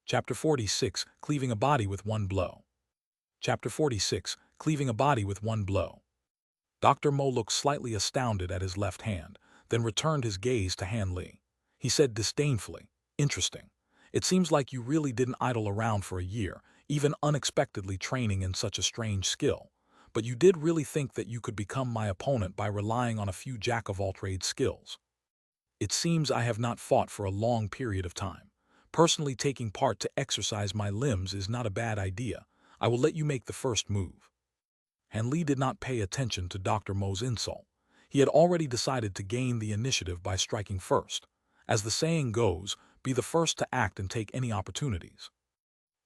Chapter 46, Cleaving a Body with One Blow. Chapter 46, Cleaving a Body with One Blow. Dr. Mo looked slightly astounded at his left hand, then returned his gaze to Han Li. He said disdainfully, "Interesting. It seems like you really didn't idle around for a year, even unexpectedly training in such a strange skill. But you did really think that you could become my opponent by relying on a few jack-of-all-trades skills. It seems I have not fought for a long period of time. Personally, taking part to exercise my limbs is not a bad idea. I will let you make the first move." Han Li did not pay attention to Dr. Mo's insult. He had already decided to gain the initiative by striking first. As the saying goes, be the first to act and take any opportunities.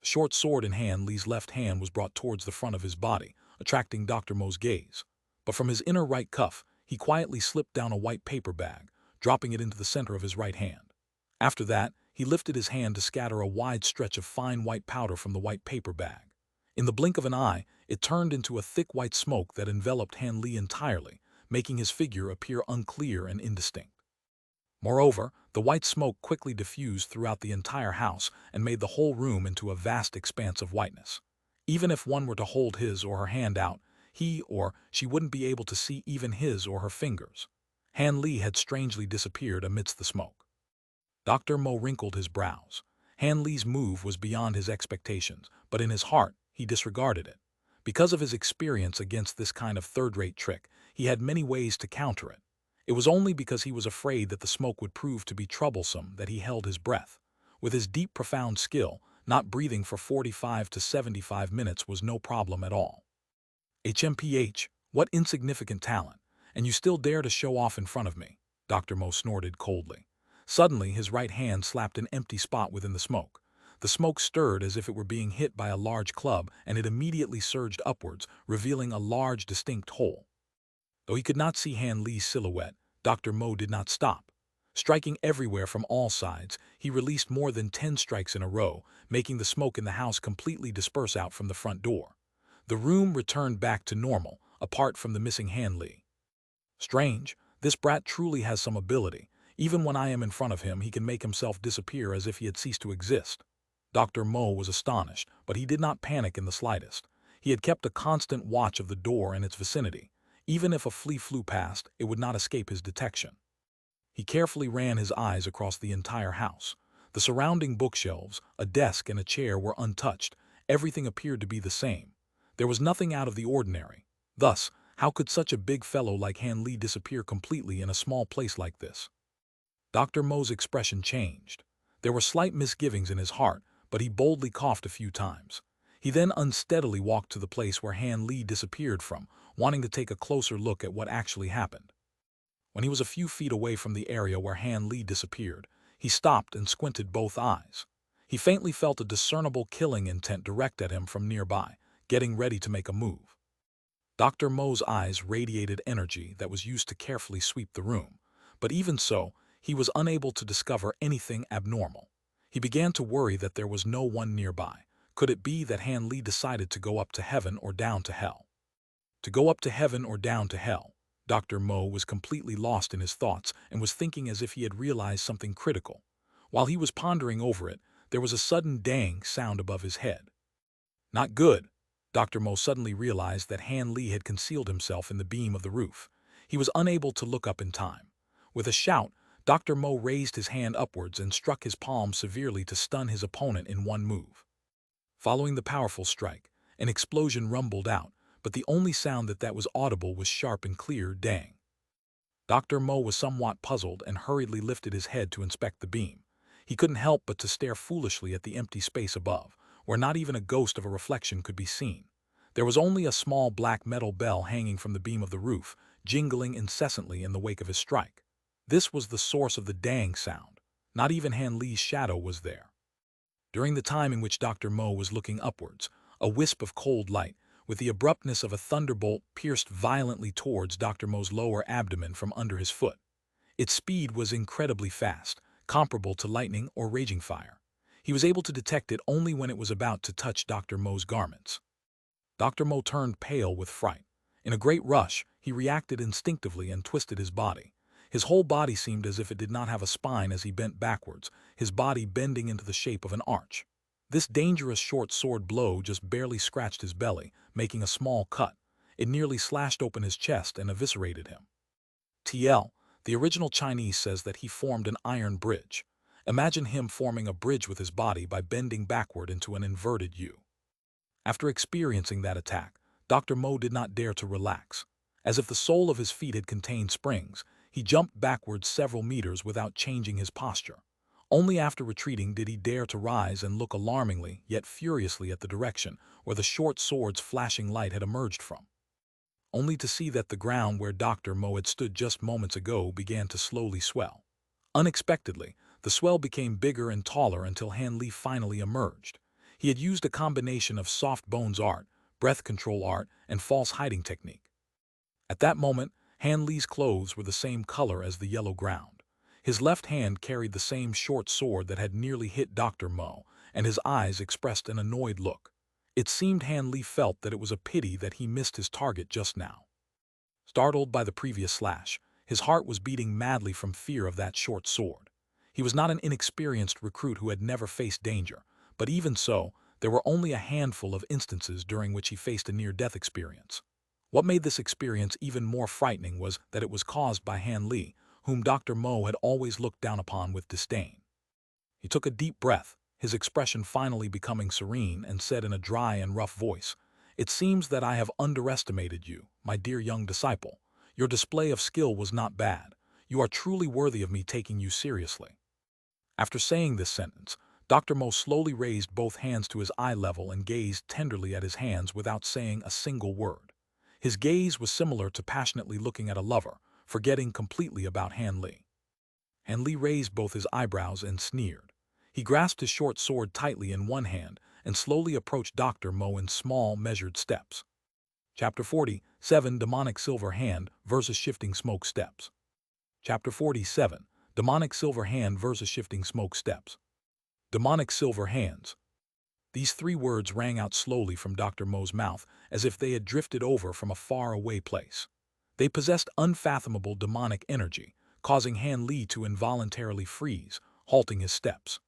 The short sword in Han Li's left hand was brought towards the front of his body, attracting Dr. Mo's gaze. But from his inner right cuff, he quietly slipped down a white paper bag, dropping it into the center of his right hand. After that, he lifted his hand to scatter a wide stretch of fine white powder from the white paper bag. In the blink of an eye, it turned into a thick white smoke that enveloped Han Li entirely, making his figure appear unclear and indistinct. Moreover, the white smoke quickly diffused throughout the entire house and made the whole room into a vast expanse of whiteness. Even if one were to hold his or her hand out, he or she wouldn't be able to see even his or her fingers. Han Li had strangely disappeared amidst the smoke. Dr. Mo wrinkled his brows. Han Li's move was beyond his expectations, but in his heart, he disregarded it. Because of his experience against this kind of third-rate trick, he had many ways to counter it. It was only because he was afraid that the smoke would prove to be troublesome that he held his breath. With his deep, profound skill, not breathing for 45 to 75 minutes was no problem at all. HMPH, what insignificant talent, and you still dare to show off in front of me, Dr. Mo snorted coldly. Suddenly, his right hand slapped an empty spot within the smoke. The smoke stirred as if it were being hit by a large club, and it immediately surged upwards, revealing a large, distinct hole. Though he could not see Han Li's silhouette, Dr. Mo did not stop. Striking everywhere from all sides, he released more than 10 strikes in a row, making the smoke in the house completely disperse out from the front door. The room returned back to normal, apart from the missing Han Li. Strange, this brat truly has some ability. Even when I am in front of him, he can make himself disappear as if he had ceased to exist. Dr. Mo was astonished, but he did not panic in the slightest. He had kept a constant watch of the door and its vicinity. Even if a flea flew past, it would not escape his detection. He carefully ran his eyes across the entire house. The surrounding bookshelves, a desk, and a chair were untouched. Everything appeared to be the same. There was nothing out of the ordinary. Thus, how could such a big fellow like Han Li disappear completely in a small place like this? Dr. Mo's expression changed. There were slight misgivings in his heart, but he boldly coughed a few times. He then unsteadily walked to the place where Han Li disappeared from, wanting to take a closer look at what actually happened. When he was a few feet away from the area where Han Li disappeared, he stopped and squinted both eyes. He faintly felt a discernible killing intent direct at him from nearby, getting ready to make a move. Dr. Mo's eyes radiated energy that was used to carefully sweep the room, but even so, he was unable to discover anything abnormal. He began to worry that there was no one nearby. Could it be that Han Li decided to go up to heaven or down to hell? To go up to heaven or down to hell? Dr. Mo was completely lost in his thoughts and was thinking as if he had realized something critical. While he was pondering over it, there was a sudden dang sound above his head. Not good. Dr. Mo suddenly realized that Han Li had concealed himself in the beam of the roof. He was unable to look up in time. With a shout, Dr. Mo raised his hand upwards and struck his palm severely to stun his opponent in one move. Following the powerful strike, an explosion rumbled out, but the only sound that was audible was sharp and clear dang. Dr. Mo was somewhat puzzled and hurriedly lifted his head to inspect the beam. He couldn't help but to stare foolishly at the empty space above, where not even a ghost of a reflection could be seen. There was only a small black metal bell hanging from the beam of the roof, jingling incessantly in the wake of his strike. This was the source of the dang sound. Not even Han Li's shadow was there. During the time in which Dr. Mo was looking upwards, a wisp of cold light, with the abruptness of a thunderbolt, pierced violently towards Dr. Mo's lower abdomen from under his foot. Its speed was incredibly fast, comparable to lightning or raging fire. He was able to detect it only when it was about to touch Dr. Mo's garments. Dr. Mo turned pale with fright. In a great rush, he reacted instinctively and twisted his body. His whole body seemed as if it did not have a spine as he bent backwards, his body bending into the shape of an arch. This dangerous short sword blow just barely scratched his belly, making a small cut. It nearly slashed open his chest and eviscerated him. TL, the original Chinese says that he formed an iron bridge. Imagine him forming a bridge with his body by bending backward into an inverted U. After experiencing that attack, Dr. Mo did not dare to relax. As if the sole of his feet had contained springs, he jumped backwards several meters without changing his posture. Only after retreating did he dare to rise and look alarmingly, yet furiously at the direction where the short sword's flashing light had emerged from. Only to see that the ground where Dr. Mo had stood just moments ago began to slowly swell. Unexpectedly, the swell became bigger and taller until Han Li finally emerged. He had used a combination of soft bones art, breath control art, and false hiding technique. At that moment, Han Li's clothes were the same color as the yellow ground. His left hand carried the same short sword that had nearly hit Dr. Mo, and his eyes expressed an annoyed look. It seemed Han Li felt that it was a pity that he missed his target just now. Startled by the previous slash, his heart was beating madly from fear of that short sword. He was not an inexperienced recruit who had never faced danger, but even so, there were only a handful of instances during which he faced a near-death experience. What made this experience even more frightening was that it was caused by Han Li, whom Dr. Mo had always looked down upon with disdain. He took a deep breath, his expression finally becoming serene, and said in a dry and rough voice, "It seems that I have underestimated you, my dear young disciple. Your display of skill was not bad. You are truly worthy of me taking you seriously." After saying this sentence, Dr. Mo slowly raised both hands to his eye level and gazed tenderly at his hands without saying a single word. His gaze was similar to passionately looking at a lover, forgetting completely about Han Li. Han Li raised both his eyebrows and sneered. He grasped his short sword tightly in one hand and slowly approached Dr. Mo in small, measured steps. Chapter 47, Demonic Silver Hand versus Shifting Smoke Steps. Chapter 47, Demonic Silver Hand versus Shifting Smoke Steps. Demonic Silver Hands. These three words rang out slowly from Dr. Mo's mouth as if they had drifted over from a far-away place. They possessed unfathomable demonic energy, causing Han Li to involuntarily freeze, halting his steps.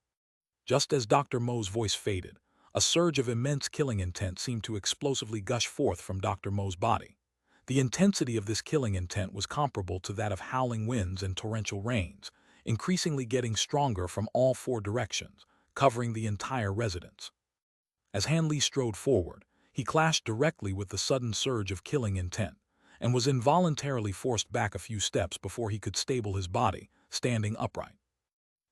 Just as Dr. Mo's voice faded, a surge of immense killing intent seemed to explosively gush forth from Dr. Mo's body. The intensity of this killing intent was comparable to that of howling winds and torrential rains, increasingly getting stronger from all four directions, covering the entire residence. As Han Li strode forward, he clashed directly with the sudden surge of killing intent, and was involuntarily forced back a few steps before he could stable his body, standing upright.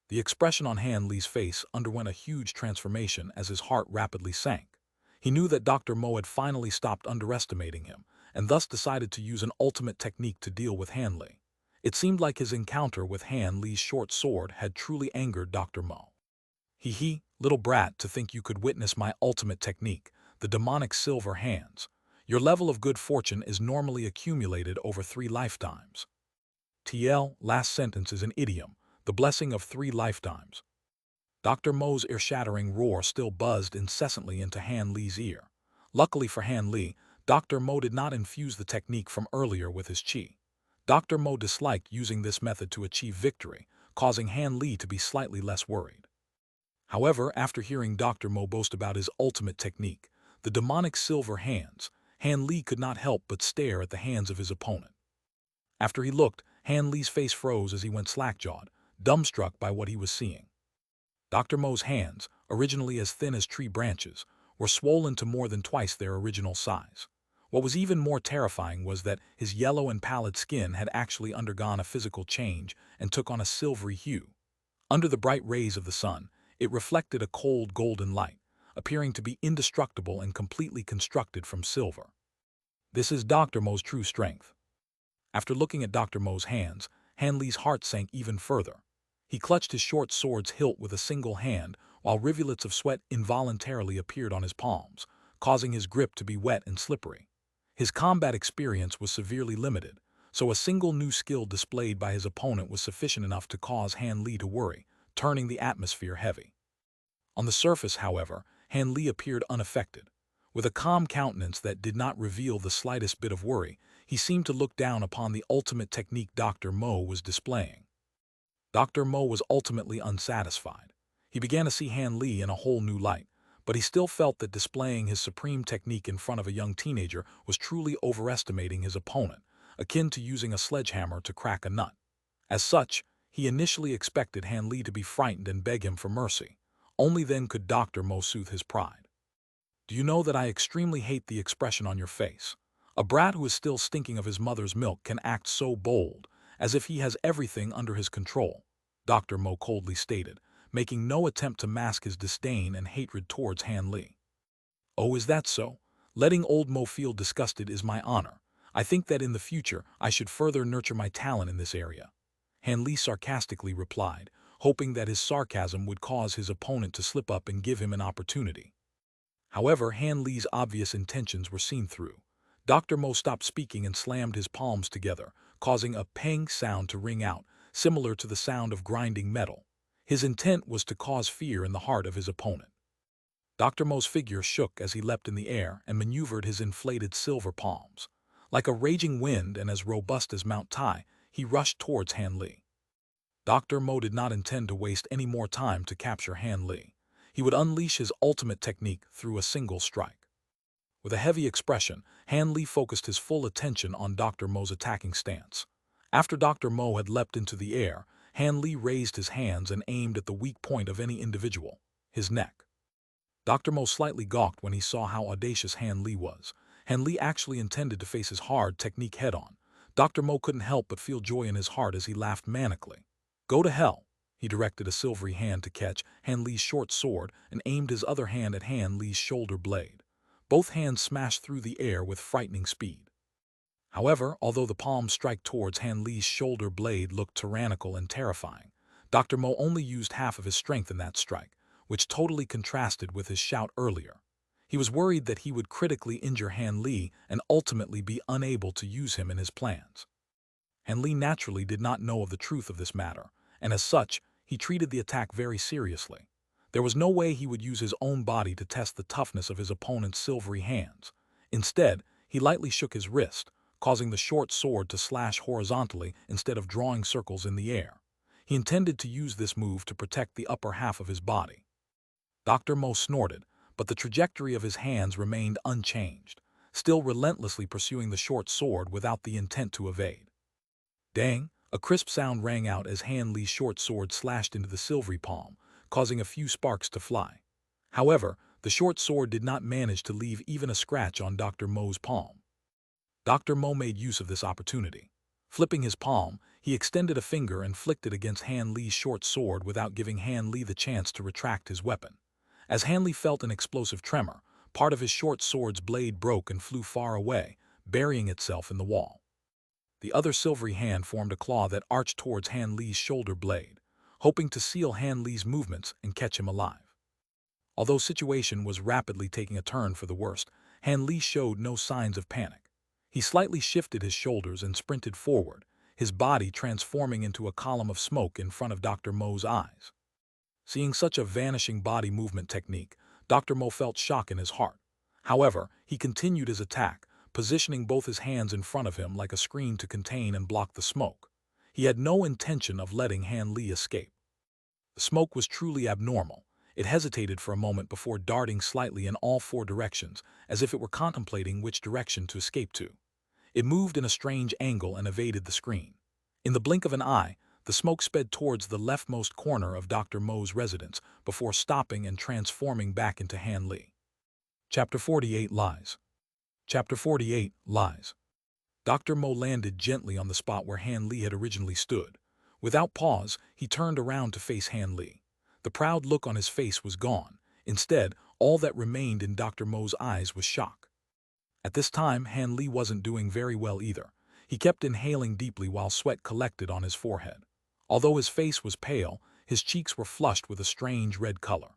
The expression on Han Li's face underwent a huge transformation as his heart rapidly sank. He knew that Dr. Mo had finally stopped underestimating him, and thus decided to use an ultimate technique to deal with Han Li. It seemed like his encounter with Han Li's short sword had truly angered Dr. Mo. "Hee, little brat, to think you could witness my ultimate technique, the demonic silver hands. Your level of good fortune is normally accumulated over 3 lifetimes." TL, last sentence is an idiom, the blessing of 3 lifetimes. Dr. Mo's ear-shattering roar still buzzed incessantly into Han Li's ear. Luckily for Han Li, Dr. Mo did not infuse the technique from earlier with his qi. Dr. Mo disliked using this method to achieve victory, causing Han Li to be slightly less worried. However, after hearing Dr. Mo boast about his ultimate technique, the demonic silver hands, Han Li could not help but stare at the hands of his opponent. After he looked, Han Li's face froze as he went slack-jawed, dumbstruck by what he was seeing. Dr. Mo's hands, originally as thin as tree branches, were swollen to more than twice their original size. What was even more terrifying was that his yellow and pallid skin had actually undergone a physical change and took on a silvery hue. Under the bright rays of the sun, it reflected a cold golden light, appearing to be indestructible and completely constructed from silver. This is Dr. Mo's true strength. After looking at Dr. Mo's hands, Han Li's heart sank even further. He clutched his short sword's hilt with a single hand, while rivulets of sweat involuntarily appeared on his palms, causing his grip to be wet and slippery. His combat experience was severely limited, so a single new skill displayed by his opponent was sufficient enough to cause Han Li to worry, turning the atmosphere heavy. On the surface, however, Han Li appeared unaffected. With a calm countenance that did not reveal the slightest bit of worry, he seemed to look down upon the ultimate technique Dr. Mo was displaying. Dr. Mo was ultimately unsatisfied. He began to see Han Li in a whole new light, but he still felt that displaying his supreme technique in front of a young teenager was truly overestimating his opponent, akin to using a sledgehammer to crack a nut. As such, he initially expected Han Li to be frightened and beg him for mercy. Only then could Dr. Mo soothe his pride. "Do you know that I extremely hate the expression on your face? A brat who is still stinking of his mother's milk can act so bold, as if he has everything under his control," Dr. Mo coldly stated, making no attempt to mask his disdain and hatred towards Han Li. "Oh, is that so? Letting old Mo feel disgusted is my honor. I think that in the future I should further nurture my talent in this area," Han Li sarcastically replied, hoping that his sarcasm would cause his opponent to slip up and give him an opportunity. However, Han Li's obvious intentions were seen through. Dr. Mo stopped speaking and slammed his palms together, causing a pang sound to ring out, similar to the sound of grinding metal. His intent was to cause fear in the heart of his opponent. Dr. Mo's figure shook as he leapt in the air and maneuvered his inflated silver palms. Like a raging wind and as robust as Mount Tai, he rushed towards Han Li. Dr. Mo did not intend to waste any more time to capture Han Li. He would unleash his ultimate technique through a single strike. With a heavy expression, Han Li focused his full attention on Dr. Mo's attacking stance. After Dr. Mo had leapt into the air, Han Li raised his hands and aimed at the weak point of any individual, his neck. Dr. Mo slightly gawked when he saw how audacious Han Li was. Han Li actually intended to face his hard technique head-on. Dr. Mo couldn't help but feel joy in his heart as he laughed manically. "Go to hell," he directed a silvery hand to catch Han Li's short sword and aimed his other hand at Han Li's shoulder blade. Both hands smashed through the air with frightening speed. However, although the palm strike towards Han Li's shoulder blade looked tyrannical and terrifying, Dr. Mo only used half of his strength in that strike, which totally contrasted with his shout earlier. He was worried that he would critically injure Han Li and ultimately be unable to use him in his plans. Han Li naturally did not know of the truth of this matter, and as such, he treated the attack very seriously. There was no way he would use his own body to test the toughness of his opponent's silvery hands. Instead, he lightly shook his wrist, causing the short sword to slash horizontally instead of drawing circles in the air. He intended to use this move to protect the upper half of his body. Dr. Mo snorted, but the trajectory of his hands remained unchanged, still relentlessly pursuing the short sword without the intent to evade. "Dang!" A crisp sound rang out as Han Li's short sword slashed into the silvery palm, causing a few sparks to fly. However, the short sword did not manage to leave even a scratch on Dr. Mo's palm. Dr. Mo made use of this opportunity. Flipping his palm, he extended a finger and flicked it against Han Li's short sword without giving Han Li the chance to retract his weapon. As Han Li felt an explosive tremor, part of his short sword's blade broke and flew far away, burying itself in the wall. The other silvery hand formed a claw that arched towards Han Li's shoulder blade, hoping to seal Han Li's movements and catch him alive. Although the situation was rapidly taking a turn for the worst, Han Li showed no signs of panic. He slightly shifted his shoulders and sprinted forward, his body transforming into a column of smoke in front of Dr. Mo's eyes. Seeing such a vanishing body movement technique, Dr. Mo felt shock in his heart. However, he continued his attack, positioning both his hands in front of him like a screen to contain and block the smoke. He had no intention of letting Han Li escape. The smoke was truly abnormal. It hesitated for a moment before darting slightly in all four directions, as if it were contemplating which direction to escape to. It moved in a strange angle and evaded the screen. In the blink of an eye, the smoke sped towards the leftmost corner of Dr. Mo's residence before stopping and transforming back into Han Li. Chapter 48 Lies. Chapter 48 Lies. Dr. Mo landed gently on the spot where Han Li had originally stood. Without pause, he turned around to face Han Li. The proud look on his face was gone. Instead, all that remained in Dr. Mo's eyes was shock. At this time, Han Li wasn't doing very well either. He kept inhaling deeply while sweat collected on his forehead. Although his face was pale, his cheeks were flushed with a strange red color.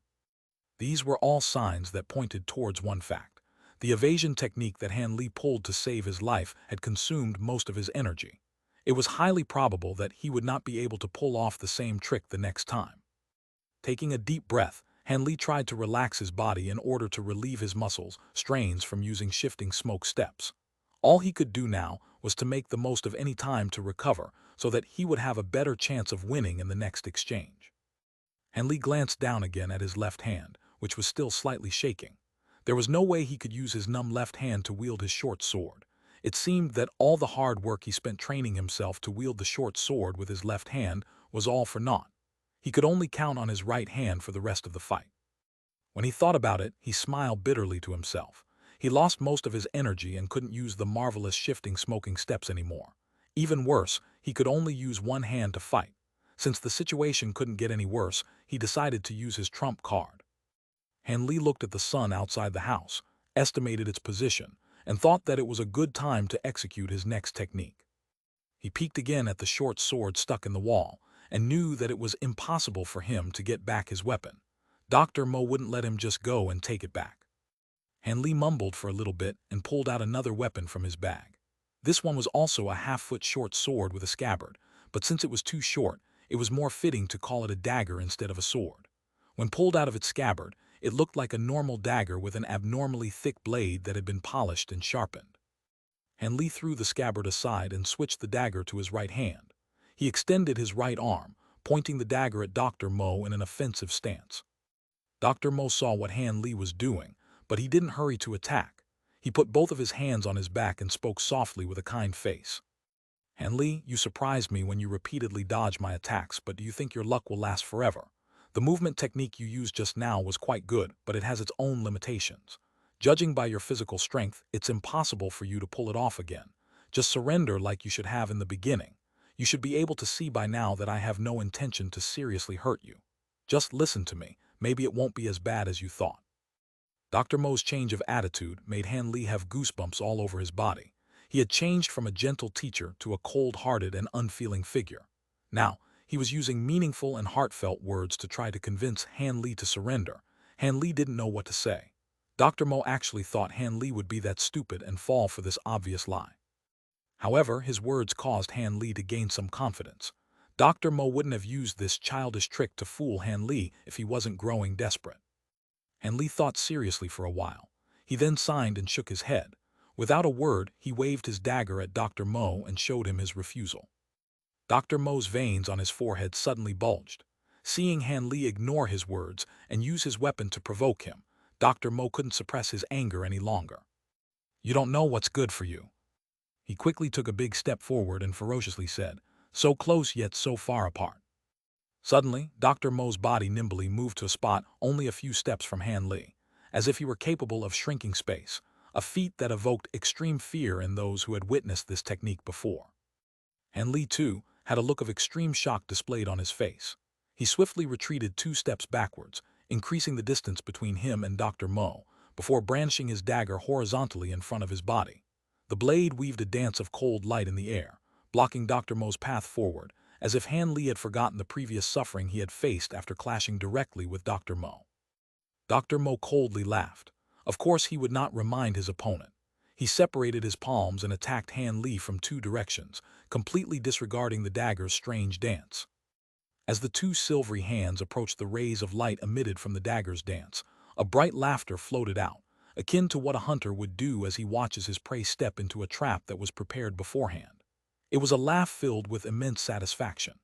These were all signs that pointed towards one fact. The evasion technique that Han Li pulled to save his life had consumed most of his energy. It was highly probable that he would not be able to pull off the same trick the next time. Taking a deep breath, Han Li tried to relax his body in order to relieve his muscles strains from using shifting smoke steps. All he could do now was to make the most of any time to recover so that he would have a better chance of winning in the next exchange. Han Li glanced down again at his left hand, which was still slightly shaking. There was no way he could use his numb left hand to wield his short sword. It seemed that all the hard work he spent training himself to wield the short sword with his left hand was all for naught. He could only count on his right hand for the rest of the fight. When he thought about it, he smiled bitterly to himself. He lost most of his energy and couldn't use the marvelous shifting smoking steps anymore. Even worse, he could only use one hand to fight. Since the situation couldn't get any worse, he decided to use his trump card. Han Li looked at the sun outside the house, estimated its position, and thought that it was a good time to execute his next technique. He peeked again at the short sword stuck in the wall, and knew that it was impossible for him to get back his weapon. Dr. Mo wouldn't let him just go and take it back. Han Li mumbled for a little bit and pulled out another weapon from his bag. This one was also a half-foot short sword with a scabbard, but since it was too short, it was more fitting to call it a dagger instead of a sword. When pulled out of its scabbard, it looked like a normal dagger with an abnormally thick blade that had been polished and sharpened. Han Li threw the scabbard aside and switched the dagger to his right hand. He extended his right arm, pointing the dagger at Dr. Mo in an offensive stance. Dr. Mo saw what Han Li was doing, but he didn't hurry to attack. He put both of his hands on his back and spoke softly with a kind face. Han Li, you surprised me when you repeatedly dodged my attacks, but do you think your luck will last forever? The movement technique you used just now was quite good, but it has its own limitations. Judging by your physical strength, it's impossible for you to pull it off again. Just surrender like you should have in the beginning. You should be able to see by now that I have no intention to seriously hurt you. Just listen to me, maybe it won't be as bad as you thought. Dr. Mo's change of attitude made Han Li have goosebumps all over his body. He had changed from a gentle teacher to a cold-hearted and unfeeling figure. Now, he was using meaningful and heartfelt words to try to convince Han Li to surrender. Han Li didn't know what to say. Dr. Mo actually thought Han Li would be that stupid and fall for this obvious lie. However, his words caused Han Li to gain some confidence. Dr. Mo wouldn't have used this childish trick to fool Han Li if he wasn't growing desperate. Han Li thought seriously for a while. He then signed and shook his head. Without a word, he waved his dagger at Dr. Mo and showed him his refusal. Dr. Mo's veins on his forehead suddenly bulged. Seeing Han Li ignore his words and use his weapon to provoke him, Dr. Mo couldn't suppress his anger any longer. You don't know what's good for you. He quickly took a big step forward and ferociously said, so close yet so far apart. Suddenly, Dr. Mo's body nimbly moved to a spot only a few steps from Han Li, as if he were capable of shrinking space, a feat that evoked extreme fear in those who had witnessed this technique before. Han Li, too, had a look of extreme shock displayed on his face. He swiftly retreated 2 steps backwards, increasing the distance between him and Dr. Mo, before brandishing his dagger horizontally in front of his body. The blade weaved a dance of cold light in the air, blocking Dr. Mo's path forward, as if Han Li had forgotten the previous suffering he had faced after clashing directly with Dr. Mo. Dr. Mo coldly laughed. Of course he would not remind his opponent. He separated his palms and attacked Han Li from 2 directions, completely disregarding the dagger's strange dance. As the 2 silvery hands approached the rays of light emitted from the dagger's dance, a bright laughter floated out, akin to what a hunter would do as he watches his prey step into a trap that was prepared beforehand. It was a laugh filled with immense satisfaction.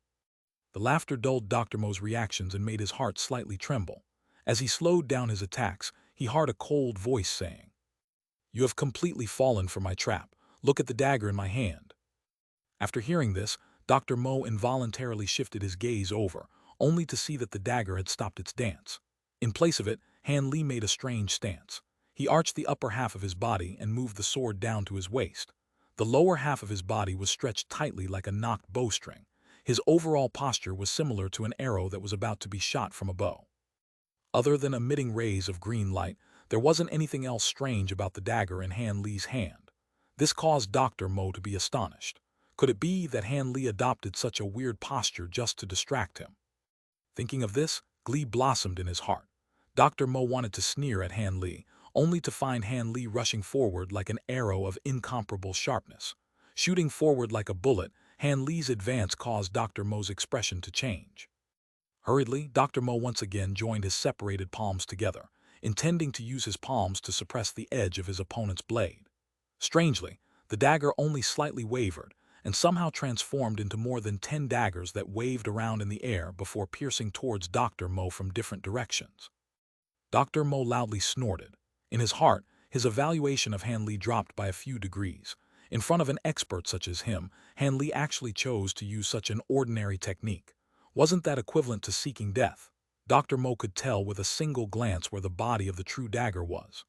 The laughter dulled Dr. Mo's reactions and made his heart slightly tremble. As he slowed down his attacks, he heard a cold voice saying, "You have completely fallen for my trap. Look at the dagger in my hand." After hearing this, Dr. Mo involuntarily shifted his gaze over, only to see that the dagger had stopped its dance. In place of it, Han Li made a strange stance. He arched the upper half of his body and moved the sword down to his waist. The lower half of his body was stretched tightly like a knocked bowstring. His overall posture was similar to an arrow that was about to be shot from a bow. Other than emitting rays of green light, there wasn't anything else strange about the dagger in Han Li's hand. This caused Dr. Mo to be astonished. Could it be that Han Li adopted such a weird posture just to distract him? Thinking of this, glee blossomed in his heart. Dr. Mo wanted to sneer at Han Li, only to find Han Li rushing forward like an arrow of incomparable sharpness. Shooting forward like a bullet, Han Li's advance caused Dr. Mo's expression to change. Hurriedly, Dr. Mo once again joined his separated palms together, intending to use his palms to suppress the edge of his opponent's blade. Strangely, the dagger only slightly wavered, and somehow transformed into more than 10 daggers that waved around in the air before piercing towards Dr. Mo from different directions. Dr. Mo loudly snorted. In his heart, his evaluation of Han Li dropped by a few degrees. In front of an expert such as him, Han Li actually chose to use such an ordinary technique. Wasn't that equivalent to seeking death? Dr. Mo could tell with a single glance where the body of the true dagger was.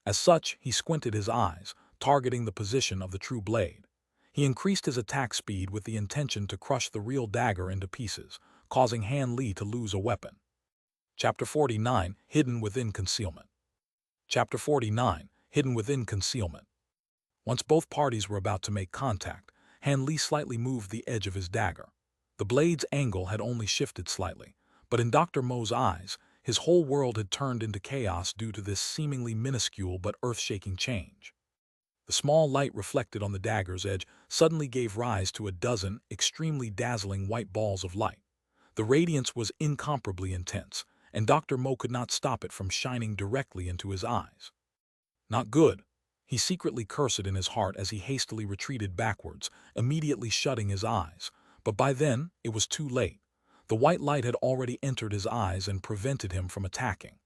As such, he squinted his eyes, targeting the position of the true blade. He increased his attack speed with the intention to crush the real dagger into pieces, causing Han Li to lose a weapon. Chapter 49, Hidden Within Concealment. Chapter 49, Hidden Within Concealment. Once both parties were about to make contact, Han Li slightly moved the edge of his dagger. The blade's angle had only shifted slightly, but in Dr. Mo's eyes, his whole world had turned into chaos due to this seemingly minuscule but earth-shaking change. The small light reflected on the dagger's edge suddenly gave rise to a dozen extremely dazzling white balls of light. The radiance was incomparably intense, and Dr. Mo could not stop it from shining directly into his eyes. Not good. He secretly cursed in his heart as he hastily retreated backwards, immediately shutting his eyes. But by then, it was too late. The white light had already entered his eyes and prevented him from attacking.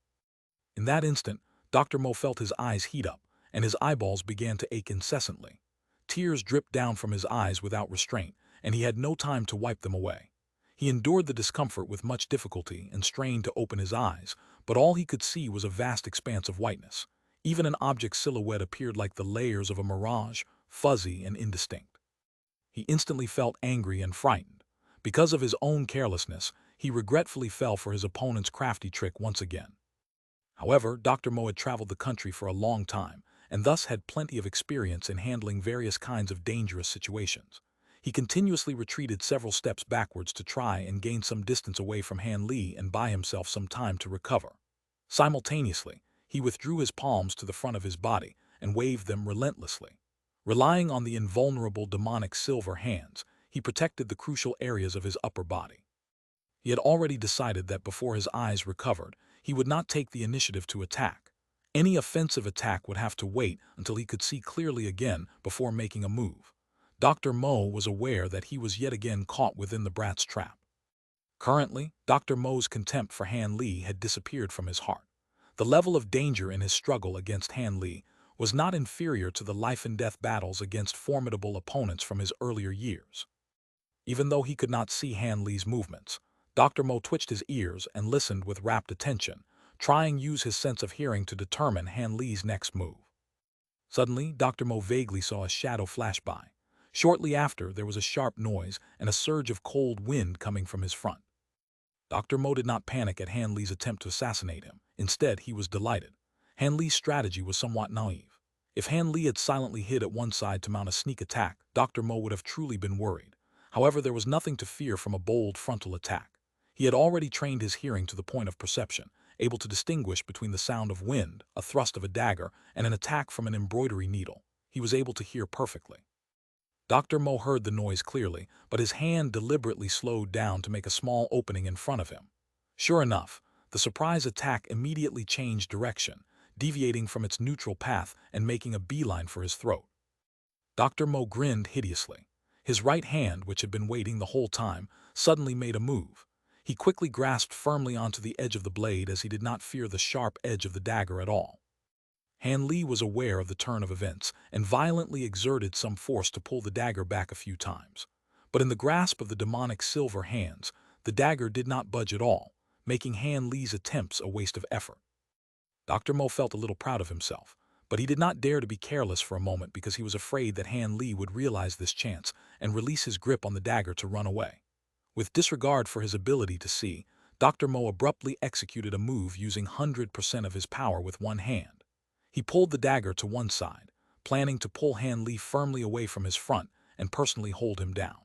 In that instant, Dr. Mo felt his eyes heat up, and his eyeballs began to ache incessantly. Tears dripped down from his eyes without restraint, and he had no time to wipe them away. He endured the discomfort with much difficulty and strained to open his eyes, but all he could see was a vast expanse of whiteness. Even an object's silhouette appeared like the layers of a mirage, fuzzy and indistinct. He instantly felt angry and frightened. Because of his own carelessness, he regretfully fell for his opponent's crafty trick once again. However, Dr. Mo had traveled the country for a long time, and thus had plenty of experience in handling various kinds of dangerous situations. He continuously retreated several steps backwards to try and gain some distance away from Han Li and buy himself some time to recover. Simultaneously, he withdrew his palms to the front of his body and waved them relentlessly. Relying on the invulnerable demonic silver hands, he protected the crucial areas of his upper body. He had already decided that before his eyes recovered, he would not take the initiative to attack. Any offensive attack would have to wait until he could see clearly again before making a move. Dr. Mo was aware that he was yet again caught within the brat's trap. Currently, Dr. Mo's contempt for Han Li had disappeared from his heart. The level of danger in his struggle against Han Li was not inferior to the life-and-death battles against formidable opponents from his earlier years. Even though he could not see Han Li's movements, Dr. Mo twitched his ears and listened with rapt attention, trying to use his sense of hearing to determine Han Li's next move. Suddenly, Dr. Mo vaguely saw a shadow flash by. Shortly after, there was a sharp noise and a surge of cold wind coming from his front. Dr. Mo did not panic at Han Li's attempt to assassinate him. Instead, he was delighted. Han Li's strategy was somewhat naive. If Han Li had silently hid at one side to mount a sneak attack, Dr. Mo would have truly been worried. However, there was nothing to fear from a bold frontal attack. He had already trained his hearing to the point of perception, able to distinguish between the sound of wind, a thrust of a dagger, and an attack from an embroidery needle. He was able to hear perfectly. Dr. Mo heard the noise clearly, but his hand deliberately slowed down to make a small opening in front of him. Sure enough, the surprise attack immediately changed direction, deviating from its neutral path and making a beeline for his throat. Dr. Mo grinned hideously. His right hand, which had been waiting the whole time, suddenly made a move. He quickly grasped firmly onto the edge of the blade as he did not fear the sharp edge of the dagger at all. Han Li was aware of the turn of events and violently exerted some force to pull the dagger back a few times. But in the grasp of the demonic silver hands, the dagger did not budge at all, making Han Li's attempts a waste of effort. Dr. Mo felt a little proud of himself, but he did not dare to be careless for a moment because he was afraid that Han Li would realize this chance and release his grip on the dagger to run away. With disregard for his ability to see, Dr. Mo abruptly executed a move using 100% of his power with one hand. He pulled the dagger to one side, planning to pull Han Li firmly away from his front and personally hold him down.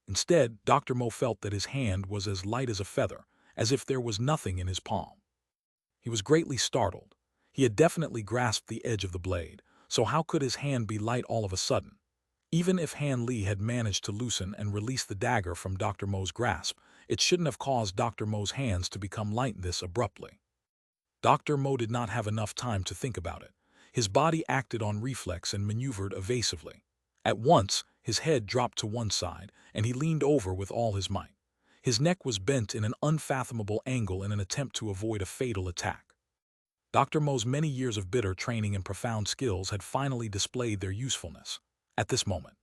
Instead, Dr. Mo felt that his hand was as light as a feather, as if there was nothing in his palm. He was greatly startled. He had definitely grasped the edge of the blade, so how could his hand be light all of a sudden? Even if Han Li had managed to loosen and release the dagger from Dr. Mo's grasp, it shouldn't have caused Dr. Mo's hands to become light this abruptly. Dr. Mo did not have enough time to think about it. His body acted on reflex and maneuvered evasively. At once, his head dropped to one side, and he leaned over with all his might. His neck was bent in an unfathomable angle in an attempt to avoid a fatal attack. Dr. Mo's many years of bitter training and profound skills had finally displayed their usefulness. At this moment,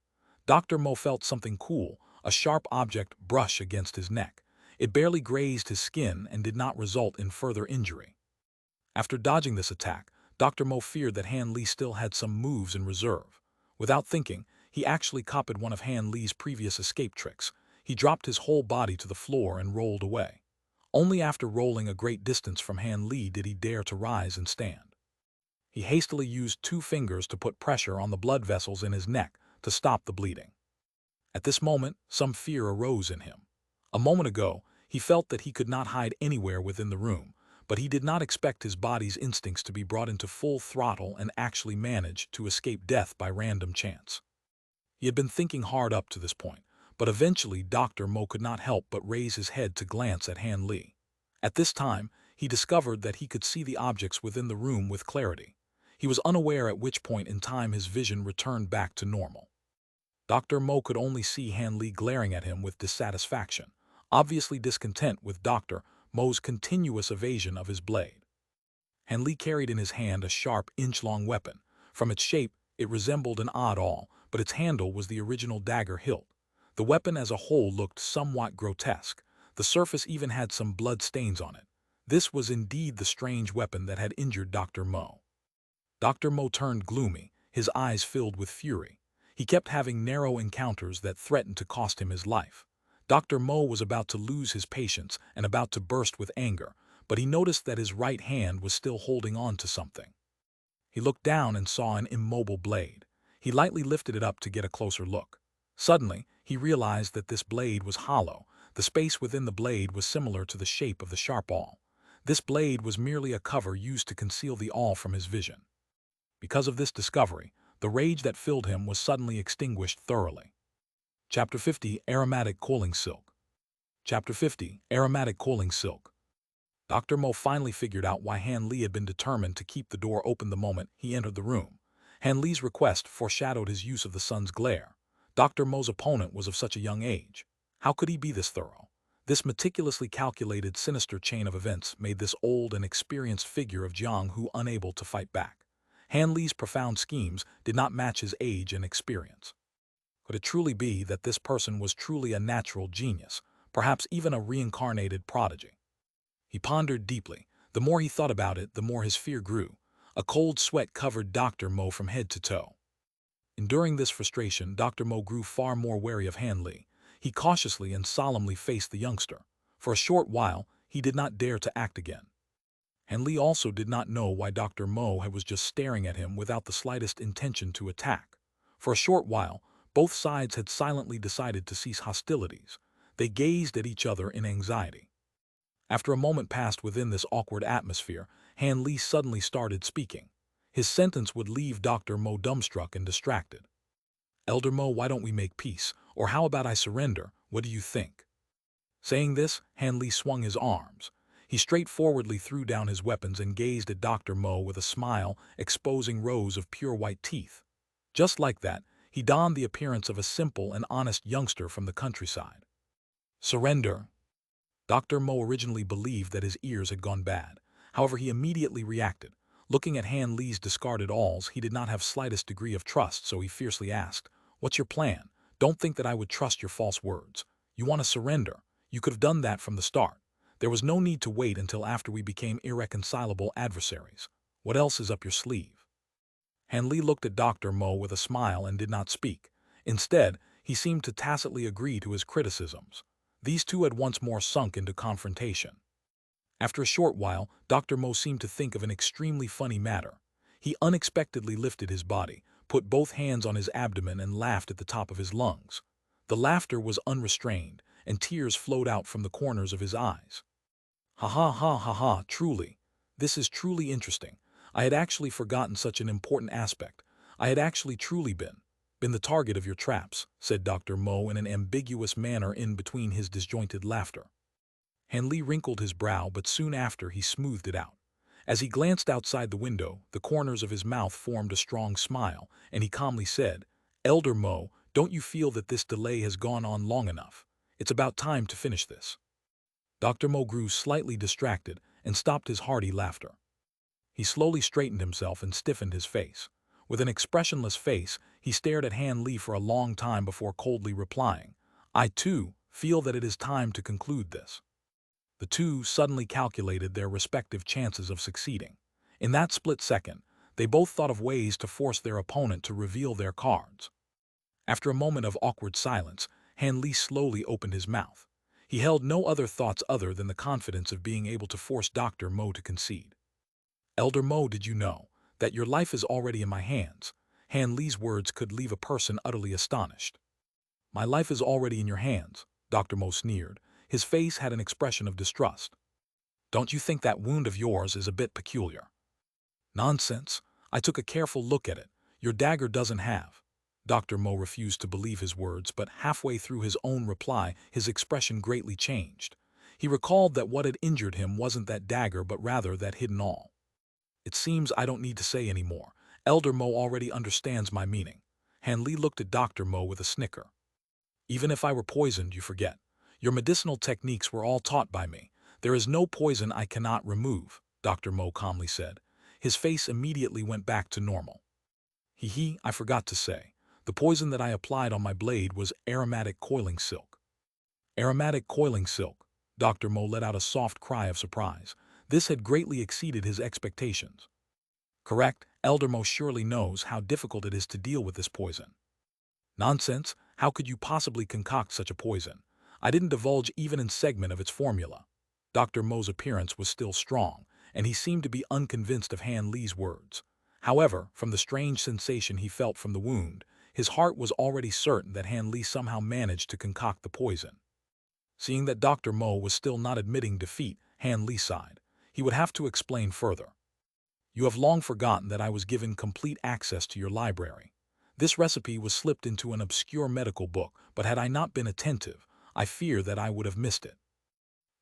Dr. Mo felt something cool, a sharp object brush against his neck. It barely grazed his skin and did not result in further injury. After dodging this attack, Dr. Mo feared that Han Li still had some moves in reserve. Without thinking, he actually copied one of Han Li's previous escape tricks. He dropped his whole body to the floor and rolled away. Only after rolling a great distance from Han Li did he dare to rise and stand. He hastily used 2 fingers to put pressure on the blood vessels in his neck to stop the bleeding. At this moment, some fear arose in him. A moment ago, he felt that he could not hide anywhere within the room, but he did not expect his body's instincts to be brought into full throttle and actually manage to escape death by random chance. He had been thinking hard up to this point, but eventually Dr. Mo could not help but raise his head to glance at Han Li. At this time, he discovered that he could see the objects within the room with clarity. He was unaware at which point in time his vision returned back to normal. Dr. Mo could only see Han Li glaring at him with dissatisfaction, obviously discontent with Dr. Mo's continuous evasion of his blade. Han Li carried in his hand a sharp, inch-long weapon. From its shape, it resembled an odd awl, but its handle was the original dagger hilt. The weapon as a whole looked somewhat grotesque. The surface even had some blood stains on it. This was indeed the strange weapon that had injured Dr. Mo. Dr. Mo turned gloomy, his eyes filled with fury. He kept having narrow encounters that threatened to cost him his life. Dr. Mo was about to lose his patience and about to burst with anger, but he noticed that his right hand was still holding on to something. He looked down and saw an immobile blade. He lightly lifted it up to get a closer look. Suddenly, he realized that this blade was hollow. The space within the blade was similar to the shape of the sharp awl. This blade was merely a cover used to conceal the awl from his vision. Because of this discovery, the rage that filled him was suddenly extinguished thoroughly. Chapter 50, Aromatic Coiling Silk. Chapter 50, Aromatic Coiling Silk. Dr. Mo finally figured out why Han Li had been determined to keep the door open the moment he entered the room. Han Li's request foreshadowed his use of the sun's glare. Dr. Mo's opponent was of such a young age. How could he be this thorough? This meticulously calculated, sinister chain of events made this old and experienced figure of Jiang Hu unable to fight back. Han Li's profound schemes did not match his age and experience. Could it truly be that this person was truly a natural genius, perhaps even a reincarnated prodigy? He pondered deeply. The more he thought about it, the more his fear grew. A cold sweat covered Dr. Mo from head to toe. Enduring this frustration, Dr. Mo grew far more wary of Han Li. He cautiously and solemnly faced the youngster. For a short while, he did not dare to act again. Han Li also did not know why Dr. Mo was just staring at him without the slightest intention to attack. For a short while, both sides had silently decided to cease hostilities. They gazed at each other in anxiety. After a moment passed within this awkward atmosphere, Han Li suddenly started speaking. His sentence would leave Dr. Mo dumbstruck and distracted. "Elder Mo, why don't we make peace? Or how about I surrender? What do you think?" Saying this, Han Li swung his arms. He straightforwardly threw down his weapons and gazed at Dr. Mo with a smile, exposing rows of pure white teeth. Just like that, he donned the appearance of a simple and honest youngster from the countryside. "Surrender." Dr. Mo originally believed that his ears had gone bad. However, he immediately reacted. Looking at Han Li's discarded awls, he did not have slightest degree of trust, so he fiercely asked, "What's your plan? Don't think that I would trust your false words. You want to surrender. You could have done that from the start. There was no need to wait until after we became irreconcilable adversaries. What else is up your sleeve?" Han Li looked at Dr. Mo with a smile and did not speak. Instead, he seemed to tacitly agree to his criticisms. These two had once more sunk into confrontation. After a short while, Dr. Mo seemed to think of an extremely funny matter. He unexpectedly lifted his body, put both hands on his abdomen and laughed at the top of his lungs. The laughter was unrestrained, and tears flowed out from the corners of his eyes. "Ha ha ha ha ha, truly. This is truly interesting. I had actually forgotten such an important aspect. I had actually truly been the target of your traps," said Dr. Mo in an ambiguous manner in between his disjointed laughter. Han Li wrinkled his brow, but soon after he smoothed it out. As he glanced outside the window, the corners of his mouth formed a strong smile, and he calmly said, "Elder Mo, don't you feel that this delay has gone on long enough? It's about time to finish this." Dr. Mo grew slightly distracted and stopped his hearty laughter. He slowly straightened himself and stiffened his face. With an expressionless face, he stared at Han Li for a long time before coldly replying, "I, too, feel that it is time to conclude this." The two suddenly calculated their respective chances of succeeding. In that split second, they both thought of ways to force their opponent to reveal their cards. After a moment of awkward silence, Han Li slowly opened his mouth. He held no other thoughts other than the confidence of being able to force Dr. Mo to concede. "Elder Mo, did you know that your life is already in my hands?" Han Li's words could leave a person utterly astonished. "My life is already in your hands," Dr. Mo sneered. His face had an expression of distrust. "Don't you think that wound of yours is a bit peculiar?" "Nonsense. I took a careful look at it. Your dagger doesn't have." Dr. Mo refused to believe his words, but halfway through his own reply, his expression greatly changed. He recalled that what had injured him wasn't that dagger but rather that hidden awl. "It seems I don't need to say any more. Elder Mo already understands my meaning." Han Li looked at Dr. Mo with a snicker. "Even if I were poisoned, you forget. Your medicinal techniques were all taught by me. There is no poison I cannot remove," Dr. Mo calmly said. His face immediately went back to normal. I forgot to say. The poison that I applied on my blade was aromatic coiling silk." "Aromatic coiling silk?" Dr. Mo let out a soft cry of surprise. This had greatly exceeded his expectations. "Correct. Elder Mo surely knows how difficult it is to deal with this poison." "Nonsense. How could you possibly concoct such a poison? I didn't divulge even a segment of its formula." Dr. Mo's appearance was still strong, and he seemed to be unconvinced of Han Li's words. However, from the strange sensation he felt from the wound, his heart was already certain that Han Li somehow managed to concoct the poison. Seeing that Dr. Mo was still not admitting defeat, Han Li sighed. He would have to explain further. "You have long forgotten that I was given complete access to your library. This recipe was slipped into an obscure medical book, but had I not been attentive, I fear that I would have missed it."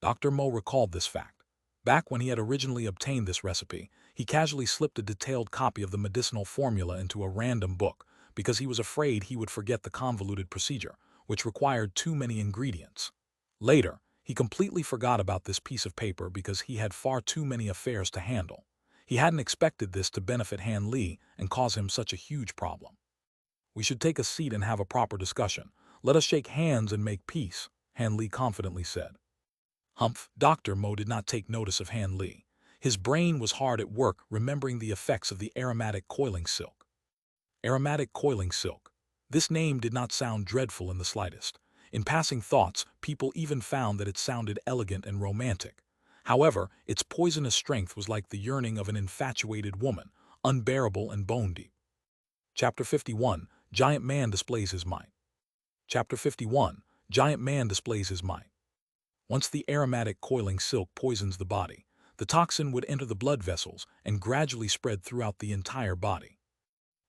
Dr. Mo recalled this fact. Back when he had originally obtained this recipe, he casually slipped a detailed copy of the medicinal formula into a random book because he was afraid he would forget the convoluted procedure, which required too many ingredients. Later, he completely forgot about this piece of paper because he had far too many affairs to handle. He hadn't expected this to benefit Han Li and cause him such a huge problem. "We should take a seat and have a proper discussion. Let us shake hands and make peace," Han Li confidently said. Humph! Dr. Mo did not take notice of Han Li. His brain was hard at work remembering the effects of the aromatic coiling silk. Aromatic coiling silk. This name did not sound dreadful in the slightest. In passing thoughts, people even found that it sounded elegant and romantic. However, its poisonous strength was like the yearning of an infatuated woman, unbearable and bone-deep. Chapter 51, Giant Man Displays His Might. Chapter 51, Giant Man Displays His Might. Once the aromatic coiling silk poisons the body, the toxin would enter the blood vessels and gradually spread throughout the entire body.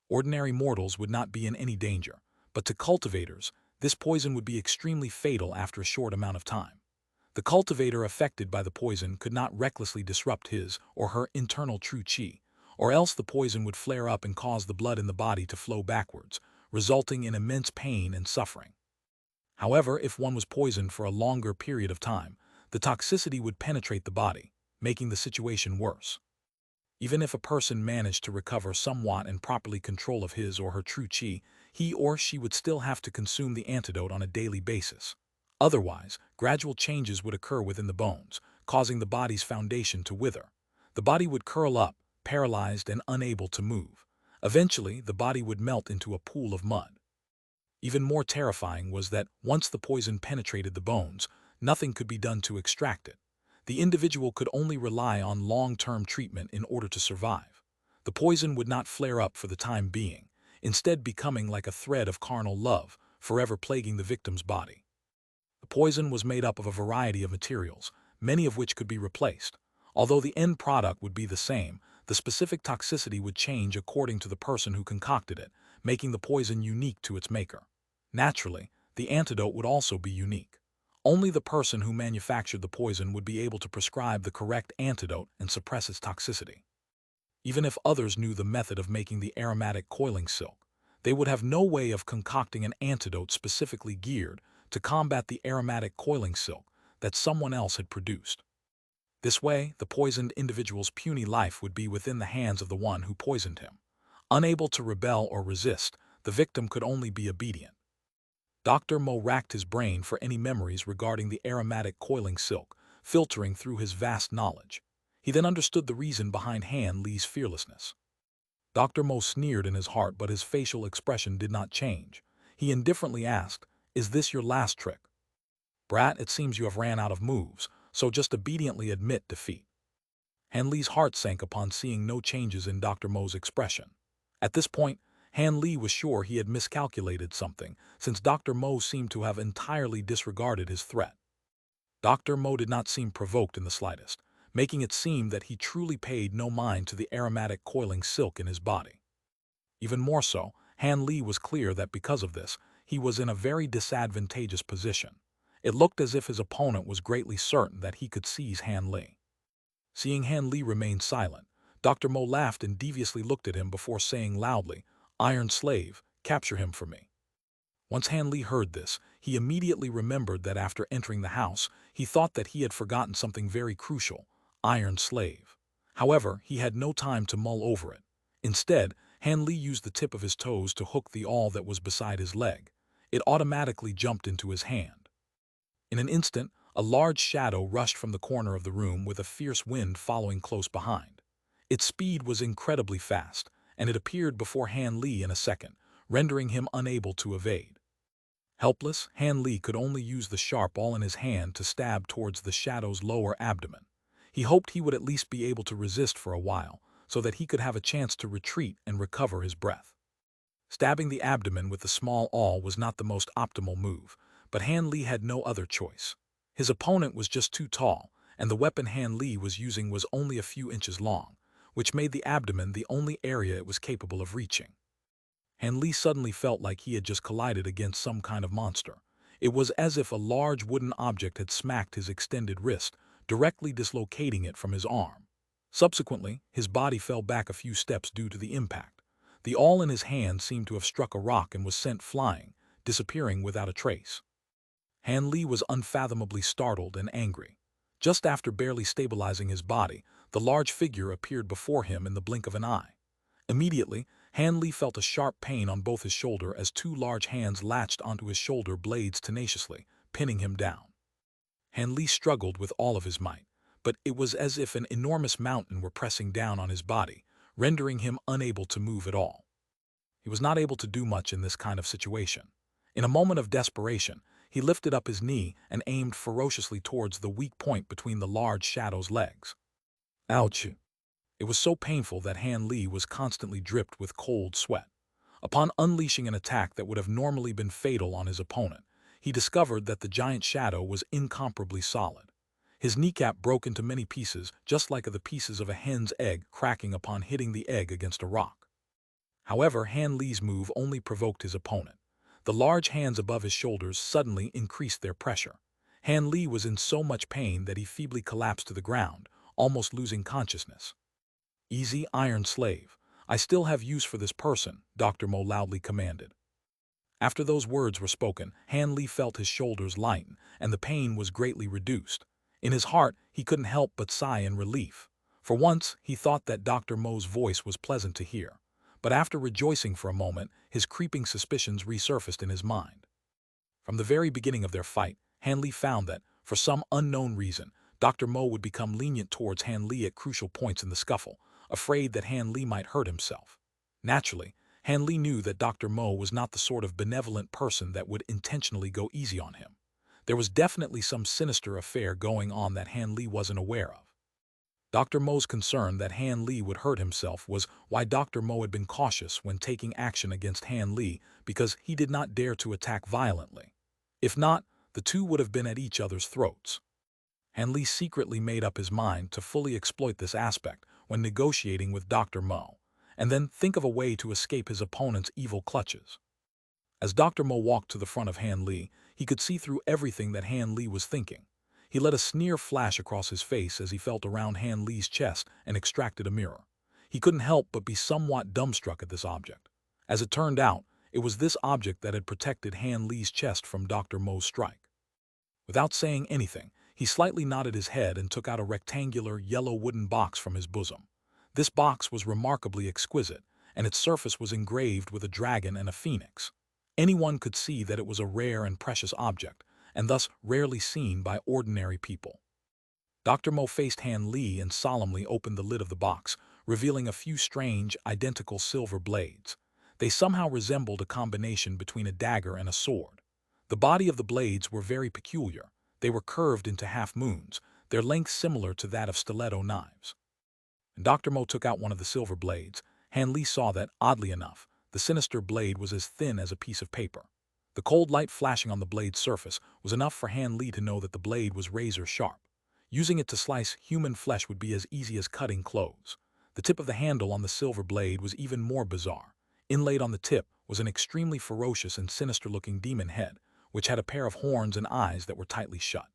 Ordinary mortals would not be in any danger, but to cultivators, this poison would be extremely fatal after a short amount of time. The cultivator affected by the poison could not recklessly disrupt his or her internal true qi, or else the poison would flare up and cause the blood in the body to flow backwards, resulting in immense pain and suffering. However, if one was poisoned for a longer period of time, the toxicity would penetrate the body, making the situation worse. Even if a person managed to recover somewhat and properly control of his or her true qi, he or she would still have to consume the antidote on a daily basis. Otherwise, gradual changes would occur within the bones, causing the body's foundation to wither. The body would curl up, paralyzed and unable to move. Eventually, the body would melt into a pool of mud. Even more terrifying was that once the poison penetrated the bones, nothing could be done to extract it. The individual could only rely on long-term treatment in order to survive. The poison would not flare up for the time being, instead becoming like a thread of carnal love, forever plaguing the victim's body. The poison was made up of a variety of materials, many of which could be replaced. Although the end product would be the same, the specific toxicity would change according to the person who concocted it, making the poison unique to its maker. Naturally, the antidote would also be unique. Only the person who manufactured the poison would be able to prescribe the correct antidote and suppress its toxicity. Even if others knew the method of making the aromatic coiling silk, they would have no way of concocting an antidote specifically geared to combat the aromatic coiling silk that someone else had produced. This way, the poisoned individual's puny life would be within the hands of the one who poisoned him. Unable to rebel or resist, the victim could only be obedient. Dr. Mo racked his brain for any memories regarding the aromatic coiling silk, filtering through his vast knowledge. He then understood the reason behind Han Li's fearlessness. Dr. Mo sneered in his heart, but his facial expression did not change. He indifferently asked, "Is this your last trick? Brat, it seems you have ran out of moves, so just obediently admit defeat." Han Li's heart sank upon seeing no changes in Dr. Mo's expression. At this point, Han Li was sure he had miscalculated something, since Dr. Mo seemed to have entirely disregarded his threat. Dr. Mo did not seem provoked in the slightest, making it seem that he truly paid no mind to the aromatic coiling silk in his body. Even more so, Han Li was clear that because of this, he was in a very disadvantageous position. It looked as if his opponent was greatly certain that he could seize Han Li. Seeing Han Li remain silent, Dr. Mo laughed and deviously looked at him before saying loudly, "Iron Slave, capture him for me." Once Han Li heard this, he immediately remembered that after entering the house, he thought that he had forgotten something very crucial: Iron Slave. However, he had no time to mull over it. Instead, Han Li used the tip of his toes to hook the awl that was beside his leg. It automatically jumped into his hand. In an instant, a large shadow rushed from the corner of the room with a fierce wind following close behind. Its speed was incredibly fast, and it appeared before Han Li in a second, rendering him unable to evade. Helpless, Han Li could only use the sharp awl in his hand to stab towards the shadow's lower abdomen. He hoped he would at least be able to resist for a while, so that he could have a chance to retreat and recover his breath. Stabbing the abdomen with the small awl was not the most optimal move, but Han Li had no other choice. His opponent was just too tall, and the weapon Han Li was using was only a few inches long, which made the abdomen the only area it was capable of reaching. Han Li suddenly felt like he had just collided against some kind of monster. It was as if a large wooden object had smacked his extended wrist, directly dislocating it from his arm. Subsequently, his body fell back a few steps due to the impact. The awl in his hand seemed to have struck a rock and was sent flying, disappearing without a trace. Han Li was unfathomably startled and angry. Just after barely stabilizing his body, the large figure appeared before him in the blink of an eye. Immediately, Han Li felt a sharp pain on both his shoulder as two large hands latched onto his shoulder blades tenaciously, pinning him down. Han Li struggled with all of his might, but it was as if an enormous mountain were pressing down on his body, rendering him unable to move at all. He was not able to do much in this kind of situation. In a moment of desperation, he lifted up his knee and aimed ferociously towards the weak point between the large shadow's legs. Ouch! It was so painful that Han Li was constantly dripped with cold sweat. Upon unleashing an attack that would have normally been fatal on his opponent, he discovered that the giant shadow was incomparably solid. His kneecap broke into many pieces, just like the pieces of a hen's egg cracking upon hitting the egg against a rock. However, Han Li's move only provoked his opponent. The large hands above his shoulders suddenly increased their pressure. Han Li was in so much pain that he feebly collapsed to the ground, almost losing consciousness. "Easy, Iron Slave. I still have use for this person," Dr. Mo loudly commanded. After those words were spoken, Han Li felt his shoulders lighten, and the pain was greatly reduced. In his heart, he couldn't help but sigh in relief. For once, he thought that Dr. Mo's voice was pleasant to hear. But after rejoicing for a moment, his creeping suspicions resurfaced in his mind. From the very beginning of their fight, Han Li found that, for some unknown reason, Dr. Mo would become lenient towards Han Li at crucial points in the scuffle, afraid that Han Li might hurt himself. Naturally, Han Li knew that Dr. Mo was not the sort of benevolent person that would intentionally go easy on him. There was definitely some sinister affair going on that Han Li wasn't aware of. Dr. Mo's concern that Han Li would hurt himself was why Dr. Mo had been cautious when taking action against Han Li, because he did not dare to attack violently. If not, the two would have been at each other's throats. Han Li secretly made up his mind to fully exploit this aspect when negotiating with Dr. Mo, and then think of a way to escape his opponent's evil clutches. As Dr. Mo walked to the front of Han Li, he could see through everything that Han Li was thinking. He let a sneer flash across his face as he felt around Han Li's chest and extracted a mirror. He couldn't help but be somewhat dumbstruck at this object. As it turned out, it was this object that had protected Han Li's chest from Dr. Mo's strike. Without saying anything, He slightly nodded his head and took out a rectangular, yellow wooden box from his bosom. This box was remarkably exquisite, and its surface was engraved with a dragon and a phoenix. Anyone could see that it was a rare and precious object, and thus rarely seen by ordinary people. Dr. Mo faced Han Li and solemnly opened the lid of the box, revealing a few strange, identical silver blades. They somehow resembled a combination between a dagger and a sword. The body of the blades were very peculiar. They were curved into half-moons, their length similar to that of stiletto knives. Dr. Mo took out one of the silver blades. Han Li saw that, oddly enough, the sinister blade was as thin as a piece of paper. The cold light flashing on the blade's surface was enough for Han Li to know that the blade was razor-sharp. Using it to slice human flesh would be as easy as cutting clothes. The tip of the handle on the silver blade was even more bizarre. Inlaid on the tip was an extremely ferocious and sinister-looking demon head, which had a pair of horns and eyes that were tightly shut.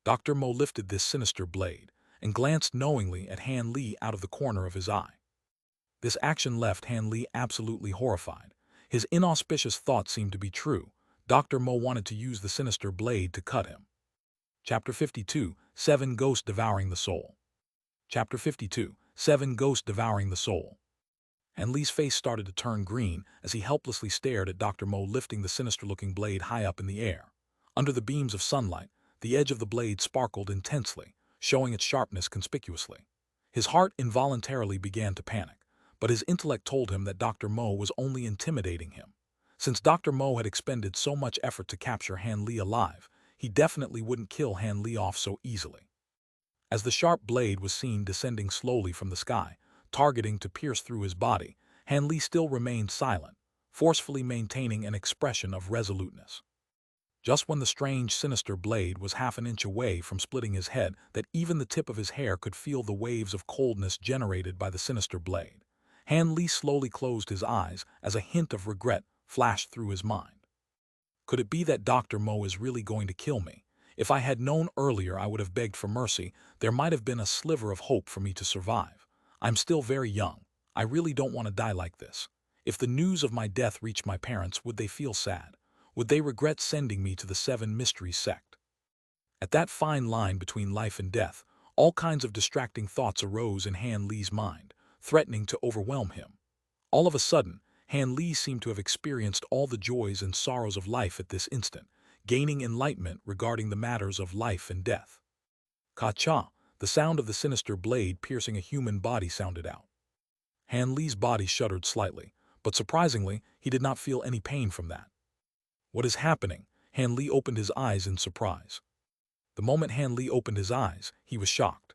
Dr. Mo lifted this sinister blade and glanced knowingly at Han Li out of the corner of his eye. This action left Han Li absolutely horrified. His inauspicious thought seemed to be true. Dr. Mo wanted to use the sinister blade to cut him. Chapter 52, Seven Ghosts Devouring the Soul. Chapter 52, Seven Ghosts Devouring the Soul. Han Li's face started to turn green as he helplessly stared at Dr. Mo lifting the sinister-looking blade high up in the air. Under the beams of sunlight, the edge of the blade sparkled intensely, showing its sharpness conspicuously. His heart involuntarily began to panic, but his intellect told him that Dr. Mo was only intimidating him. Since Dr. Mo had expended so much effort to capture Han Li alive, he definitely wouldn't kill Han Li off so easily. As the sharp blade was seen descending slowly from the sky, targeting to pierce through his body, Han Li still remained silent, forcefully maintaining an expression of resoluteness. Just when the strange, sinister blade was half an inch away from splitting his head, that even the tip of his hair could feel the waves of coldness generated by the sinister blade. Han Li slowly closed his eyes as a hint of regret flashed through his mind. Could it be that Dr. Mo is really going to kill me? If I had known earlier, I would have begged for mercy. There might have been a sliver of hope for me to survive. I'm still very young. I really don't want to die like this. If the news of my death reached my parents, would they feel sad? Would they regret sending me to the Seven Mysteries Sect? At that fine line between life and death, all kinds of distracting thoughts arose in Han Li's mind, threatening to overwhelm him. All of a sudden, Han Li seemed to have experienced all the joys and sorrows of life at this instant, gaining enlightenment regarding the matters of life and death. Ka-cha, the sound of the sinister blade piercing a human body sounded out. Han Li's body shuddered slightly, but surprisingly, he did not feel any pain from that. What is happening? Han Li opened his eyes in surprise. The moment Han Li opened his eyes, he was shocked.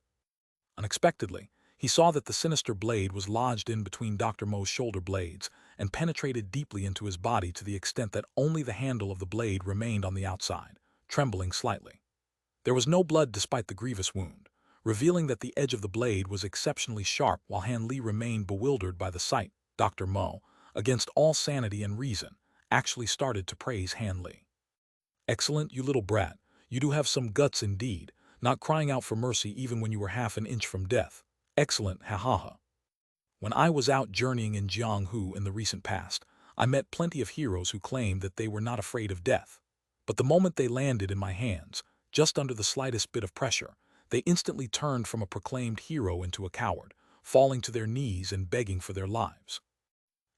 Unexpectedly, he saw that the sinister blade was lodged in between Dr. Mo's shoulder blades and penetrated deeply into his body to the extent that only the handle of the blade remained on the outside, trembling slightly. There was no blood despite the grievous wound, revealing that the edge of the blade was exceptionally sharp. While Han Li remained bewildered by the sight, Dr. Mo, against all sanity and reason, actually started to praise Han Li. "Excellent, you little brat. You do have some guts indeed, not crying out for mercy even when you were half an inch from death. Excellent, ha ha ha. When I was out journeying in Jianghu in the recent past, I met plenty of heroes who claimed that they were not afraid of death. But the moment they landed in my hands, just under the slightest bit of pressure, they instantly turned from a proclaimed hero into a coward, falling to their knees and begging for their lives."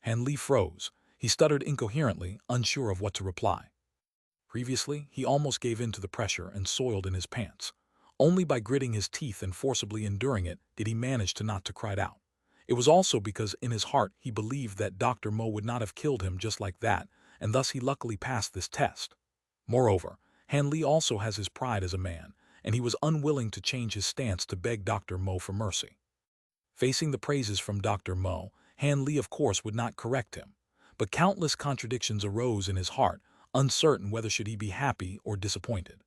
Han Li froze. He stuttered incoherently, unsure of what to reply. Previously, he almost gave in to the pressure and soiled in his pants. Only by gritting his teeth and forcibly enduring it did he manage to not to cry out. It was also because in his heart he believed that Dr. Mo would not have killed him just like that, and thus he luckily passed this test. Moreover, Han Li also has his pride as a man, and he was unwilling to change his stance to beg Dr. Mo for mercy. Facing the praises from Dr. Mo, Han Li of course would not correct him, but countless contradictions arose in his heart, uncertain whether should he be happy or disappointed.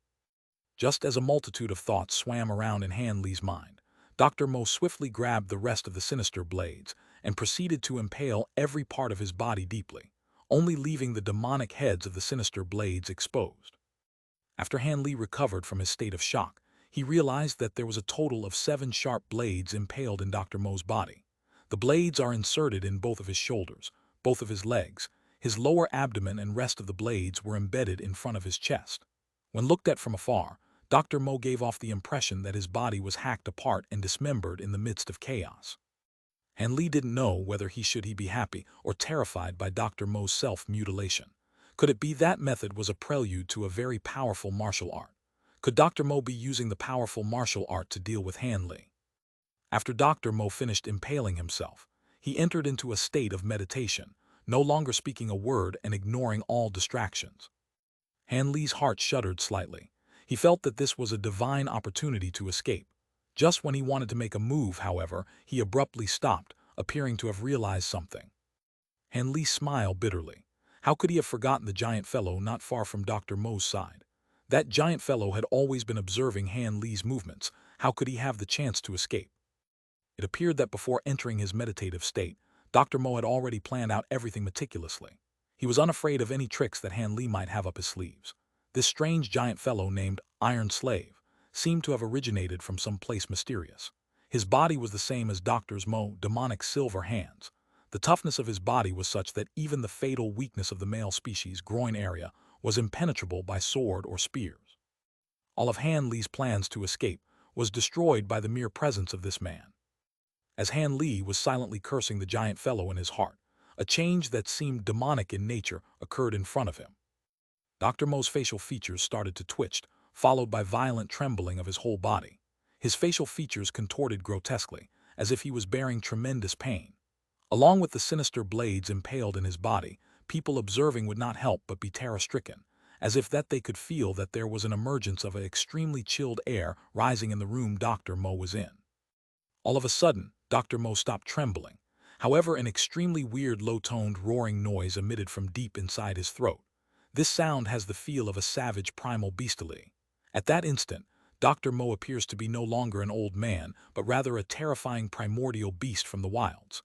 Just as a multitude of thoughts swam around in Han Li's mind, Dr. Mo swiftly grabbed the rest of the sinister blades and proceeded to impale every part of his body deeply, only leaving the demonic heads of the sinister blades exposed. After Han Li recovered from his state of shock, he realized that there was a total of 7 sharp blades impaled in Dr. Mo's body. The blades are inserted in both of his shoulders, both of his legs, his lower abdomen, and rest of the blades were embedded in front of his chest. When looked at from afar, Dr. Mo gave off the impression that his body was hacked apart and dismembered in the midst of chaos. Han Li didn't know whether he should be happy or terrified by Dr. Mo's self-mutilation. Could it be that method was a prelude to a very powerful martial art? Could Dr. Mo be using the powerful martial art to deal with Han Li? After Dr. Mo finished impaling himself, he entered into a state of meditation, no longer speaking a word and ignoring all distractions. Han Li's heart shuddered slightly. He felt that this was a divine opportunity to escape. Just when he wanted to make a move, however, he abruptly stopped, appearing to have realized something. Han Li smiled bitterly. How could he have forgotten the giant fellow not far from Dr. Mo's side? That giant fellow had always been observing Han Li's movements. How could he have the chance to escape? It appeared that before entering his meditative state, Dr. Mo had already planned out everything meticulously. He was unafraid of any tricks that Han Li might have up his sleeves. This strange giant fellow named Iron Slave seemed to have originated from some place mysterious. His body was the same as Dr. Mo's demonic silver hands. The toughness of his body was such that even the fatal weakness of the male species' groin area was impenetrable by sword or spears. All of Han Li's plans to escape was destroyed by the mere presence of this man. As Han Li was silently cursing the giant fellow in his heart, a change that seemed demonic in nature occurred in front of him. Dr. Mo's facial features started to twitch, followed by violent trembling of his whole body. His facial features contorted grotesquely, as if he was bearing tremendous pain. Along with the sinister blades impaled in his body, people observing would not help but be terror-stricken, as if that they could feel that there was an emergence of an extremely chilled air rising in the room Dr. Mo was in. All of a sudden, Dr. Mo stopped trembling. However, an extremely weird low-toned roaring noise emitted from deep inside his throat. This sound has the feel of a savage primal bestiality. At that instant, Dr. Mo appears to be no longer an old man, but rather a terrifying primordial beast from the wilds.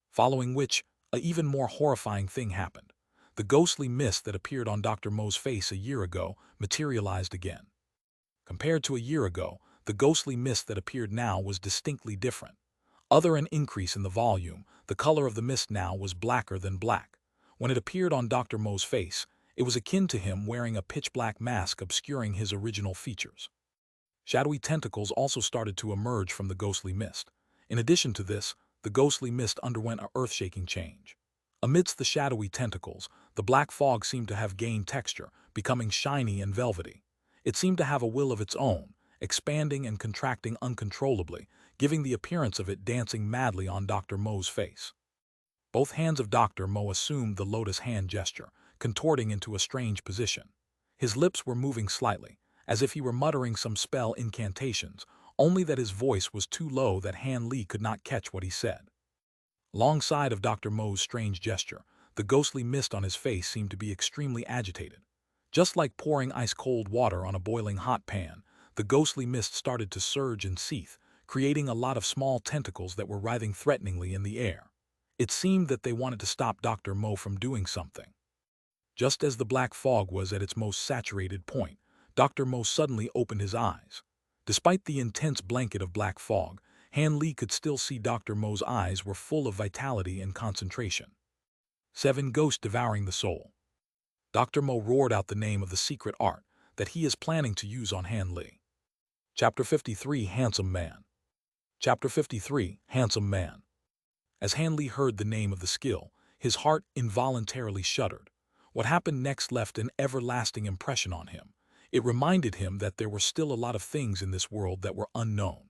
Following which, an even more horrifying thing happened. The ghostly mist that appeared on Dr. Mo's face a year ago materialized again. Compared to a year ago, the ghostly mist that appeared now was distinctly different. Other an increase in the volume, the color of the mist now was blacker than black. When it appeared on Dr. Mo's face, it was akin to him wearing a pitch-black mask obscuring his original features. Shadowy tentacles also started to emerge from the ghostly mist. In addition to this, the ghostly mist underwent an earth-shaking change. Amidst the shadowy tentacles, the black fog seemed to have gained texture, becoming shiny and velvety. It seemed to have a will of its own, expanding and contracting uncontrollably, giving the appearance of it dancing madly on Dr. Mo's face. Both hands of Dr. Mo assumed the lotus hand gesture, contorting into a strange position. His lips were moving slightly, as if he were muttering some spell incantations, only that his voice was too low that Han Li could not catch what he said. Alongside of Dr. Mo's strange gesture, the ghostly mist on his face seemed to be extremely agitated. Just like pouring ice-cold water on a boiling hot pan, the ghostly mist started to surge and seethe, creating a lot of small tentacles that were writhing threateningly in the air. It seemed that they wanted to stop Dr. Mo from doing something. Just as the black fog was at its most saturated point, Dr. Mo suddenly opened his eyes. Despite the intense blanket of black fog, Han Li could still see Dr. Mo's eyes were full of vitality and concentration. 7 Ghosts devouring the soul. Dr. Mo roared out the name of the secret art that he is planning to use on Han Li. Chapter 53 Handsome Man. Chapter 53 Handsome Man. As Han Li heard the name of the skill, his heart involuntarily shuddered. What happened next left an everlasting impression on him. It reminded him that there were still a lot of things in this world that were unknown.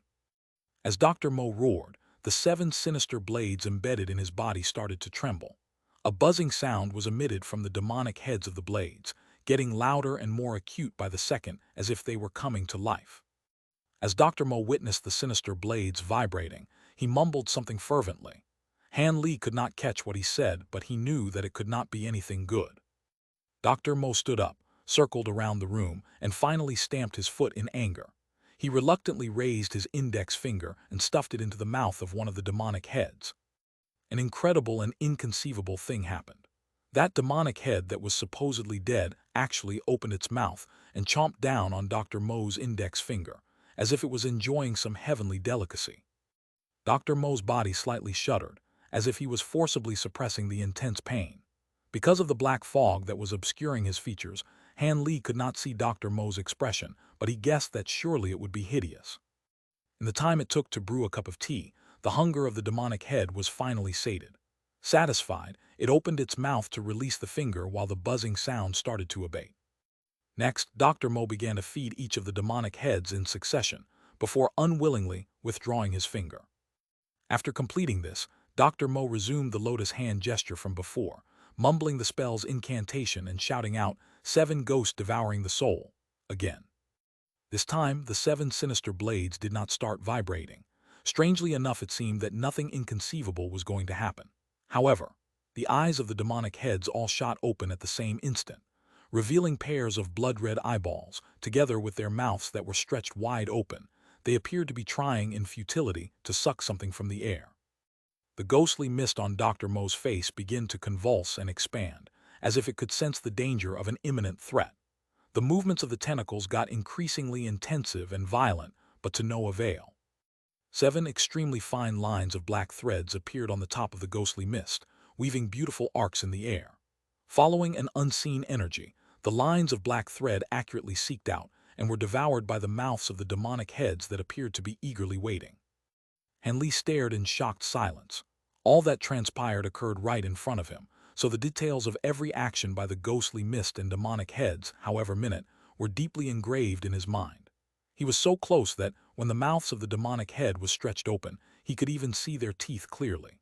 As Dr. Mo roared, the 7 sinister blades embedded in his body started to tremble. A buzzing sound was emitted from the demonic heads of the blades, getting louder and more acute by the second as if they were coming to life. As Dr. Mo witnessed the sinister blades vibrating, he mumbled something fervently. Han Li could not catch what he said, but he knew that it could not be anything good. Dr. Mo stood up, circled around the room, and finally stamped his foot in anger. He reluctantly raised his index finger and stuffed it into the mouth of one of the demonic heads. An incredible and inconceivable thing happened. That demonic head that was supposedly dead actually opened its mouth and chomped down on Dr. Mo's index finger, as if it was enjoying some heavenly delicacy. Dr. Mo's body slightly shuddered, as if he was forcibly suppressing the intense pain. Because of the black fog that was obscuring his features, Han Li could not see Dr. Mo's expression, but he guessed that surely it would be hideous. In the time it took to brew a cup of tea, the hunger of the demonic head was finally sated. Satisfied, it opened its mouth to release the finger while the buzzing sound started to abate. Next, Dr. Mo began to feed each of the demonic heads in succession, before unwillingly withdrawing his finger. After completing this, Dr. Mo resumed the lotus hand gesture from before, mumbling the spell's incantation and shouting out, "Seven ghosts devouring the soul," again. This time, the 7 sinister blades did not start vibrating. Strangely enough, it seemed that nothing inconceivable was going to happen. However, the eyes of the demonic heads all shot open at the same instant, revealing pairs of blood-red eyeballs, together with their mouths that were stretched wide open. They appeared to be trying in futility to suck something from the air. The ghostly mist on Dr. Mo's face began to convulse and expand, as if it could sense the danger of an imminent threat. The movements of the tentacles got increasingly intensive and violent, but to no avail. 7 extremely fine lines of black threads appeared on the top of the ghostly mist, weaving beautiful arcs in the air. Following an unseen energy, the lines of black thread accurately seeked out and were devoured by the mouths of the demonic heads that appeared to be eagerly waiting. Han Li stared in shocked silence. All that transpired occurred right in front of him, so the details of every action by the ghostly mist and demonic heads, however minute, were deeply engraved in his mind. He was so close that, when the mouths of the demonic head was stretched open, he could even see their teeth clearly.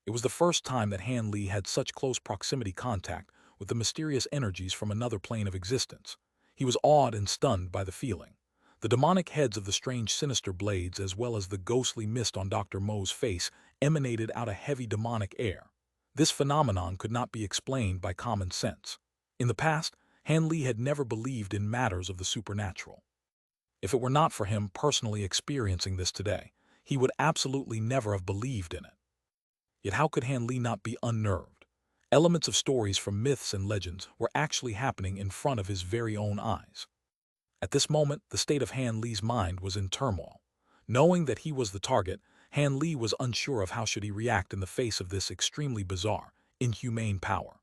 It was the first time that Han Li had such close proximity contact with the mysterious energies from another plane of existence. He was awed and stunned by the feeling. The demonic heads of the strange sinister blades, as well as the ghostly mist on Dr. Mo's face, emanated out a heavy demonic air. This phenomenon could not be explained by common sense. In the past, Han Li had never believed in matters of the supernatural. If it were not for him personally experiencing this today, he would absolutely never have believed in it. Yet how could Han Li not be unnerved? Elements of stories from myths and legends were actually happening in front of his very own eyes. At this moment, the state of Han Li's mind was in turmoil. Knowing that he was the target, Han Li was unsure of how should he react in the face of this extremely bizarre, inhumane power.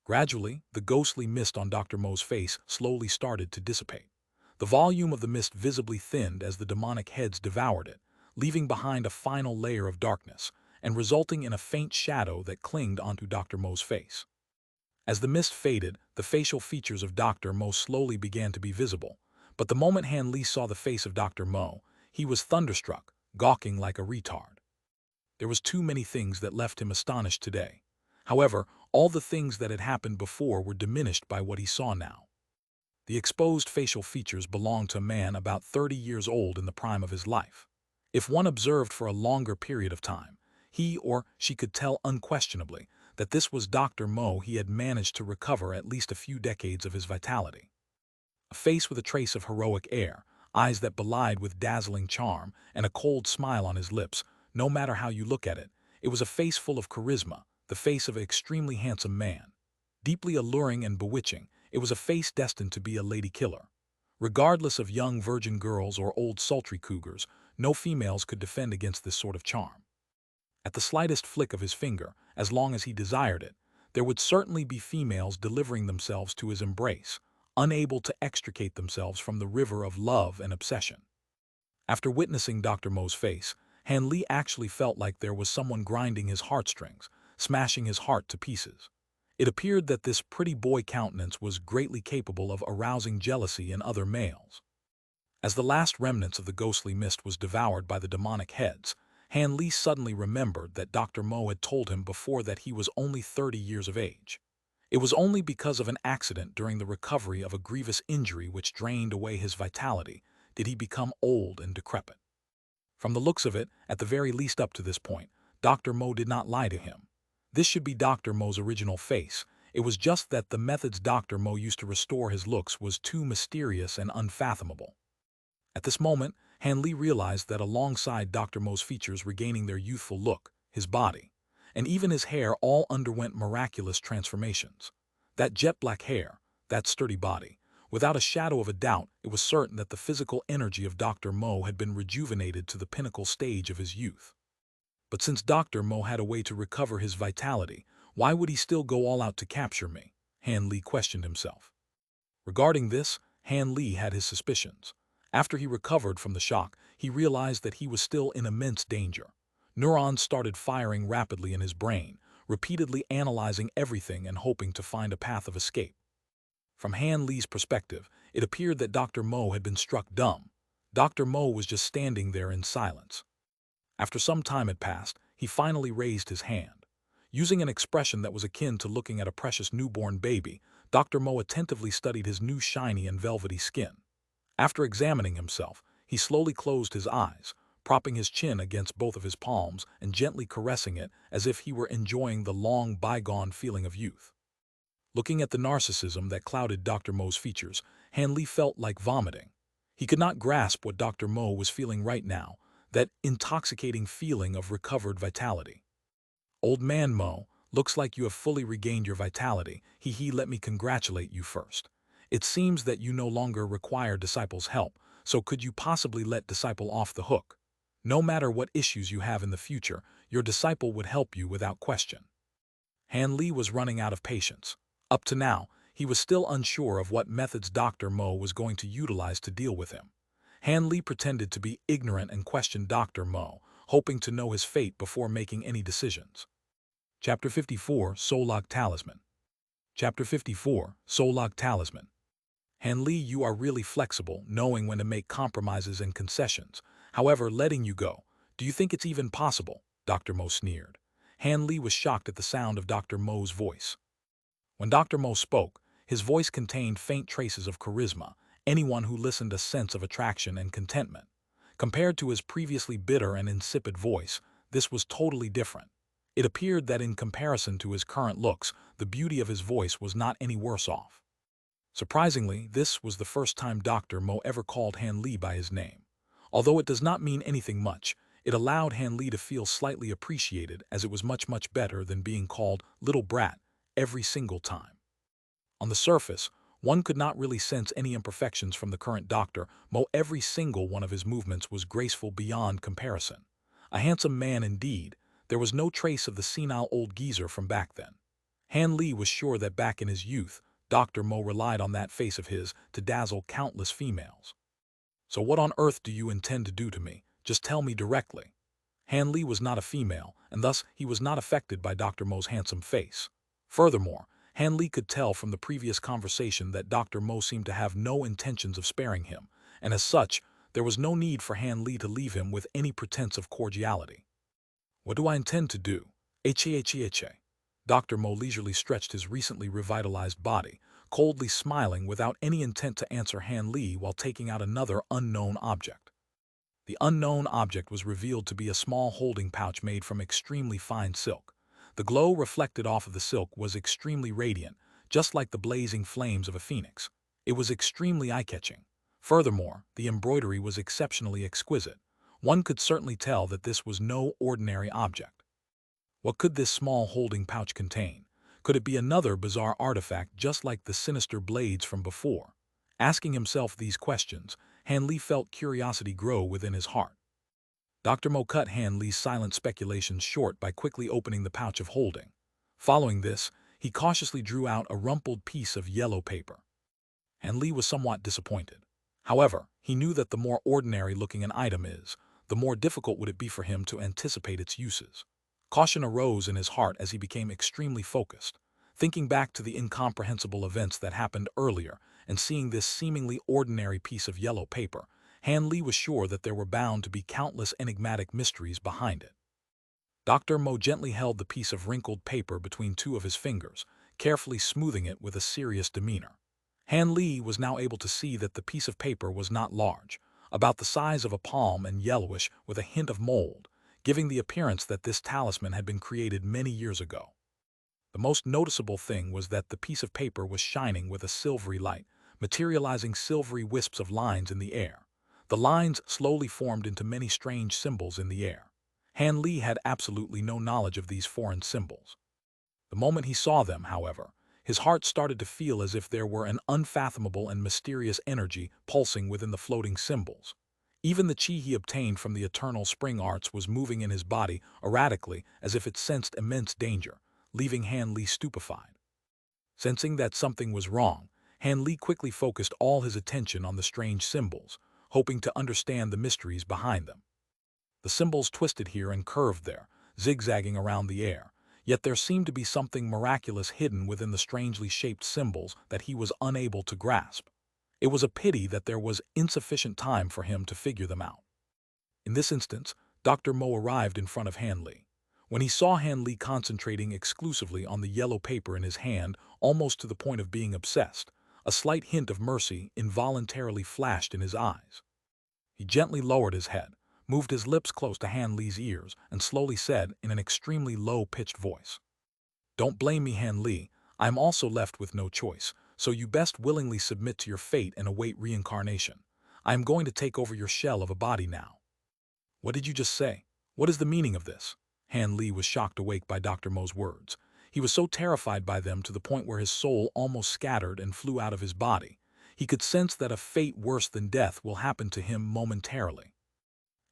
Gradually, the ghostly mist on Dr. Mo's face slowly started to dissipate. The volume of the mist visibly thinned as the demonic heads devoured it, leaving behind a final layer of darkness, and resulting in a faint shadow that clinged onto Dr. Mo's face. As the mist faded, the facial features of Dr. Mo slowly began to be visible, but the moment Han Li saw the face of Dr. Mo, he was thunderstruck, gawking like a retard. There was too many things that left him astonished today. However, all the things that had happened before were diminished by what he saw now. The exposed facial features belonged to a man about 30 years old in the prime of his life. If one observed for a longer period of time, he or she could tell unquestionably that this was Dr. Mo. He had managed to recover at least a few decades of his vitality. A face with a trace of heroic air, eyes that belied with dazzling charm, and a cold smile on his lips. No matter how you look at it, it was a face full of charisma, the face of an extremely handsome man. Deeply alluring and bewitching, it was a face destined to be a lady killer. Regardless of young virgin girls or old sultry cougars, no females could defend against this sort of charm. At the slightest flick of his finger, as long as he desired it, there would certainly be females delivering themselves to his embrace, unable to extricate themselves from the river of love and obsession. After witnessing Dr. Mo's face, Han Li actually felt like there was someone grinding his heartstrings, smashing his heart to pieces. It appeared that this pretty boy countenance was greatly capable of arousing jealousy in other males. As the last remnants of the ghostly mist was devoured by the demonic heads, Han Li suddenly remembered that Dr. Mo had told him before that he was only 30 years of age. It was only because of an accident during the recovery of a grievous injury which drained away his vitality did he become old and decrepit. From the looks of it, at the very least up to this point, Dr. Mo did not lie to him. This should be Dr. Mo's original face. It was just that the methods Dr. Mo used to restore his looks was too mysterious and unfathomable. At this moment, Han Li realized that alongside Dr. Mo's features regaining their youthful look, his body, and even his hair all underwent miraculous transformations. That jet-black hair, that sturdy body, without a shadow of a doubt, it was certain that the physical energy of Dr. Mo had been rejuvenated to the pinnacle stage of his youth. But since Dr. Mo had a way to recover his vitality, why would he still go all out to capture me? Han Li questioned himself. Regarding this, Han Li had his suspicions. After he recovered from the shock, he realized that he was still in immense danger. Neurons started firing rapidly in his brain, repeatedly analyzing everything and hoping to find a path of escape. From Han Li's perspective, it appeared that Dr. Mo had been struck dumb. Dr. Mo was just standing there in silence. After some time had passed, he finally raised his hand. Using an expression that was akin to looking at a precious newborn baby, Dr. Mo attentively studied his new shiny and velvety skin. After examining himself, he slowly closed his eyes, propping his chin against both of his palms and gently caressing it as if he were enjoying the long bygone feeling of youth. Looking at the narcissism that clouded Dr. Mo's features, Han Li felt like vomiting. He could not grasp what Dr. Mo was feeling right now, that intoxicating feeling of recovered vitality. "Old man Mo, looks like you have fully regained your vitality. Let me congratulate you first. It seems that you no longer require Disciple's help, so could you possibly let Disciple off the hook? No matter what issues you have in the future, your Disciple would help you without question." Han Li was running out of patience. Up to now, he was still unsure of what methods Dr. Mo was going to utilize to deal with him. Han Li pretended to be ignorant and questioned Dr. Mo, hoping to know his fate before making any decisions. Chapter 54, Solog Talisman. Chapter 54, Solog Talisman. Han Li, you are really flexible, knowing when to make compromises and concessions. However, letting you go, do you think it's even possible? Dr. Mo sneered. Han Li was shocked at the sound of Dr. Mo's voice. When Dr. Mo spoke, his voice contained faint traces of charisma, anyone who listened a sense of attraction and contentment. Compared to his previously bitter and insipid voice, this was totally different. It appeared that in comparison to his current looks, the beauty of his voice was not any worse off. Surprisingly, this was the first time Dr. Mo ever called Han Li by his name. Although it does not mean anything much, it allowed Han Li to feel slightly appreciated, as it was much better than being called little brat every single time. On the surface, one could not really sense any imperfections from the current Dr. Mo. Every single one of his movements was graceful beyond comparison. A handsome man indeed. There was no trace of the senile old geezer from back then. Han Li was sure that back in his youth, Dr. Mo relied on that face of his to dazzle countless females. "So what on earth do you intend to do to me? Just tell me directly." Han Li was not a female, and thus he was not affected by Dr. Mo's handsome face. Furthermore, Han Li could tell from the previous conversation that Dr. Mo seemed to have no intentions of sparing him, and as such, there was no need for Han Li to leave him with any pretense of cordiality. "What do I intend to do? H. Dr. Mo leisurely stretched his recently revitalized body, coldly smiling without any intent to answer Han Li while taking out another unknown object. The unknown object was revealed to be a small holding pouch made from extremely fine silk. The glow reflected off of the silk was extremely radiant, just like the blazing flames of a phoenix. It was extremely eye-catching. Furthermore, the embroidery was exceptionally exquisite. One could certainly tell that this was no ordinary object. What could this small holding pouch contain? Could it be another bizarre artifact just like the sinister blades from before? Asking himself these questions, Han Li felt curiosity grow within his heart. Dr. Mo cut Han Li's silent speculations short by quickly opening the pouch of holding. Following this, he cautiously drew out a rumpled piece of yellow paper. Han Li was somewhat disappointed. However, he knew that the more ordinary-looking an item is, the more difficult would it be for him to anticipate its uses. Caution arose in his heart as he became extremely focused. Thinking back to the incomprehensible events that happened earlier and seeing this seemingly ordinary piece of yellow paper, Han Li was sure that there were bound to be countless enigmatic mysteries behind it. Dr. Mo gently held the piece of wrinkled paper between two of his fingers, carefully smoothing it with a serious demeanor. Han Li was now able to see that the piece of paper was not large, about the size of a palm and yellowish with a hint of mold, giving the appearance that this talisman had been created many years ago. The most noticeable thing was that the piece of paper was shining with a silvery light, materializing silvery wisps of lines in the air. The lines slowly formed into many strange symbols in the air. Han Li had absolutely no knowledge of these foreign symbols. The moment he saw them, however, his heart started to feel as if there were an unfathomable and mysterious energy pulsing within the floating symbols. Even the chi he obtained from the eternal spring arts was moving in his body erratically as if it sensed immense danger, leaving Han Li stupefied. Sensing that something was wrong, Han Li quickly focused all his attention on the strange symbols, hoping to understand the mysteries behind them. The symbols twisted here and curved there, zigzagging around the air, yet there seemed to be something miraculous hidden within the strangely shaped symbols that he was unable to grasp. It was a pity that there was insufficient time for him to figure them out. In this instance, Dr. Mo arrived in front of Han Li. When he saw Han Li concentrating exclusively on the yellow paper in his hand, almost to the point of being obsessed, a slight hint of mercy involuntarily flashed in his eyes. He gently lowered his head, moved his lips close to Han Li's ears, and slowly said in an extremely low-pitched voice, "Don't blame me, Han Li. I am also left with no choice, so you best willingly submit to your fate and await reincarnation. I am going to take over your shell of a body now." "What did you just say? What is the meaning of this?" Han Li was shocked awake by Dr. Mo's words. He was so terrified by them to the point where his soul almost scattered and flew out of his body. He could sense that a fate worse than death will happen to him momentarily.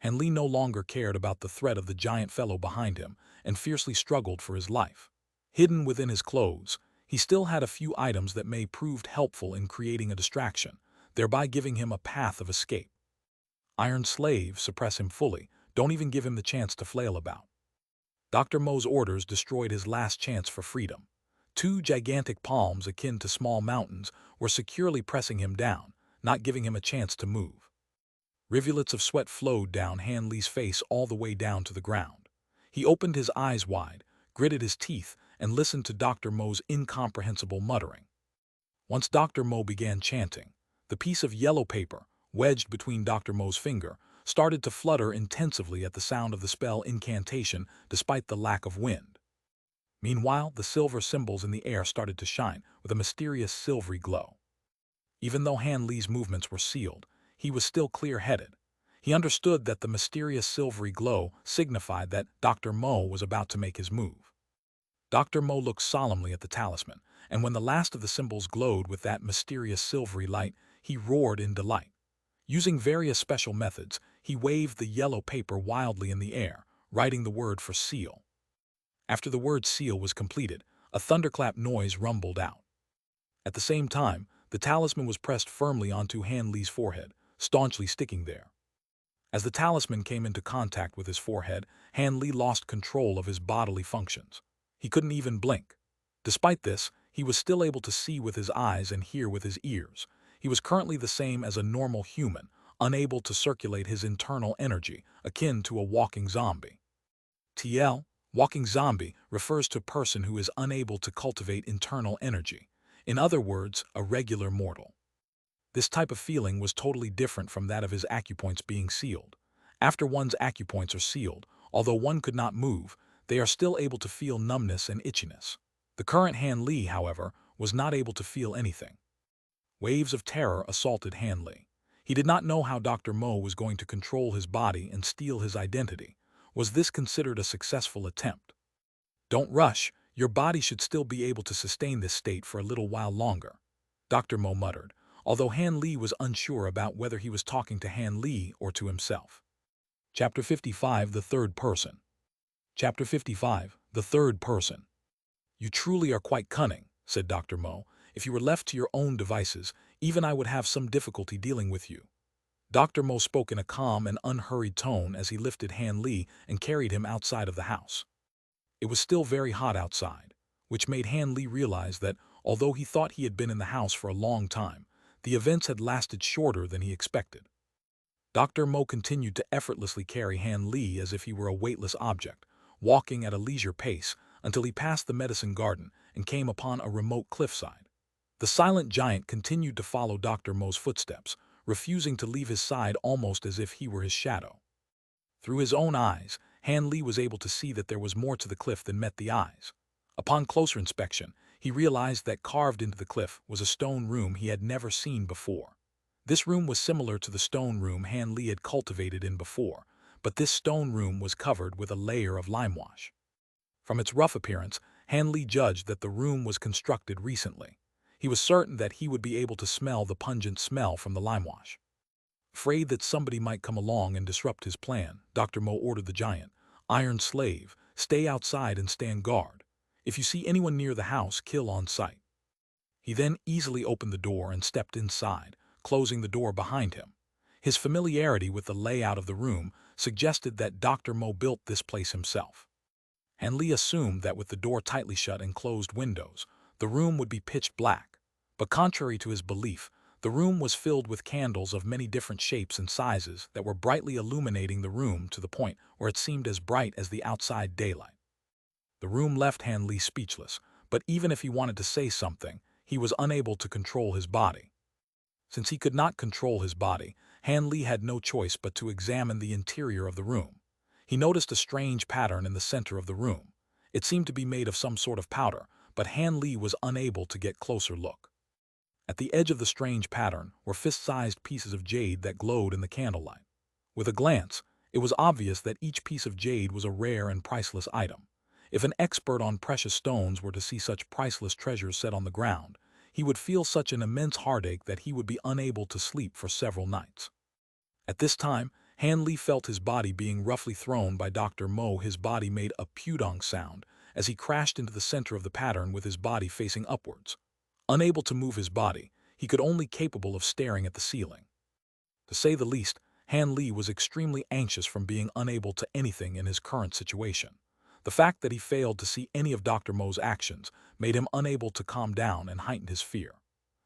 Han Li no longer cared about the threat of the giant fellow behind him and fiercely struggled for his life. Hidden within his clothes, he still had a few items that may proved helpful in creating a distraction, thereby giving him a path of escape. "Iron slave, suppress him fully. Don't even give him the chance to flail about." Dr. Mo's orders destroyed his last chance for freedom. Two gigantic palms akin to small mountains were securely pressing him down, not giving him a chance to move. Rivulets of sweat flowed down Han Li's face all the way down to the ground. He opened his eyes wide, gritted his teeth, and listened to Dr. Mo's incomprehensible muttering. Once Dr. Mo began chanting, the piece of yellow paper, wedged between Dr. Mo's finger, started to flutter intensively at the sound of the spell incantation despite the lack of wind. Meanwhile, the silver symbols in the air started to shine with a mysterious silvery glow. Even though Han Li's movements were sealed, he was still clear-headed. He understood that the mysterious silvery glow signified that Dr. Mo was about to make his move. Dr. Mo looked solemnly at the talisman, and when the last of the symbols glowed with that mysterious silvery light, he roared in delight. Using various special methods, he waved the yellow paper wildly in the air, writing the word for seal. After the word seal was completed, a thunderclap noise rumbled out. At the same time, the talisman was pressed firmly onto Han Li's forehead, staunchly sticking there. As the talisman came into contact with his forehead, Han Li lost control of his bodily functions. He couldn't even blink. Despite this, he was still able to see with his eyes and hear with his ears. He was currently the same as a normal human, unable to circulate his internal energy, akin to a walking zombie. TL, walking zombie, refers to a person who is unable to cultivate internal energy. In other words, a regular mortal. This type of feeling was totally different from that of his acupoints being sealed. After one's acupoints are sealed, although one could not move, they are still able to feel numbness and itchiness. The current Han Li, however, was not able to feel anything. Waves of terror assaulted Han Li. He did not know how Dr. Mo was going to control his body and steal his identity. Was this considered a successful attempt? "Don't rush. Your body should still be able to sustain this state for a little while longer," Dr. Mo muttered, although Han Li was unsure about whether he was talking to Han Li or to himself. Chapter 55, The Third Person. Chapter 55, The Third Person. "You truly are quite cunning," said Dr. Mo. "If you were left to your own devices, even I would have some difficulty dealing with you." Dr. Mo spoke in a calm and unhurried tone as he lifted Han Li and carried him outside of the house. It was still very hot outside, which made Han Li realize that, although he thought he had been in the house for a long time, the events had lasted shorter than he expected. Dr. Mo continued to effortlessly carry Han Li as if he were a weightless object, walking at a leisure pace until he passed the medicine garden and came upon a remote cliffside. The silent giant continued to follow Dr. Mo's footsteps, refusing to leave his side almost as if he were his shadow. Through his own eyes, Han Li was able to see that there was more to the cliff than met the eyes. Upon closer inspection, he realized that carved into the cliff was a stone room he had never seen before. This room was similar to the stone room Han Li had cultivated in before, but this stone room was covered with a layer of limewash. From its rough appearance, Han Li judged that the room was constructed recently. He was certain that he would be able to smell the pungent smell from the limewash. Afraid that somebody might come along and disrupt his plan, Dr. Mo ordered the giant, "Iron slave, stay outside and stand guard. If you see anyone near the house, kill on sight." He then easily opened the door and stepped inside, closing the door behind him. His familiarity with the layout of the room suggested that Dr. Mo built this place himself. Han Li assumed that with the door tightly shut and closed windows, the room would be pitch black. But contrary to his belief, the room was filled with candles of many different shapes and sizes that were brightly illuminating the room to the point where it seemed as bright as the outside daylight. The room left Han Li speechless, but even if he wanted to say something, he was unable to control his body. Since he could not control his body, Han Li had no choice but to examine the interior of the room. He noticed a strange pattern in the center of the room. It seemed to be made of some sort of powder, but Han Li was unable to get closer look. At the edge of the strange pattern were fist-sized pieces of jade that glowed in the candlelight. With a glance, it was obvious that each piece of jade was a rare and priceless item. If an expert on precious stones were to see such priceless treasures set on the ground, he would feel such an immense heartache that he would be unable to sleep for several nights. At this time, Han Li felt his body being roughly thrown by Dr. Mo. His body made a pudong sound as he crashed into the center of the pattern with his body facing upwards. Unable to move his body, he could only capable of staring at the ceiling. To say the least, Han Li was extremely anxious from being unable to anything in his current situation. The fact that he failed to see any of Dr. Mo's actions made him unable to calm down and heightened his fear.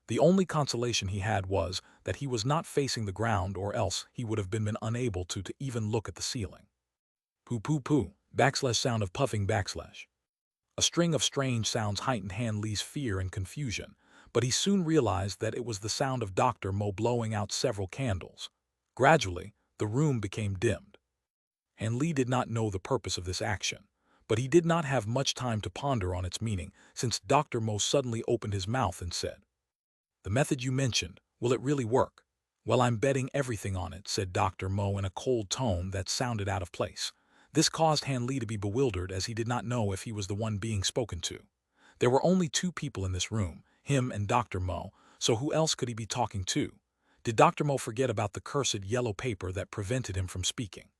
The only consolation he had was that he was not facing the ground, or else he would have been unable to even look at the ceiling. Poo poo poo, backslash sound of puffing backslash. A string of strange sounds heightened Han Li's fear and confusion, but he soon realized that it was the sound of Dr. Mo blowing out several candles. Gradually, the room became dimmed. Han Li did not know the purpose of this action, but he did not have much time to ponder on its meaning since Dr. Mo suddenly opened his mouth and said, "The method you mentioned, will it really work?" "Well, I'm betting everything on it," said Dr. Mo in a cold tone that sounded out of place. This caused Han Li to be bewildered as he did not know if he was the one being spoken to. There were only two people in this room, him and Dr. Mo, so who else could he be talking to? Did Dr. Mo forget about the cursed yellow paper that prevented him from speaking?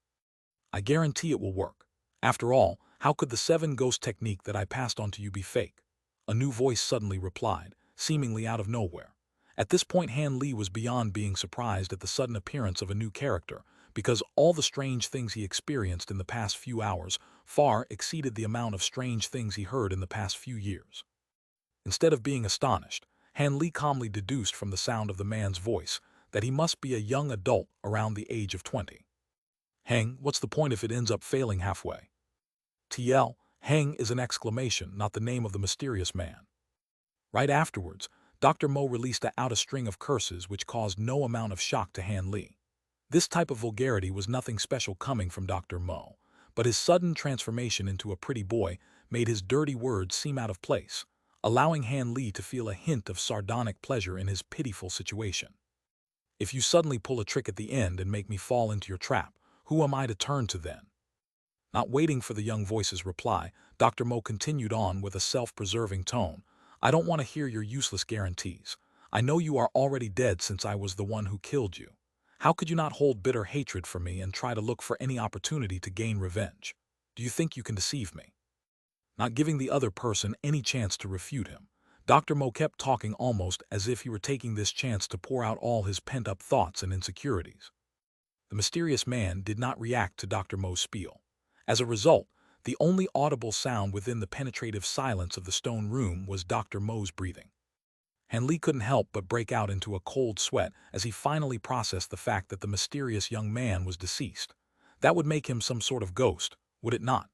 "I guarantee it will work. After all, how could the seven ghost technique that I passed on to you be fake?" A new voice suddenly replied, seemingly out of nowhere. At this point, Han Li was beyond being surprised at the sudden appearance of a new character, because all the strange things he experienced in the past few hours far exceeded the amount of strange things he heard in the past few years. Instead of being astonished, Han Li calmly deduced from the sound of the man's voice that he must be a young adult around the age of 20. "Heng, what's the point if it ends up failing halfway?" TL, Heng is an exclamation, not the name of the mysterious man. Right afterwards, Dr. Mo released out a string of curses which caused no amount of shock to Han Li. This type of vulgarity was nothing special coming from Dr. Mo, but his sudden transformation into a pretty boy made his dirty words seem out of place, allowing Han Li to feel a hint of sardonic pleasure in his pitiful situation. "If you suddenly pull a trick at the end and make me fall into your trap, who am I to turn to then?" Not waiting for the young voice's reply, Dr. Mo continued on with a self-preserving tone. "I don't want to hear your useless guarantees. I know you are already dead since I was the one who killed you. How could you not hold bitter hatred for me and try to look for any opportunity to gain revenge? Do you think you can deceive me?" Not giving the other person any chance to refute him, Dr. Mo kept talking almost as if he were taking this chance to pour out all his pent-up thoughts and insecurities. The mysterious man did not react to Dr. Mo's spiel. As a result, the only audible sound within the penetrative silence of the stone room was Dr. Mo's breathing. Han Li couldn't help but break out into a cold sweat as he finally processed the fact that the mysterious young man was deceased. That would make him some sort of ghost, would it not?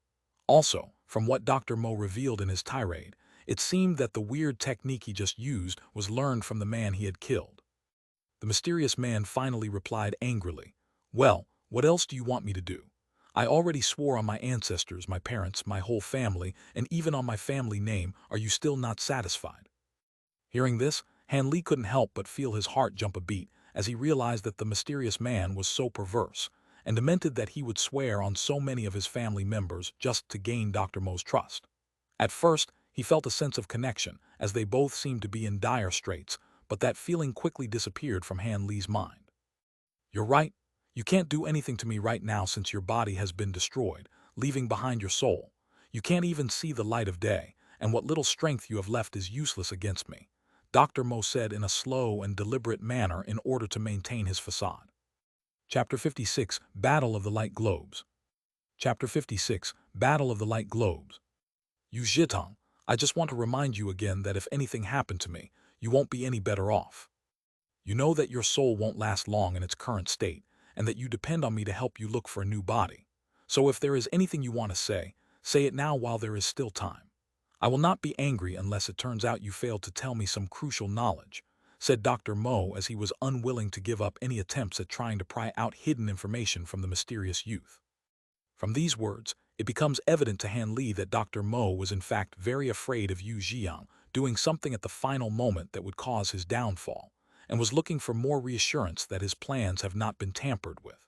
Also, from what Dr. Mo revealed in his tirade, it seemed that the weird technique he just used was learned from the man he had killed. The mysterious man finally replied angrily, "Well, what else do you want me to do? I already swore on my ancestors, my parents, my whole family, and even on my family name. Are you still not satisfied?" Hearing this, Han Li couldn't help but feel his heart jump a beat as he realized that the mysterious man was so perverse, and demented that he would swear on so many of his family members just to gain Dr. Mo's trust. At first, he felt a sense of connection, as they both seemed to be in dire straits, but that feeling quickly disappeared from Han Li's mind. "You're right. You can't do anything to me right now since your body has been destroyed, leaving behind your soul. You can't even see the light of day, and what little strength you have left is useless against me. Dr. Mo said in a slow and deliberate manner in order to maintain his facade. Chapter 56, Battle of the Light Globes. Chapter 56, Battle of the Light Globes. Yu Zhitong, I just want to remind you again that if anything happened to me, you won't be any better off. You know that your soul won't last long in its current state, and that you depend on me to help you look for a new body. So if there is anything you want to say it now while there is still time. I will not be angry unless it turns out you failed to tell me some crucial knowledge, said Dr. Mo as he was unwilling to give up any attempts at trying to pry out hidden information from the mysterious youth. From these words, it becomes evident to Han Li that Dr. Mo was in fact very afraid of Yu Zhiang doing something at the final moment that would cause his downfall, and was looking for more reassurance that his plans have not been tampered with.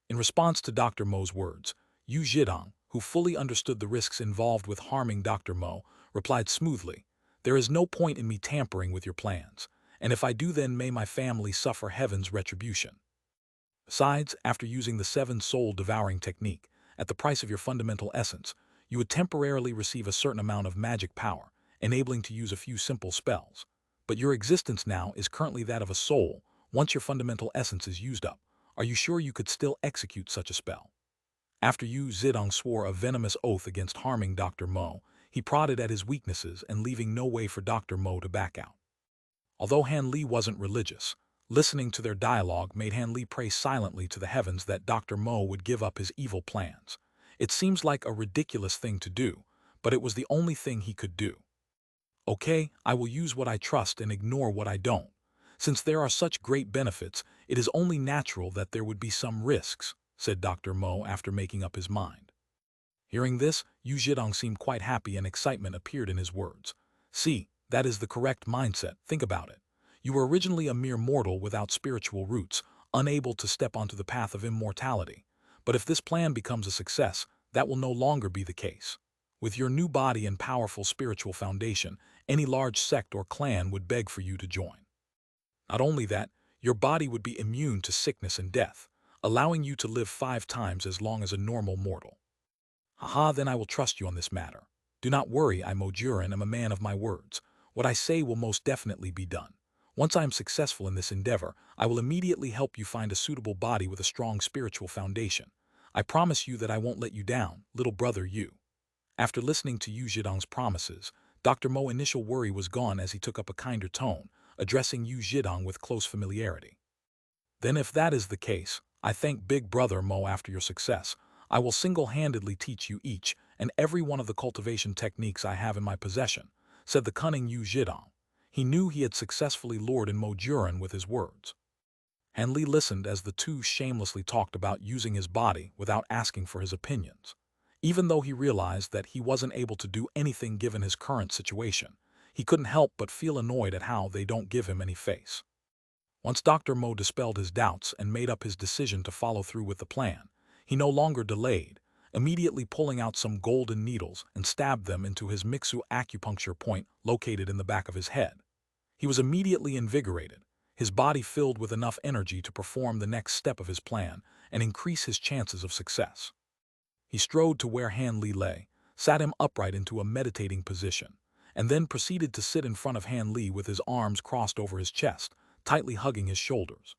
In response to Dr. Mo's words, Yu Zhidong, who fully understood the risks involved with harming Dr. Mo, replied smoothly, "There is no point in me tampering with your plans, and if I do then may my family suffer heaven's retribution. Besides, after using the 7 soul-devouring technique, at the price of your fundamental essence, you would temporarily receive a certain amount of magic power, enabling to use a few simple spells. But your existence now is currently that of a soul. Once your fundamental essence is used up, are you sure you could still execute such a spell?" After Yu Zidong swore a venomous oath against harming Dr. Mo, he prodded at his weaknesses and leaving no way for Dr. Mo to back out. Although Han Li wasn't religious, listening to their dialogue made Han Li pray silently to the heavens that Dr. Mo would give up his evil plans. It seems like a ridiculous thing to do, but it was the only thing he could do. Okay, I will use what I trust and ignore what I don't. Since there are such great benefits, it is only natural that there would be some risks, said Dr. Mo after making up his mind. Hearing this, Yu Zhidong seemed quite happy and excitement appeared in his words. See, that is the correct mindset, think about it. You were originally a mere mortal without spiritual roots, unable to step onto the path of immortality. But if this plan becomes a success, that will no longer be the case. With your new body and powerful spiritual foundation, any large sect or clan would beg for you to join. Not only that, your body would be immune to sickness and death, allowing you to live 5 times as long as a normal mortal. Haha, then I will trust you on this matter. Do not worry, I Mo Juran am a man of my words. What I say will most definitely be done. Once I am successful in this endeavor, I will immediately help you find a suitable body with a strong spiritual foundation. I promise you that I won't let you down, little brother Yu. After listening to Yu Zhidong's promises, Dr. Mo's initial worry was gone as he took up a kinder tone, addressing Yu Zhidong with close familiarity. Then if that is the case, I thank Big Brother Mo after your success. I will single-handedly teach you each and every one of the cultivation techniques I have in my possession, said the cunning Yu Zhidong. He knew he had successfully lured in Mo Juran with his words. Han Li listened as the two shamelessly talked about using his body without asking for his opinions. Even though he realized that he wasn't able to do anything given his current situation, he couldn't help but feel annoyed at how they don't give him any face. Once Dr. Mo dispelled his doubts and made up his decision to follow through with the plan, he no longer delayed, immediately pulling out some golden needles and stabbed them into his Mixu acupuncture point located in the back of his head. He was immediately invigorated, his body filled with enough energy to perform the next step of his plan and increase his chances of success. He strode to where Han Li lay, sat him upright into a meditating position, and then proceeded to sit in front of Han Li with his arms crossed over his chest, tightly hugging his shoulders.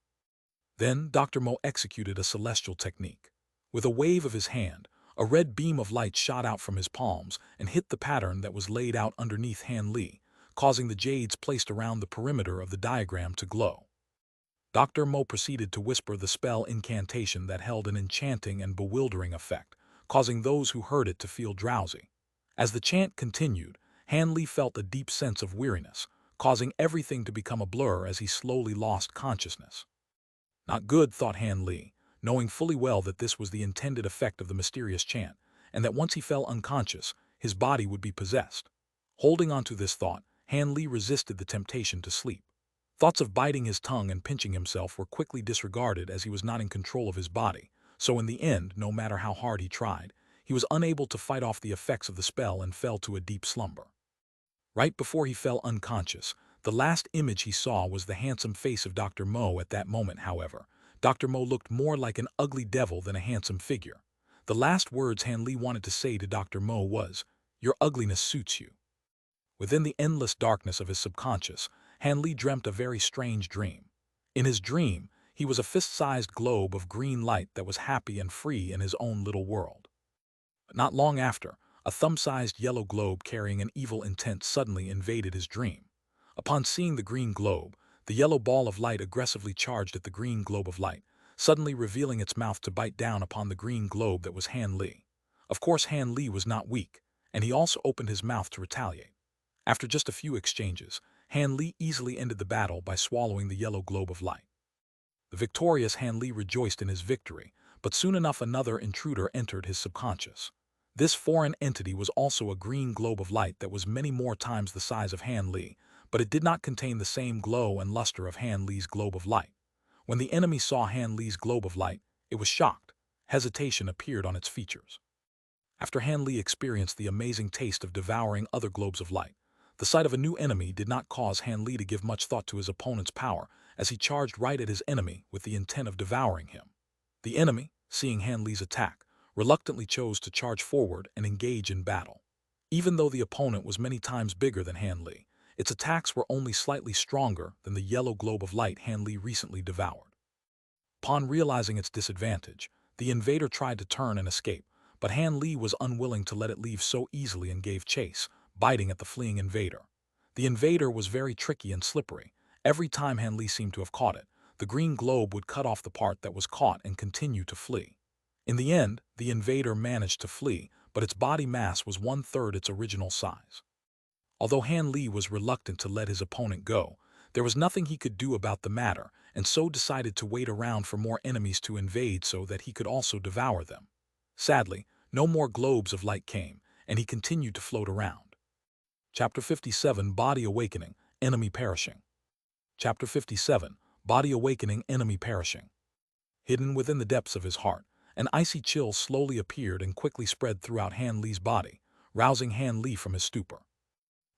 Then Dr. Mo executed a celestial technique. With a wave of his hand, a red beam of light shot out from his palms and hit the pattern that was laid out underneath Han Li, causing the jades placed around the perimeter of the diagram to glow. Dr. Mo proceeded to whisper the spell incantation that held an enchanting and bewildering effect, causing those who heard it to feel drowsy. As the chant continued, Han Li felt a deep sense of weariness, causing everything to become a blur as he slowly lost consciousness. Not good, thought Han Li, knowing fully well that this was the intended effect of the mysterious chant, and that once he fell unconscious, his body would be possessed. Holding on to this thought, Han Li resisted the temptation to sleep. Thoughts of biting his tongue and pinching himself were quickly disregarded as he was not in control of his body, so in the end, no matter how hard he tried, he was unable to fight off the effects of the spell and fell to a deep slumber. Right before he fell unconscious, the last image he saw was the handsome face of Dr. Mo. At that moment, however, Dr. Mo looked more like an ugly devil than a handsome figure. The last words Han Li wanted to say to Dr. Mo was, "Your ugliness suits you." Within the endless darkness of his subconscious, Han Li dreamt a very strange dream. In his dream, he was a fist-sized globe of green light that was happy and free in his own little world. But not long after, a thumb-sized yellow globe carrying an evil intent suddenly invaded his dream. Upon seeing the green globe, the yellow ball of light aggressively charged at the green globe of light, suddenly revealing its mouth to bite down upon the green globe that was Han Li. Of course, Han Li was not weak, and he also opened his mouth to retaliate. After just a few exchanges, Han Li easily ended the battle by swallowing the yellow globe of light. The victorious Han Li rejoiced in his victory, but soon enough another intruder entered his subconscious. This foreign entity was also a green globe of light that was many more times the size of Han Li, but it did not contain the same glow and luster of Han Li's globe of light. When the enemy saw Han Li's globe of light, it was shocked. Hesitation appeared on its features. After Han Li experienced the amazing taste of devouring other globes of light, the sight of a new enemy did not cause Han Li to give much thought to his opponent's power, as he charged right at his enemy with the intent of devouring him. The enemy, seeing Han Li's attack, reluctantly chose to charge forward and engage in battle. Even though the opponent was many times bigger than Han Li, its attacks were only slightly stronger than the yellow globe of light Han Li recently devoured. Upon realizing its disadvantage, the invader tried to turn and escape, but Han Li was unwilling to let it leave so easily and gave chase, biting at the fleeing invader. The invader was very tricky and slippery. Every time Han Li seemed to have caught it, the green globe would cut off the part that was caught and continue to flee. In the end, the invader managed to flee, but its body mass was 1/3 its original size. Although Han Li was reluctant to let his opponent go, there was nothing he could do about the matter, and so decided to wait around for more enemies to invade so that he could also devour them. Sadly, no more globes of light came, and he continued to float around. Chapter 57, Body Awakening, Enemy Perishing. Chapter 57, Body Awakening, Enemy Perishing. Hidden within the depths of his heart, an icy chill slowly appeared and quickly spread throughout Han Li's body, rousing Han Li from his stupor.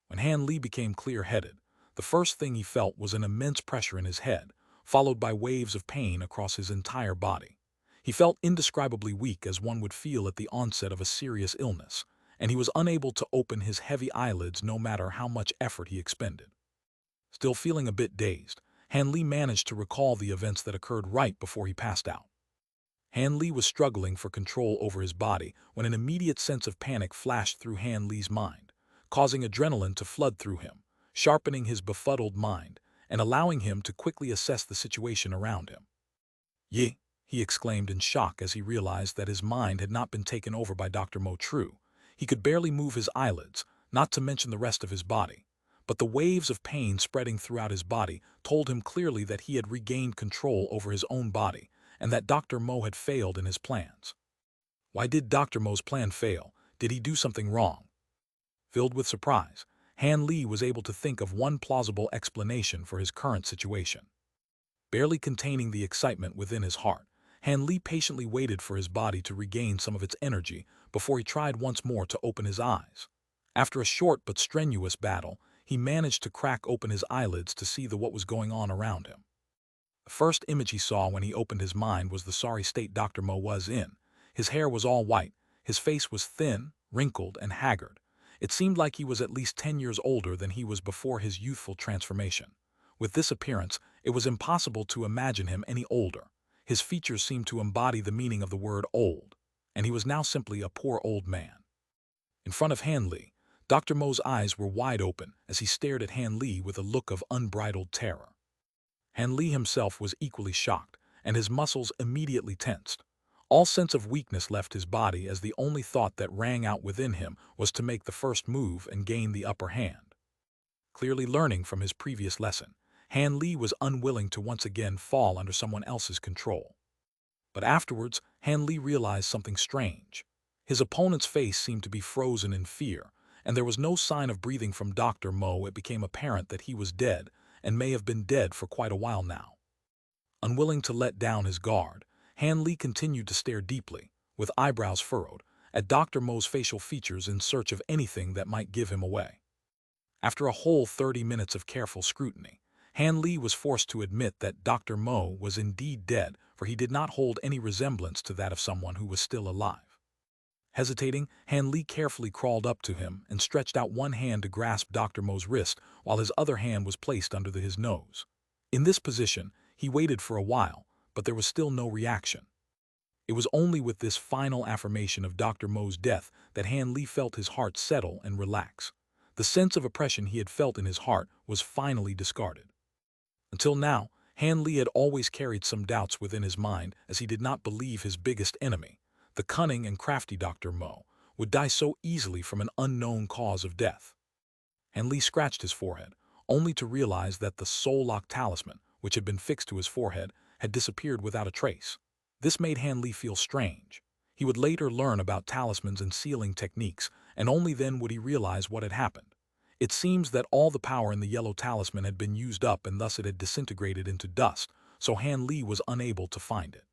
When Han Li became clear-headed, the first thing he felt was an immense pressure in his head, followed by waves of pain across his entire body. He felt indescribably weak, as one would feel at the onset of a serious illness, and he was unable to open his heavy eyelids no matter how much effort he expended. Still feeling a bit dazed, Han Li managed to recall the events that occurred right before he passed out. Han Li was struggling for control over his body when an immediate sense of panic flashed through Han Li's mind, causing adrenaline to flood through him, sharpening his befuddled mind, and allowing him to quickly assess the situation around him. "Ye!" he exclaimed in shock as he realized that his mind had not been taken over by Dr. Mo True. He could barely move his eyelids, not to mention the rest of his body. But the waves of pain spreading throughout his body told him clearly that he had regained control over his own body, and that Dr. Mo had failed in his plans. Why did Dr. Mo's plan fail? Did he do something wrong? Filled with surprise, Han Li was able to think of one plausible explanation for his current situation. Barely containing the excitement within his heart, Han Li patiently waited for his body to regain some of its energy before he tried once more to open his eyes. After a short but strenuous battle, he managed to crack open his eyelids to see what was going on around him. The first image he saw when he opened his mind was the sorry state Dr. Mo was in. His hair was all white, his face was thin, wrinkled, and haggard. It seemed like he was at least 10 years older than he was before his youthful transformation. With this appearance, it was impossible to imagine him any older. His features seemed to embody the meaning of the word old, and he was now simply a poor old man. In front of Han Li, Dr. Mo's eyes were wide open as he stared at Han Li with a look of unbridled terror. Han Li himself was equally shocked, and his muscles immediately tensed. All sense of weakness left his body as the only thought that rang out within him was to make the first move and gain the upper hand. Clearly learning from his previous lesson, Han Li was unwilling to once again fall under someone else's control. But afterwards, Han Li realized something strange. His opponent's face seemed to be frozen in fear, and there was no sign of breathing from Dr. Mo. It became apparent that he was dead, and may have been dead for quite a while now. Unwilling to let down his guard, Han Li continued to stare deeply, with eyebrows furrowed, at Dr. Mo's facial features in search of anything that might give him away. After a whole 30 minutes of careful scrutiny, Han Li was forced to admit that Dr. Mo was indeed dead, for he did not hold any resemblance to that of someone who was still alive. Hesitating, Han Li carefully crawled up to him and stretched out one hand to grasp Dr. Mo's wrist while his other hand was placed under his nose. In this position, he waited for a while, but there was still no reaction. It was only with this final affirmation of Dr. Mo's death that Han Li felt his heart settle and relax. The sense of oppression he had felt in his heart was finally discarded. Until now, Han Li had always carried some doubts within his mind as he did not believe his biggest enemy, the cunning and crafty Dr. Mo, would die so easily from an unknown cause of death. Han Li scratched his forehead, only to realize that the soul-lock talisman, which had been fixed to his forehead, had disappeared without a trace. This made Han Li feel strange. He would later learn about talismans and sealing techniques, and only then would he realize what had happened. It seems that all the power in the yellow talisman had been used up and thus it had disintegrated into dust, so Han Li was unable to find it.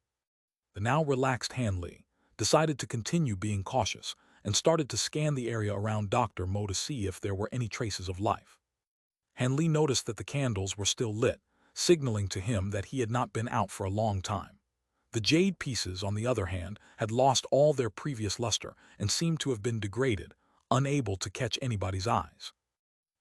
The now relaxed Han Li decided to continue being cautious and started to scan the area around Dr. Mo to see if there were any traces of life. Han Li noticed that the candles were still lit, signaling to him that he had not been out for a long time. The jade pieces, on the other hand, had lost all their previous luster and seemed to have been degraded, unable to catch anybody's eyes.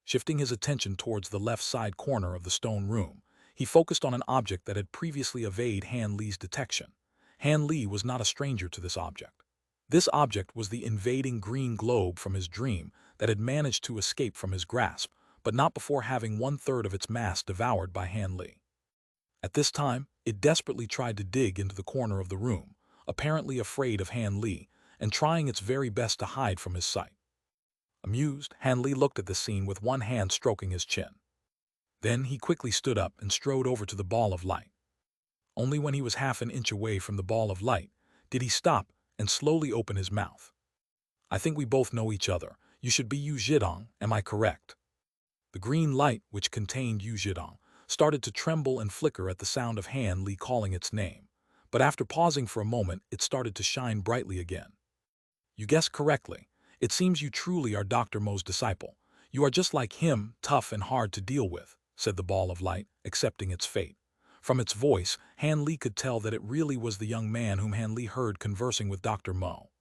Shifting his attention towards the left side corner of the stone room, he focused on an object that had previously evaded Han Li's detection. Han Li was not a stranger to this object. This object was the invading green globe from his dream that had managed to escape from his grasp, but not before having 1/3 of its mass devoured by Han Li. At this time, it desperately tried to dig into the corner of the room, apparently afraid of Han Li, and trying its very best to hide from his sight. Amused, Han Li looked at the scene with one hand stroking his chin. Then he quickly stood up and strode over to the ball of light. Only when he was half an inch away from the ball of light did he stop and slowly open his mouth. "I think we both know each other. You should be Yu Zhidong, am I correct?" The green light, which contained Yu Zhidong, started to tremble and flicker at the sound of Han Li calling its name, but after pausing for a moment, it started to shine brightly again. "You guessed correctly. It seems you truly are Dr. Mo's disciple. You are just like him, tough and hard to deal with," said the ball of light, accepting its fate. From its voice, Han Li could tell that it really was the young man whom Han Li heard conversing with Dr. Mo.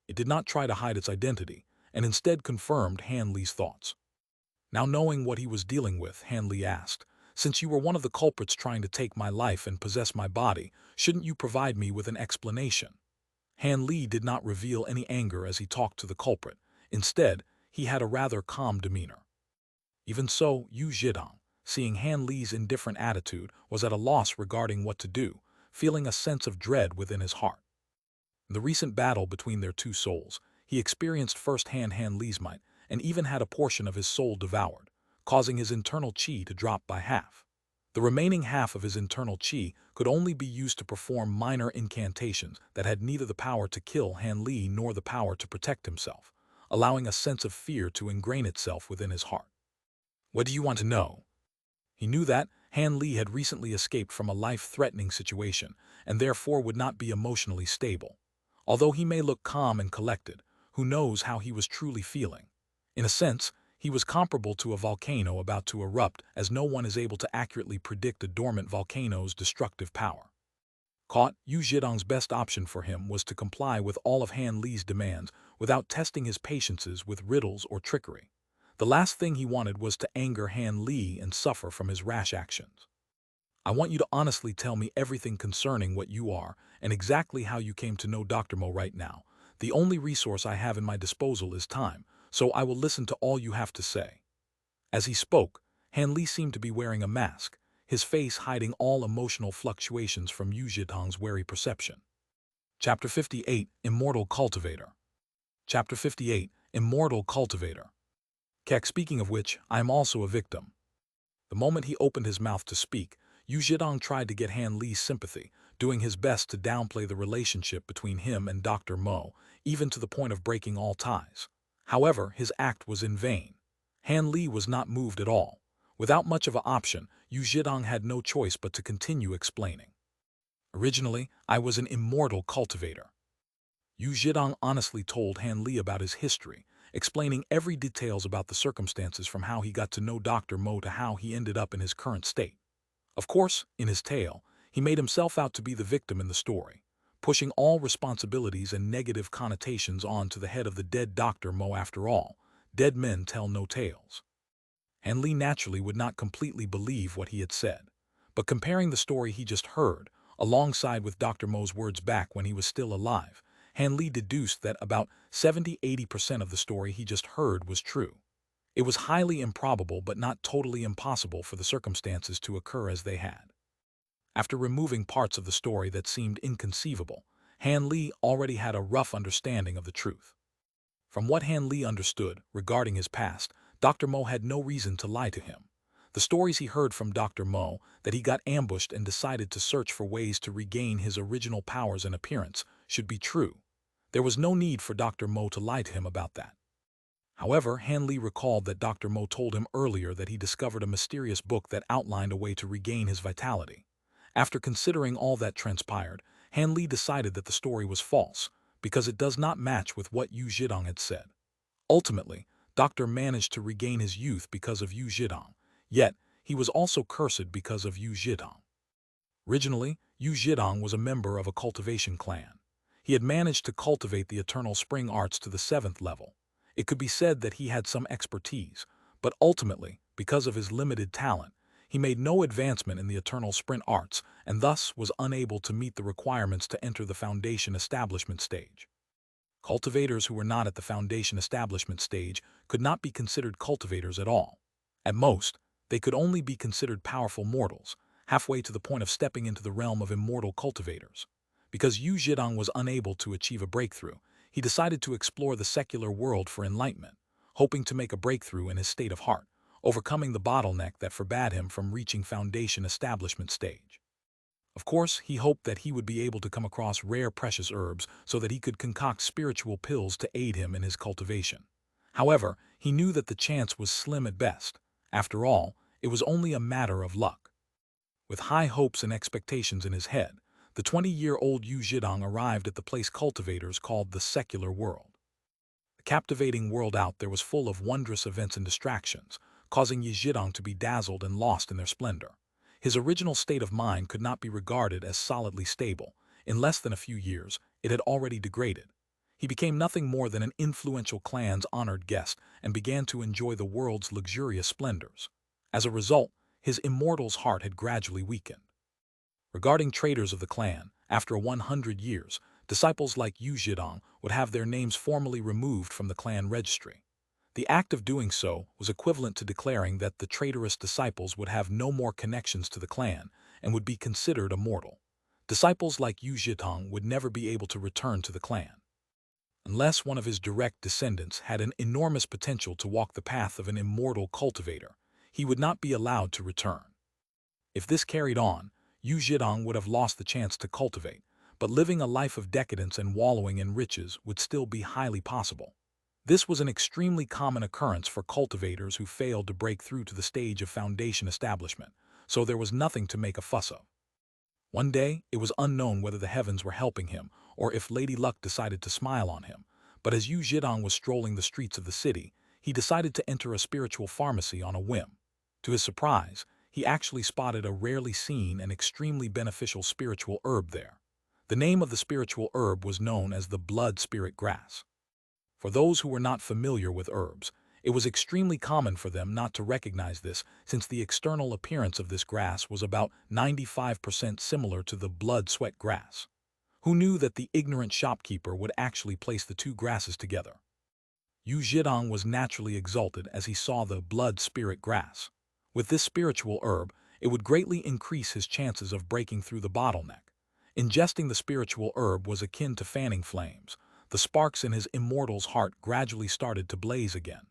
It did not try to hide its identity, and instead confirmed Han Li's thoughts. Now knowing what he was dealing with, Han Li asked, "Since you were one of the culprits trying to take my life and possess my body, shouldn't you provide me with an explanation?" Han Li did not reveal any anger as he talked to the culprit. Instead, he had a rather calm demeanor. Even so, Yu Zhidong, seeing Han Li's indifferent attitude, was at a loss regarding what to do, feeling a sense of dread within his heart. In the recent battle between their two souls, he experienced firsthand Han Li's might and even had a portion of his soul devoured, causing his internal chi to drop by half. The remaining half of his internal chi could only be used to perform minor incantations that had neither the power to kill Han Li nor the power to protect himself, allowing a sense of fear to ingrain itself within his heart. "What do you want to know?" He knew that Han Li had recently escaped from a life-threatening situation and therefore would not be emotionally stable. Although he may look calm and collected, who knows how he was truly feeling? In a sense, he was comparable to a volcano about to erupt, as no one is able to accurately predict a dormant volcano's destructive power. Caught, Yu Zhidong's best option for him was to comply with all of Han Li's demands without testing his patiences with riddles or trickery. The last thing he wanted was to anger Han Li and suffer from his rash actions. "I want you to honestly tell me everything concerning what you are and exactly how you came to know Dr. Mo right now. The only resource I have in my disposal is time, so I will listen to all you have to say." As he spoke, Han Li seemed to be wearing a mask, his face hiding all emotional fluctuations from Yu Zhidong's wary perception. Chapter 58, Immortal Cultivator. Chapter 58, Immortal Cultivator. Keck, speaking of which, I am also a victim. The moment he opened his mouth to speak, Yu Zhidong tried to get Han Li's sympathy, doing his best to downplay the relationship between him and Dr. Mo, even to the point of breaking all ties. However, his act was in vain. Han Li was not moved at all. Without much of an option, Yu Zhidong had no choice but to continue explaining. "Originally, I was an immortal cultivator." Yu Zhidong honestly told Han Li about his history, explaining every details about the circumstances from how he got to know Dr. Mo to how he ended up in his current state. Of course, in his tale, he made himself out to be the victim in the story, pushing all responsibilities and negative connotations on to the head of the dead Dr. Mo. After all, dead men tell no tales. Han Li naturally would not completely believe what he had said, but comparing the story he just heard, alongside with Dr. Mo's words back when he was still alive, Han Li deduced that about 70–80% of the story he just heard was true. It was highly improbable but not totally impossible for the circumstances to occur as they had. After removing parts of the story that seemed inconceivable, Han Li already had a rough understanding of the truth. From what Han Li understood regarding his past, Dr. Mo had no reason to lie to him. The stories he heard from Dr. Mo, that he got ambushed and decided to search for ways to regain his original powers and appearance, should be true. There was no need for Dr. Mo to lie to him about that. However, Han Li recalled that Dr. Mo told him earlier that he discovered a mysterious book that outlined a way to regain his vitality. After considering all that transpired, Han Li decided that the story was false, because it does not match with what Yu Zhidong had said. Ultimately, Dr. managed to regain his youth because of Yu Zhidong, yet he was also cursed because of Yu Zhidong. Originally, Yu Zhidong was a member of a cultivation clan. He had managed to cultivate the eternal spring arts to the 7th level. It could be said that he had some expertise, but ultimately, because of his limited talent, he made no advancement in the eternal sprint arts and thus was unable to meet the requirements to enter the foundation establishment stage. Cultivators who were not at the foundation establishment stage could not be considered cultivators at all. At most, they could only be considered powerful mortals, halfway to the point of stepping into the realm of immortal cultivators. Because Yu Zhidong was unable to achieve a breakthrough, he decided to explore the secular world for enlightenment, hoping to make a breakthrough in his state of heart, overcoming the bottleneck that forbade him from reaching foundation establishment stage. Of course, he hoped that he would be able to come across rare precious herbs so that he could concoct spiritual pills to aid him in his cultivation. However, he knew that the chance was slim at best. After all, it was only a matter of luck. With high hopes and expectations in his head, the 20-year-old Yu Zhidong arrived at the place cultivators called the secular world. The captivating world out there was full of wondrous events and distractions, causing Yu Zhidong to be dazzled and lost in their splendor. His original state of mind could not be regarded as solidly stable. In less than a few years, it had already degraded. He became nothing more than an influential clan's honored guest and began to enjoy the world's luxurious splendors. As a result, his immortal's heart had gradually weakened. Regarding traitors of the clan, after 100 years, disciples like Yu Zhidong would have their names formally removed from the clan registry. The act of doing so was equivalent to declaring that the traitorous disciples would have no more connections to the clan and would be considered immortal. Disciples like Yu Zhidong would never be able to return to the clan. Unless one of his direct descendants had an enormous potential to walk the path of an immortal cultivator, he would not be allowed to return. If this carried on, Yu Zhidong would have lost the chance to cultivate, but living a life of decadence and wallowing in riches would still be highly possible. This was an extremely common occurrence for cultivators who failed to break through to the stage of foundation establishment, so there was nothing to make a fuss of. One day, it was unknown whether the heavens were helping him or if Lady Luck decided to smile on him, but as Yu Zhidong was strolling the streets of the city, he decided to enter a spiritual pharmacy on a whim. To his surprise, he actually spotted a rarely seen and extremely beneficial spiritual herb there. The name of the spiritual herb was known as the blood spirit grass. For those who were not familiar with herbs, it was extremely common for them not to recognize this, since the external appearance of this grass was about 95% similar to the blood sweat grass. Who knew that the ignorant shopkeeper would actually place the two grasses together? Yu Zhidong was naturally exalted as he saw the blood spirit grass. With this spiritual herb, it would greatly increase his chances of breaking through the bottleneck. Ingesting the spiritual herb was akin to fanning flames. The sparks in his immortal's heart gradually started to blaze again.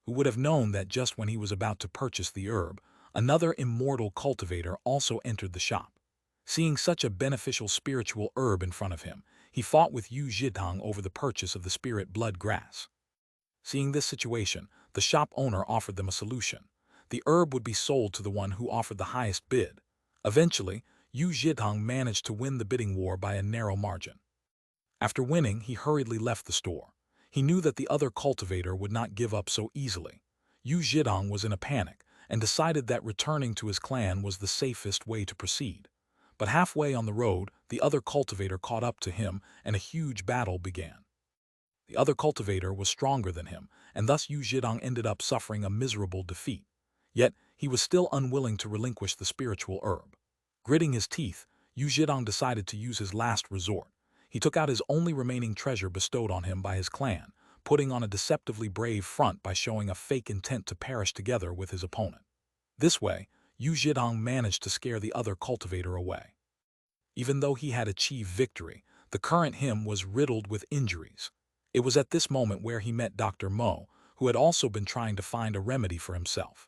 Who would have known that just when he was about to purchase the herb, another immortal cultivator also entered the shop. Seeing such a beneficial spiritual herb in front of him, he fought with Yu Zhidong over the purchase of the spirit blood grass. Seeing this situation, the shop owner offered them a solution. The herb would be sold to the one who offered the highest bid. Eventually, Yu Zhidong managed to win the bidding war by a narrow margin. After winning, he hurriedly left the store. He knew that the other cultivator would not give up so easily. Yu Zhidong was in a panic and decided that returning to his clan was the safest way to proceed. But halfway on the road, the other cultivator caught up to him and a huge battle began. The other cultivator was stronger than him, and thus Yu Zhidong ended up suffering a miserable defeat. Yet, he was still unwilling to relinquish the spiritual herb. Gritting his teeth, Yu Zhidong decided to use his last resort. He took out his only remaining treasure bestowed on him by his clan, putting on a deceptively brave front by showing a fake intent to perish together with his opponent. This way, Yu Zhidong managed to scare the other cultivator away. Even though he had achieved victory, the current him was riddled with injuries. It was at this moment where he met Dr. Mo, who had also been trying to find a remedy for himself.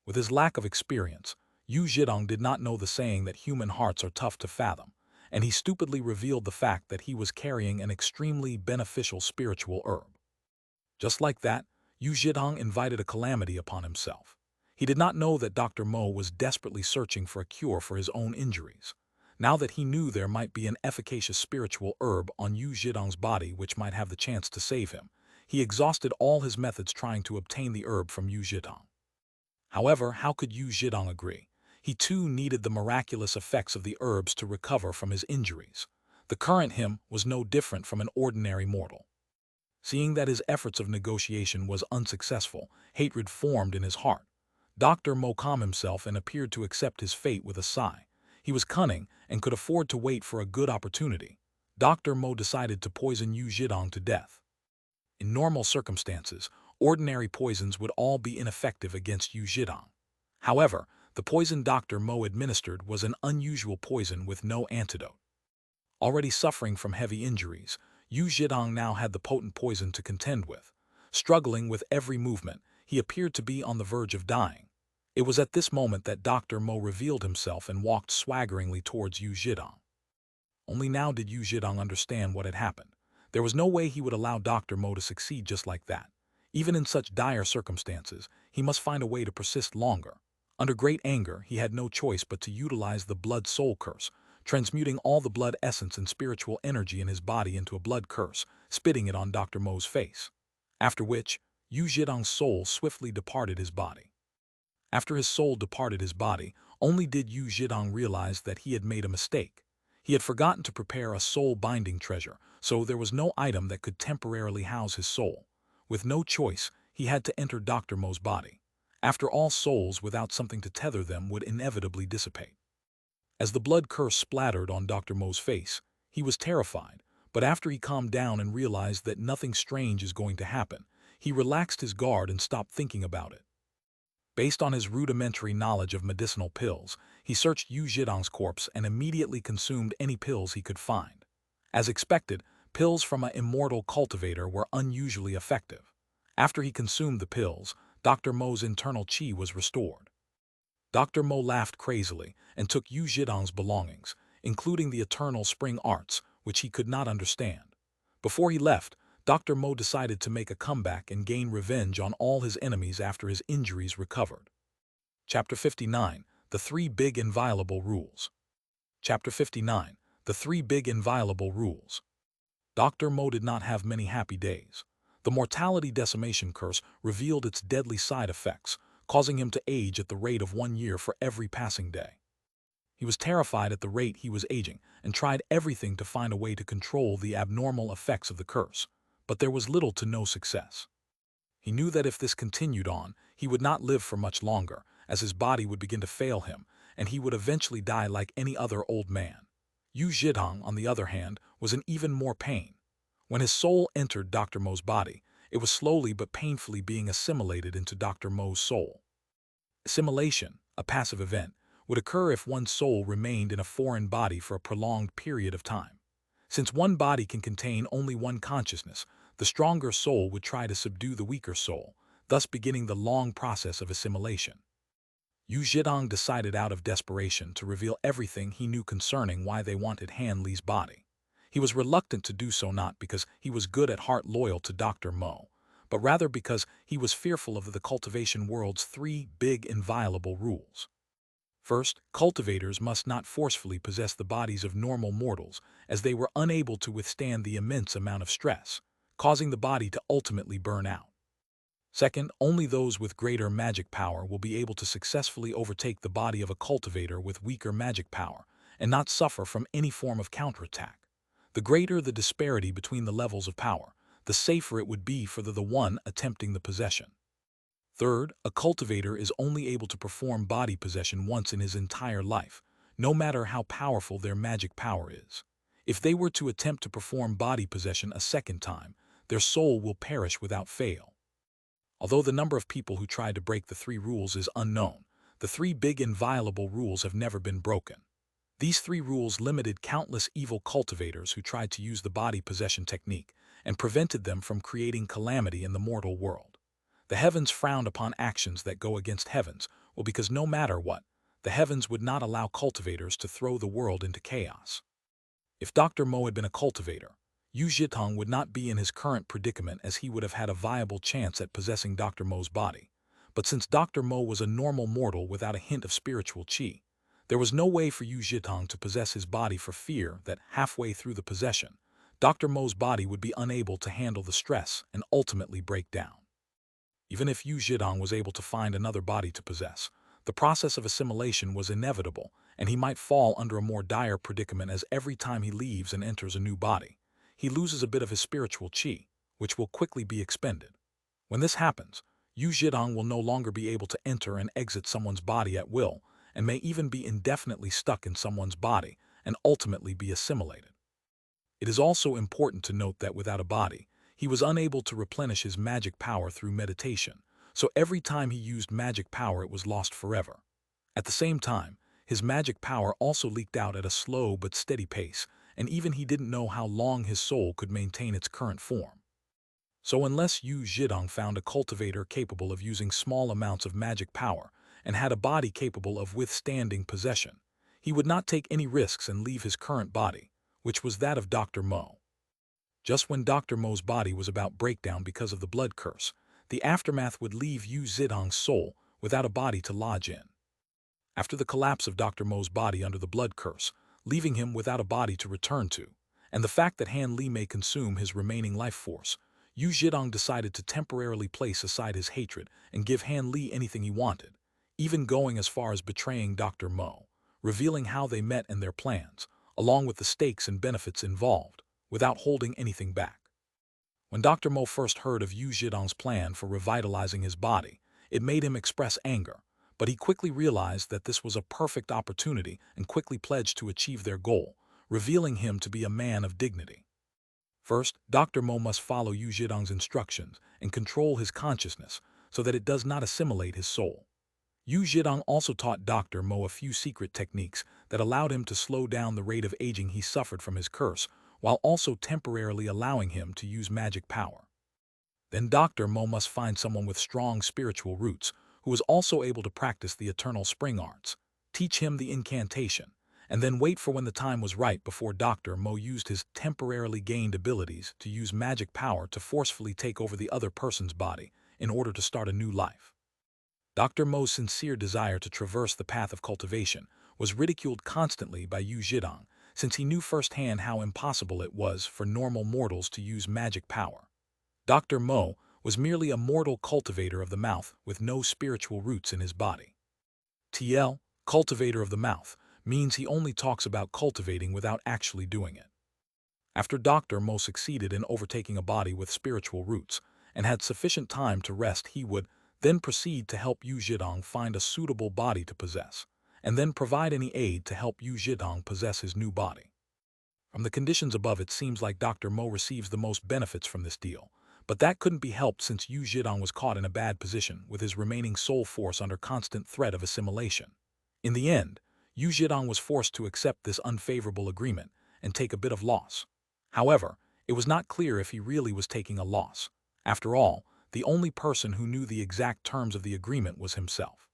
With his lack of experience, Yu Zhidong did not know the saying that human hearts are tough to fathom, and he stupidly revealed the fact that he was carrying an extremely beneficial spiritual herb. Just like that, Yu Zhidong invited a calamity upon himself. He did not know that Dr. Mo was desperately searching for a cure for his own injuries. Now that he knew there might be an efficacious spiritual herb on Yu Zhidong's body which might have the chance to save him, he exhausted all his methods trying to obtain the herb from Yu Zhidong. However, how could Yu Zhidong agree? He too needed the miraculous effects of the herbs to recover from his injuries. The current him was no different from an ordinary mortal. Seeing that his efforts of negotiation was unsuccessful, hatred formed in his heart. Dr. Mo calmed himself and appeared to accept his fate with a sigh. He was cunning and could afford to wait for a good opportunity. Dr. Mo decided to poison Yu Zhidong to death. In normal circumstances, ordinary poisons would all be ineffective against Yu Zhidong. However, the poison Dr. Mo administered was an unusual poison with no antidote. Already suffering from heavy injuries, Yu Zhidong now had the potent poison to contend with. Struggling with every movement, he appeared to be on the verge of dying. It was at this moment that Dr. Mo revealed himself and walked swaggeringly towards Yu Zhidong. Only now did Yu Zhidong understand what had happened. There was no way he would allow Dr. Mo to succeed just like that. Even in such dire circumstances, he must find a way to persist longer. Under great anger, he had no choice but to utilize the blood soul curse, transmuting all the blood essence and spiritual energy in his body into a blood curse, spitting it on Dr. Mo's face. After which, Yu Zhidong's soul swiftly departed his body. After his soul departed his body, only did Yu Zhidong realize that he had made a mistake. He had forgotten to prepare a soul-binding treasure, so there was no item that could temporarily house his soul. With no choice, he had to enter Dr. Mo's body. After all, souls without something to tether them would inevitably dissipate. As the blood curse splattered on Dr. Mo's face, he was terrified, but after he calmed down and realized that nothing strange is going to happen, he relaxed his guard and stopped thinking about it. Based on his rudimentary knowledge of medicinal pills, he searched Yu Zhidong's corpse and immediately consumed any pills he could find. As expected, pills from an immortal cultivator were unusually effective. After he consumed the pills, Dr. Mo's internal chi was restored. Dr. Mo laughed crazily and took Yu Zhidong's belongings, including the eternal spring arts, which he could not understand. Before he left, Dr. Mo decided to make a comeback and gain revenge on all his enemies after his injuries recovered. Chapter 59, The Three Big Inviolable Rules. Chapter 59, The Three Big Inviolable Rules. Dr. Mo did not have many happy days. The mortality decimation curse revealed its deadly side effects, causing him to age at the rate of 1 year for every passing day. He was terrified at the rate he was aging and tried everything to find a way to control the abnormal effects of the curse, but there was little to no success. He knew that if this continued on, he would not live for much longer, as his body would begin to fail him, and he would eventually die like any other old man. Yu Zhidong, on the other hand, was in even more pain. When his soul entered Dr. Mo's body, it was slowly but painfully being assimilated into Dr. Mo's soul. Assimilation, a passive event, would occur if one's soul remained in a foreign body for a prolonged period of time. Since one body can contain only one consciousness, the stronger soul would try to subdue the weaker soul, thus beginning the long process of assimilation. Yu Zhidong decided out of desperation to reveal everything he knew concerning why they wanted Han Li's body. He was reluctant to do so not because he was good at heart loyal to Dr. Mo, but rather because he was fearful of the cultivation world's 3 big inviolable rules. First, cultivators must not forcefully possess the bodies of normal mortals, as they were unable to withstand the immense amount of stress, causing the body to ultimately burn out. Second, only those with greater magic power will be able to successfully overtake the body of a cultivator with weaker magic power, and not suffer from any form of counterattack. The greater the disparity between the levels of power, the safer it would be for the one attempting the possession. Third, a cultivator is only able to perform body possession once in his entire life, no matter how powerful their magic power is. If they were to attempt to perform body possession a second time, their soul will perish without fail. Although the number of people who tried to break the 3 rules is unknown, the 3 big inviolable rules have never been broken. These 3 rules limited countless evil cultivators who tried to use the body possession technique and prevented them from creating calamity in the mortal world. The heavens frowned upon actions that go against heavens, well, because no matter what, the heavens would not allow cultivators to throw the world into chaos. If Dr. Mo had been a cultivator, Yu Zhitong would not be in his current predicament, as he would have had a viable chance at possessing Dr. Mo's body. But since Dr. Mo was a normal mortal without a hint of spiritual qi, there was no way for Yu Zhitong to possess his body, for fear that halfway through the possession, Dr. Mo's body would be unable to handle the stress and ultimately break down. Even if Yu Zhitong was able to find another body to possess, the process of assimilation was inevitable, and he might fall under a more dire predicament, as every time he leaves and enters a new body, he loses a bit of his spiritual qi, which will quickly be expended. When this happens, Yu Zhitong will no longer be able to enter and exit someone's body at will, and may even be indefinitely stuck in someone's body and ultimately be assimilated. It is also important to note that without a body, he was unable to replenish his magic power through meditation, so every time he used magic power it was lost forever. At the same time, his magic power also leaked out at a slow but steady pace, and even he didn't know how long his soul could maintain its current form. So unless Yu Zhitong found a cultivator capable of using small amounts of magic power and had a body capable of withstanding possession, he would not take any risks and leave his current body, which was that of Dr. Mo. Just when Dr. Mo's body was about breakdown because of the blood curse, the aftermath would leave Yu Zhitong's soul without a body to lodge in. After the collapse of Dr. Mo's body under the blood curse, leaving him without a body to return to, and the fact that Han Li may consume his remaining life force, Yu Zhitong decided to temporarily place aside his hatred and give Han Li anything he wanted, even going as far as betraying Dr. Mo, revealing how they met and their plans, along with the stakes and benefits involved, without holding anything back. When Dr. Mo first heard of Yu Zhitong's plan for revitalizing his body, it made him express anger, but he quickly realized that this was a perfect opportunity and quickly pledged to achieve their goal, revealing him to be a man of dignity. First, Dr. Mo must follow Yu Zhitong's instructions and control his consciousness so that it does not assimilate his soul. Yu Zhitong also taught Dr. Mo a few secret techniques that allowed him to slow down the rate of aging he suffered from his curse, while also temporarily allowing him to use magic power. Then Dr. Mo must find someone with strong spiritual roots who is also able to practice the eternal spring arts, teach him the incantation, and then wait for when the time was right before Dr. Mo used his temporarily gained abilities to use magic power to forcefully take over the other person's body in order to start a new life. Dr. Mo's sincere desire to traverse the path of cultivation was ridiculed constantly by Yu Zhitong, since he knew firsthand how impossible it was for normal mortals to use magic power. Dr. Mo was merely a mortal cultivator of the mouth with no spiritual roots in his body. TL, cultivator of the mouth, means he only talks about cultivating without actually doing it. After Dr. Mo succeeded in overtaking a body with spiritual roots and had sufficient time to rest, he would then proceed to help Yu Zhitong find a suitable body to possess, and then provide any aid to help Yu Zhitong possess his new body. From the conditions above, it seems like Dr. Mo receives the most benefits from this deal, but that couldn't be helped since Yu Zhitong was caught in a bad position with his remaining soul force under constant threat of assimilation. In the end, Yu Zhitong was forced to accept this unfavorable agreement and take a bit of loss. However, it was not clear if he really was taking a loss. After all, the only person who knew the exact terms of the agreement was himself.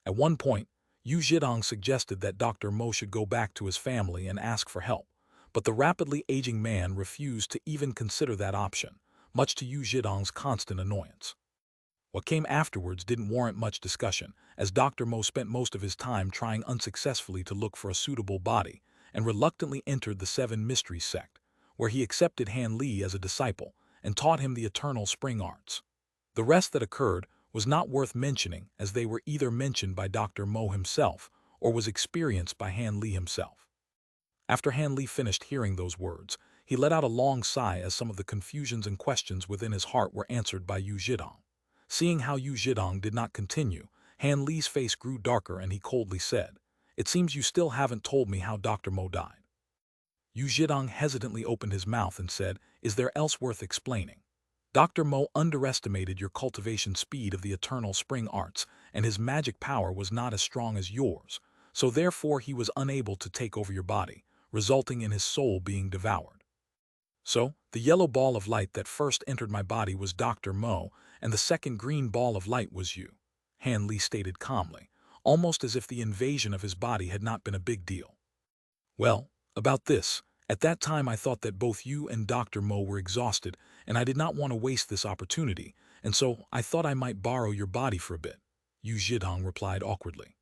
At one point, Yu Zhitong suggested that Dr. Mo should go back to his family and ask for help, but the rapidly aging man refused to even consider that option, much to Yu Zhitong's constant annoyance. What came afterwards didn't warrant much discussion, as Dr. Mo spent most of his time trying unsuccessfully to look for a suitable body, and reluctantly entered the Seven Mysteries Sect, where he accepted Han Li as a disciple and taught him the eternal spring arts. The rest that occurred was not worth mentioning, as they were either mentioned by Dr. Mo himself or was experienced by Han Li himself. After Han Li finished hearing those words, he let out a long sigh as some of the confusions and questions within his heart were answered by Yu Zhidong. Seeing how Yu Zhidong did not continue, Han Li's face grew darker and he coldly said, "It seems you still haven't told me how Dr. Mo died." Yu Zhidong hesitantly opened his mouth and said, "Is there else worth explaining? Dr. Mo underestimated your cultivation speed of the eternal spring arts, and his magic power was not as strong as yours, so therefore he was unable to take over your body, resulting in his soul being devoured. So, the yellow ball of light that first entered my body was Dr. Mo, and the second green ball of light was you," Han Li stated calmly, almost as if the invasion of his body had not been a big deal. "Well, about this, at that time I thought that both you and Dr. Mo were exhausted, and I did not want to waste this opportunity, and so I thought I might borrow your body for a bit," Yu Zhidong replied awkwardly.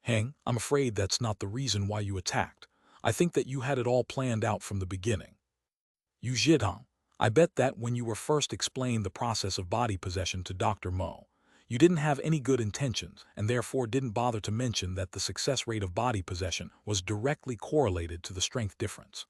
"Heng, I'm afraid that's not the reason why you attacked. I think that you had it all planned out from the beginning." Yu Zhidong, I bet that when you were first explained the process of body possession to Dr. Mo, you didn't have any good intentions and therefore didn't bother to mention that the success rate of body possession was directly correlated to the strength difference.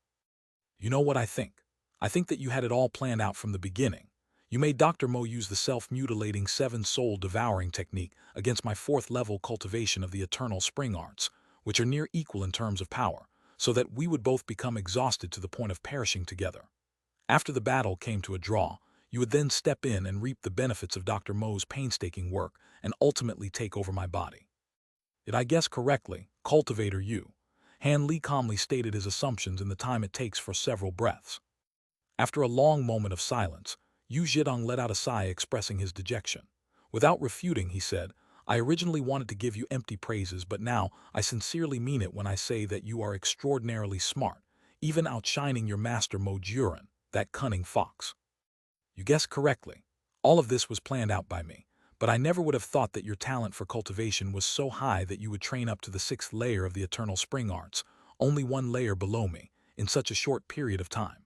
You know what I think? I think that you had it all planned out from the beginning. You made Dr. Mo use the self-mutilating seven-soul devouring technique against my fourth-level cultivation of the eternal spring arts, which are near equal in terms of power, so that we would both become exhausted to the point of perishing together. After the battle came to a draw, you would then step in and reap the benefits of Dr. Mo's painstaking work and ultimately take over my body. Did I guess correctly, Cultivator Yu? Han Li calmly stated his assumptions in the time it takes for several breaths. After a long moment of silence, Yu Zhidong let out a sigh expressing his dejection. Without refuting, he said, "I originally wanted to give you empty praises, but now I sincerely mean it when I say that you are extraordinarily smart, even outshining your master Mo Juren, that cunning fox." You guessed correctly. All of this was planned out by me, but I never would have thought that your talent for cultivation was so high that you would train up to the 6th layer of the eternal spring arts, only one layer below me, in such a short period of time.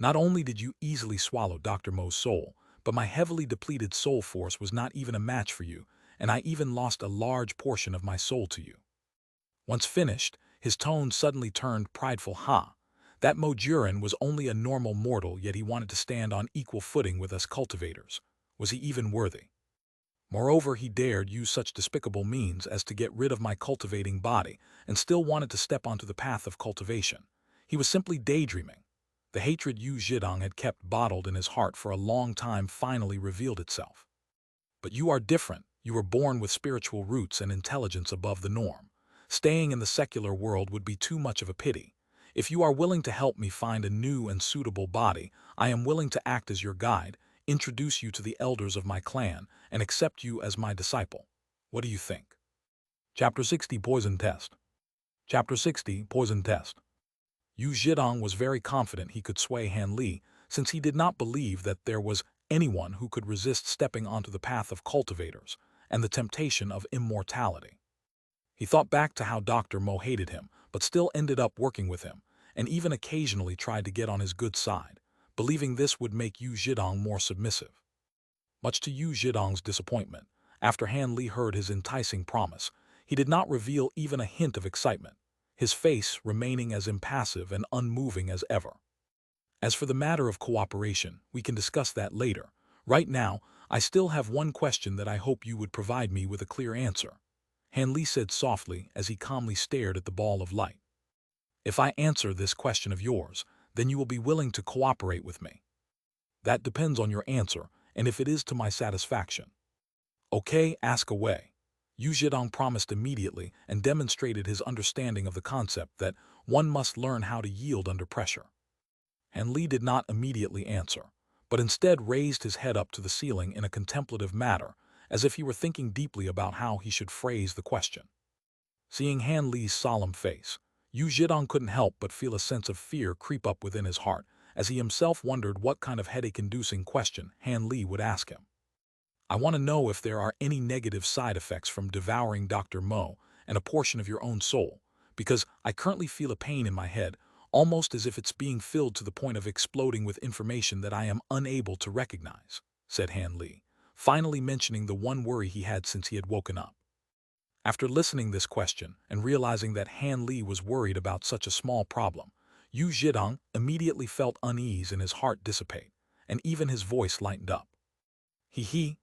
Not only did you easily swallow Dr. Mo's soul, but my heavily depleted soul force was not even a match for you, and I even lost a large portion of my soul to you. Once finished, his tone suddenly turned prideful. That Mo Juren was only a normal mortal, yet he wanted to stand on equal footing with us cultivators. Was he even worthy? Moreover, he dared use such despicable means as to get rid of my cultivating body and still wanted to step onto the path of cultivation. He was simply daydreaming. The hatred Yu Zhidong had kept bottled in his heart for a long time finally revealed itself. But you are different. You were born with spiritual roots and intelligence above the norm. Staying in the secular world would be too much of a pity. If you are willing to help me find a new and suitable body, I am willing to act as your guide, introduce you to the elders of my clan, and accept you as my disciple. What do you think? Chapter 60 Poison Test. Chapter 60 Poison Test. Yu Zhidong was very confident he could sway Han Li, since he did not believe that there was anyone who could resist stepping onto the path of cultivators and the temptation of immortality. He thought back to how Dr. Mo hated him, but still ended up working with him, and even occasionally tried to get on his good side, believing this would make Yu Zhidong more submissive. Much to Yu Zhidong's disappointment, after Han Li heard his enticing promise, he did not reveal even a hint of excitement, his face remaining as impassive and unmoving as ever. As for the matter of cooperation, we can discuss that later. Right now, I still have one question that I hope you would provide me with a clear answer, Han Li said softly as he calmly stared at the ball of light. If I answer this question of yours, then you will be willing to cooperate with me. That depends on your answer, and if it is to my satisfaction. Okay, ask away. Yu Zhidong promised immediately and demonstrated his understanding of the concept that one must learn how to yield under pressure. Han Li did not immediately answer, but instead raised his head up to the ceiling in a contemplative manner, as if he were thinking deeply about how he should phrase the question. Seeing Han Li's solemn face, Yu Zhidong couldn't help but feel a sense of fear creep up within his heart, as he himself wondered what kind of headache-inducing question Han Li would ask him. I want to know if there are any negative side effects from devouring Dr. Mo and a portion of your own soul, because I currently feel a pain in my head, almost as if it's being filled to the point of exploding with information that I am unable to recognize, said Han Li, finally mentioning the one worry he had since he had woken up. After listening this question and realizing that Han Li was worried about such a small problem, Yu Zhidong immediately felt unease and his heart dissipate, and even his voice lightened up.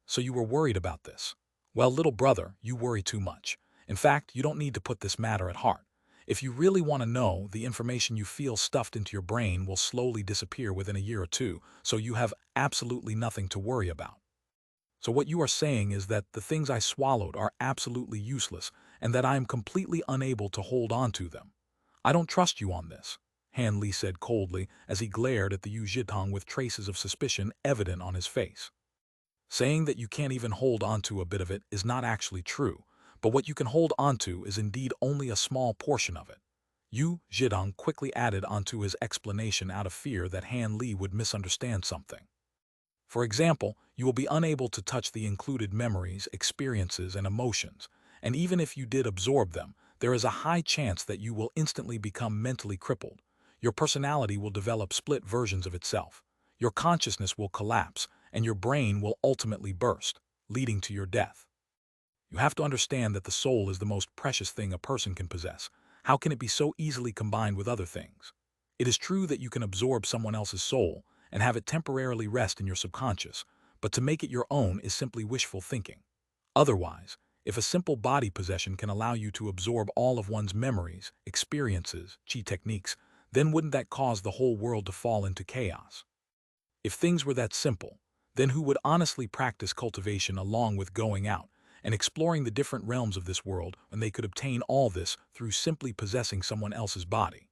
So you were worried about this. Well, little brother, you worry too much. In fact, you don't need to put this matter at heart. If you really want to know, the information you feel stuffed into your brain will slowly disappear within a year or two, so you have absolutely nothing to worry about. So what you are saying is that the things I swallowed are absolutely useless and that I am completely unable to hold on to them. I don't trust you on this, Han Li said coldly as he glared at the Yu Zhitong with traces of suspicion evident on his face. Saying that you can't even hold onto a bit of it is not actually true, but what you can hold onto is indeed only a small portion of it. Yu Zhidong quickly added onto his explanation out of fear that Han Li would misunderstand something. For example, you will be unable to touch the included memories, experiences, and emotions, and even if you did absorb them, there is a high chance that you will instantly become mentally crippled. Your personality will develop split versions of itself. Your consciousness will collapse, and your brain will ultimately burst, leading to your death. You have to understand that the soul is the most precious thing a person can possess. How can it be so easily combined with other things? It is true that you can absorb someone else's soul and have it temporarily rest in your subconscious, but to make it your own is simply wishful thinking. Otherwise, if a simple body possession can allow you to absorb all of one's memories, experiences, chi techniques, then wouldn't that cause the whole world to fall into chaos? If things were that simple, then who would honestly practice cultivation along with going out and exploring the different realms of this world when they could obtain all this through simply possessing someone else's body?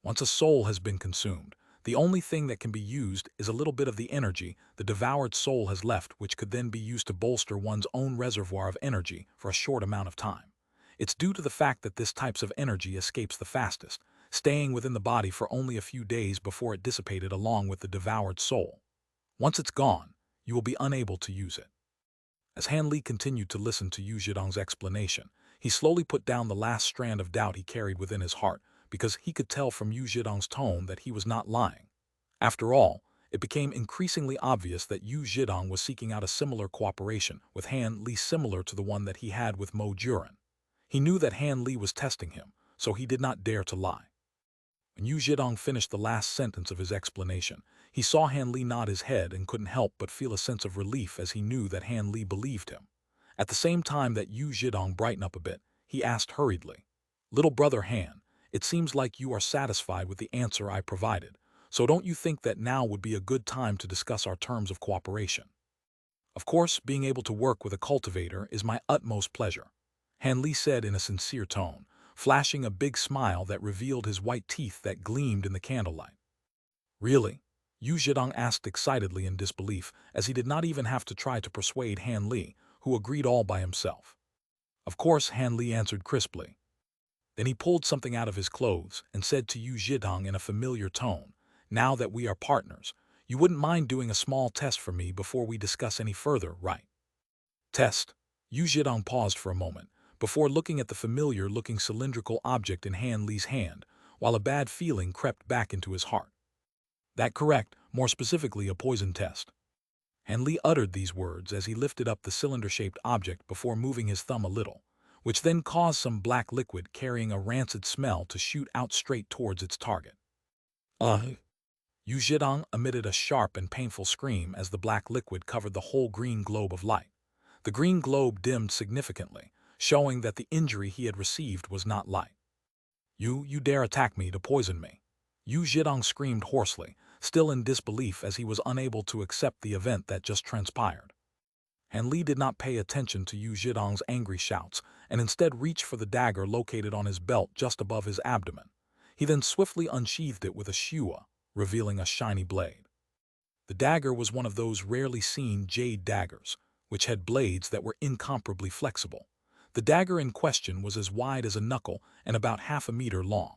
Once a soul has been consumed, the only thing that can be used is a little bit of the energy the devoured soul has left, which could then be used to bolster one's own reservoir of energy for a short amount of time. It's due to the fact that this type of energy escapes the fastest, staying within the body for only a few days before it dissipated along with the devoured soul. Once it's gone, you will be unable to use it. As Han Li continued to listen to Yu Zhidong's explanation, he slowly put down the last strand of doubt he carried within his heart, because he could tell from Yu Zhidong's tone that he was not lying. After all, it became increasingly obvious that Yu Zhidong was seeking out a similar cooperation with Han Li similar to the one that he had with Mo Juran. He knew that Han Li was testing him, so he did not dare to lie. When Yu Zhidong finished the last sentence of his explanation, he saw Han Li nod his head and couldn't help but feel a sense of relief as he knew that Han Li believed him. At the same time that Yu Zhidong brightened up a bit, he asked hurriedly, "Little brother Han, it seems like you are satisfied with the answer I provided, so don't you think that now would be a good time to discuss our terms of cooperation?" "Of course, being able to work with a cultivator is my utmost pleasure," Han Li said in a sincere tone, flashing a big smile that revealed his white teeth that gleamed in the candlelight. "Really?" Yu Zhidong asked excitedly in disbelief, as he did not even have to try to persuade Han Li, who agreed all by himself. "Of course," Han Li answered crisply. Then he pulled something out of his clothes and said to Yu Zhidong in a familiar tone, "Now that we are partners, you wouldn't mind doing a small test for me before we discuss any further, right?" "Test?" Yu Zhidong paused for a moment, before looking at the familiar-looking cylindrical object in Han Li's hand, while a bad feeling crept back into his heart. "That correct, more specifically a poison test." Han Li uttered these words as he lifted up the cylinder-shaped object before moving his thumb a little, which then caused some black liquid carrying a rancid smell to shoot out straight towards its target. Yu Zhidong emitted a sharp and painful scream as the black liquid covered the whole green globe of light. The green globe dimmed significantly, showing that the injury he had received was not light. You dare attack me to poison me?" Yu Zhidong screamed hoarsely, still in disbelief as he was unable to accept the event that just transpired. Han Li did not pay attention to Yu Zhidong's angry shouts and instead reached for the dagger located on his belt just above his abdomen. He then swiftly unsheathed it with a shua, revealing a shiny blade. The dagger was one of those rarely seen jade daggers, which had blades that were incomparably flexible. The dagger in question was as wide as a knuckle and about half a meter long.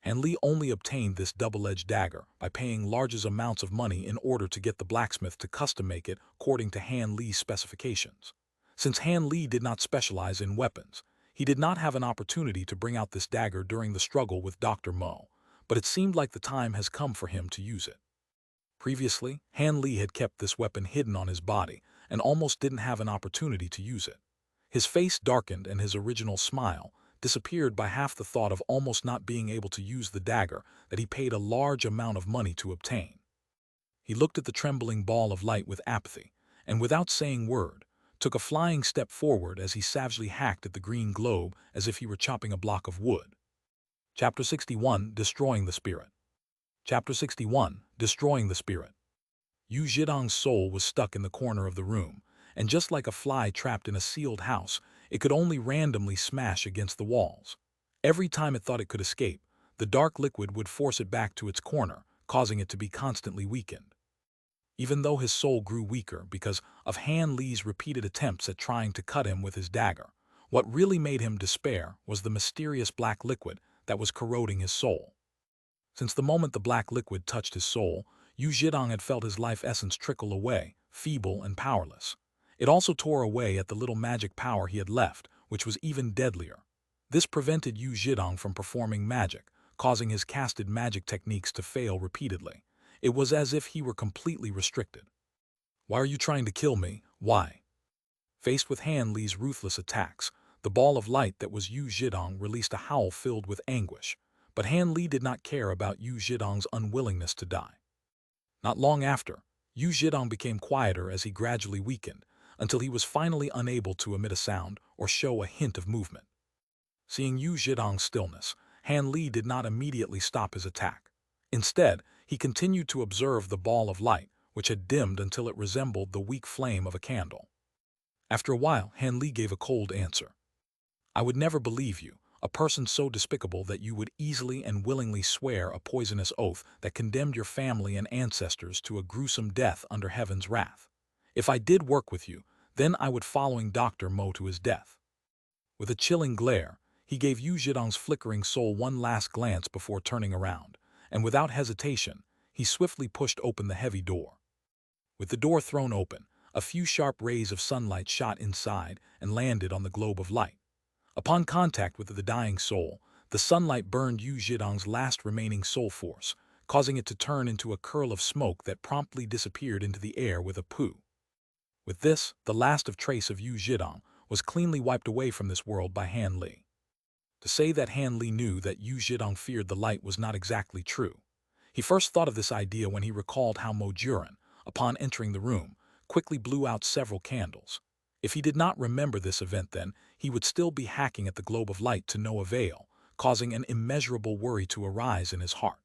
Han Li only obtained this double-edged dagger by paying large amounts of money in order to get the blacksmith to custom-make it according to Han Li's specifications. Since Han Li did not specialize in weapons, he did not have an opportunity to bring out this dagger during the struggle with Dr. Mo, but it seemed like the time has come for him to use it. Previously, Han Li had kept this weapon hidden on his body and almost didn't have an opportunity to use it. His face darkened and his original smile disappeared by half the thought of almost not being able to use the dagger that he paid a large amount of money to obtain. He looked at the trembling ball of light with apathy, and without saying word, took a flying step forward as he savagely hacked at the green globe as if he were chopping a block of wood. Chapter 61, Destroying the Spirit. Chapter 61, Destroying the Spirit. Yu Zhidong's soul was stuck in the corner of the room, and just like a fly trapped in a sealed house, it could only randomly smash against the walls. Every time it thought it could escape, the dark liquid would force it back to its corner, causing it to be constantly weakened. Even though his soul grew weaker because of Han Li's repeated attempts at trying to cut him with his dagger, what really made him despair was the mysterious black liquid that was corroding his soul. Since the moment the black liquid touched his soul, Yu Zhidong had felt his life essence trickle away, feeble and powerless. It also tore away at the little magic power he had left, which was even deadlier. This prevented Yu Zhidong from performing magic, causing his casted magic techniques to fail repeatedly. It was as if he were completely restricted. "Why are you trying to kill me? Why?" Faced with Han Li's ruthless attacks, the ball of light that was Yu Zhidong released a howl filled with anguish, but Han Li did not care about Yu Zhidong's unwillingness to die. Not long after, Yu Zhidong became quieter as he gradually weakened, until he was finally unable to emit a sound or show a hint of movement. Seeing Yu Zhidong's stillness, Han Li did not immediately stop his attack. Instead, he continued to observe the ball of light, which had dimmed until it resembled the weak flame of a candle. After a while, Han Li gave a cold answer. "I would never believe you, a person so despicable that you would easily and willingly swear a poisonous oath that condemned your family and ancestors to a gruesome death under heaven's wrath. If I did work with you, then I would following Dr. Mo to his death." With a chilling glare, he gave Yu Zhidong's flickering soul one last glance before turning around, and without hesitation, he swiftly pushed open the heavy door. With the door thrown open, a few sharp rays of sunlight shot inside and landed on the globe of light. Upon contact with the dying soul, the sunlight burned Yu Zhidong's last remaining soul force, causing it to turn into a curl of smoke that promptly disappeared into the air with a poo. With this, the last of trace of Yu Zhidong was cleanly wiped away from this world by Han Li. To say that Han Li knew that Yu Zhidong feared the light was not exactly true. He first thought of this idea when he recalled how Mo Juran, upon entering the room, quickly blew out several candles. If he did not remember this event then, he would still be hacking at the globe of light to no avail, causing an immeasurable worry to arise in his heart.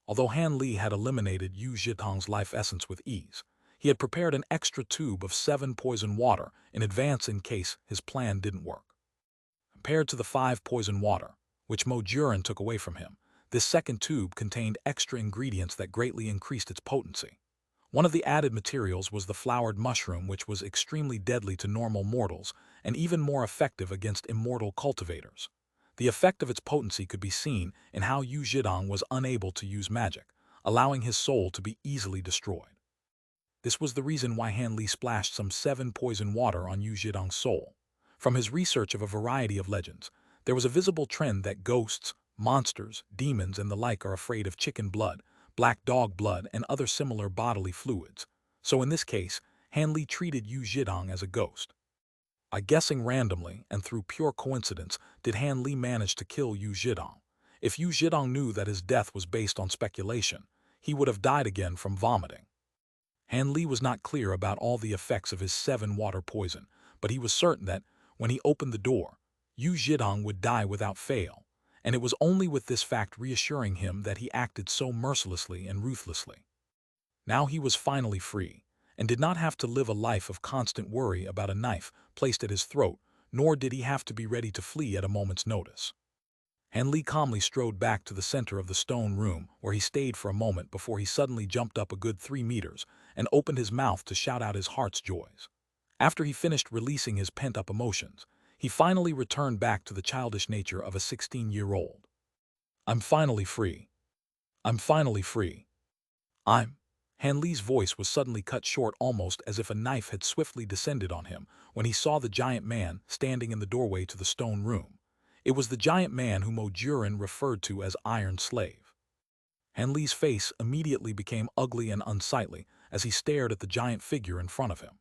Although Han Li had eliminated Yu Zhidong's life essence with ease, he had prepared an extra tube of 7 poison water in advance in case his plan didn't work. Compared to the 5 poison water, which Mo Juran took away from him, this second tube contained extra ingredients that greatly increased its potency. One of the added materials was the flowered mushroom, which was extremely deadly to normal mortals and even more effective against immortal cultivators. The effect of its potency could be seen in how Yu Zhidong was unable to use magic, allowing his soul to be easily destroyed. This was the reason why Han Li splashed some 7 poison water on Yu Zhidong's soul. From his research of a variety of legends, there was a visible trend that ghosts, monsters, demons, and the like are afraid of chicken blood, black dog blood, and other similar bodily fluids. So in this case, Han Li treated Yu Zhidong as a ghost. By guessing randomly and through pure coincidence did Han Li manage to kill Yu Zhidong. If Yu Zhidong knew that his death was based on speculation, he would have died again from vomiting. Han Li was not clear about all the effects of his 7 water poison, but he was certain that, when he opened the door, Yu Zhidong would die without fail, and it was only with this fact reassuring him that he acted so mercilessly and ruthlessly. Now he was finally free, and did not have to live a life of constant worry about a knife placed at his throat, nor did he have to be ready to flee at a moment's notice. Han Li calmly strode back to the center of the stone room, where he stayed for a moment before he suddenly jumped up a good 3 meters and opened his mouth to shout out his heart's joys. After he finished releasing his pent-up emotions, he finally returned back to the childish nature of a 16-year-old. "I'm finally free. I'm finally free. Han Li's voice was suddenly cut short, almost as if a knife had swiftly descended on him when he saw the giant man standing in the doorway to the stone room. It was the giant man whom Mo Juran referred to as Iron Slave. Han Li's face immediately became ugly and unsightly as he stared at the giant figure in front of him.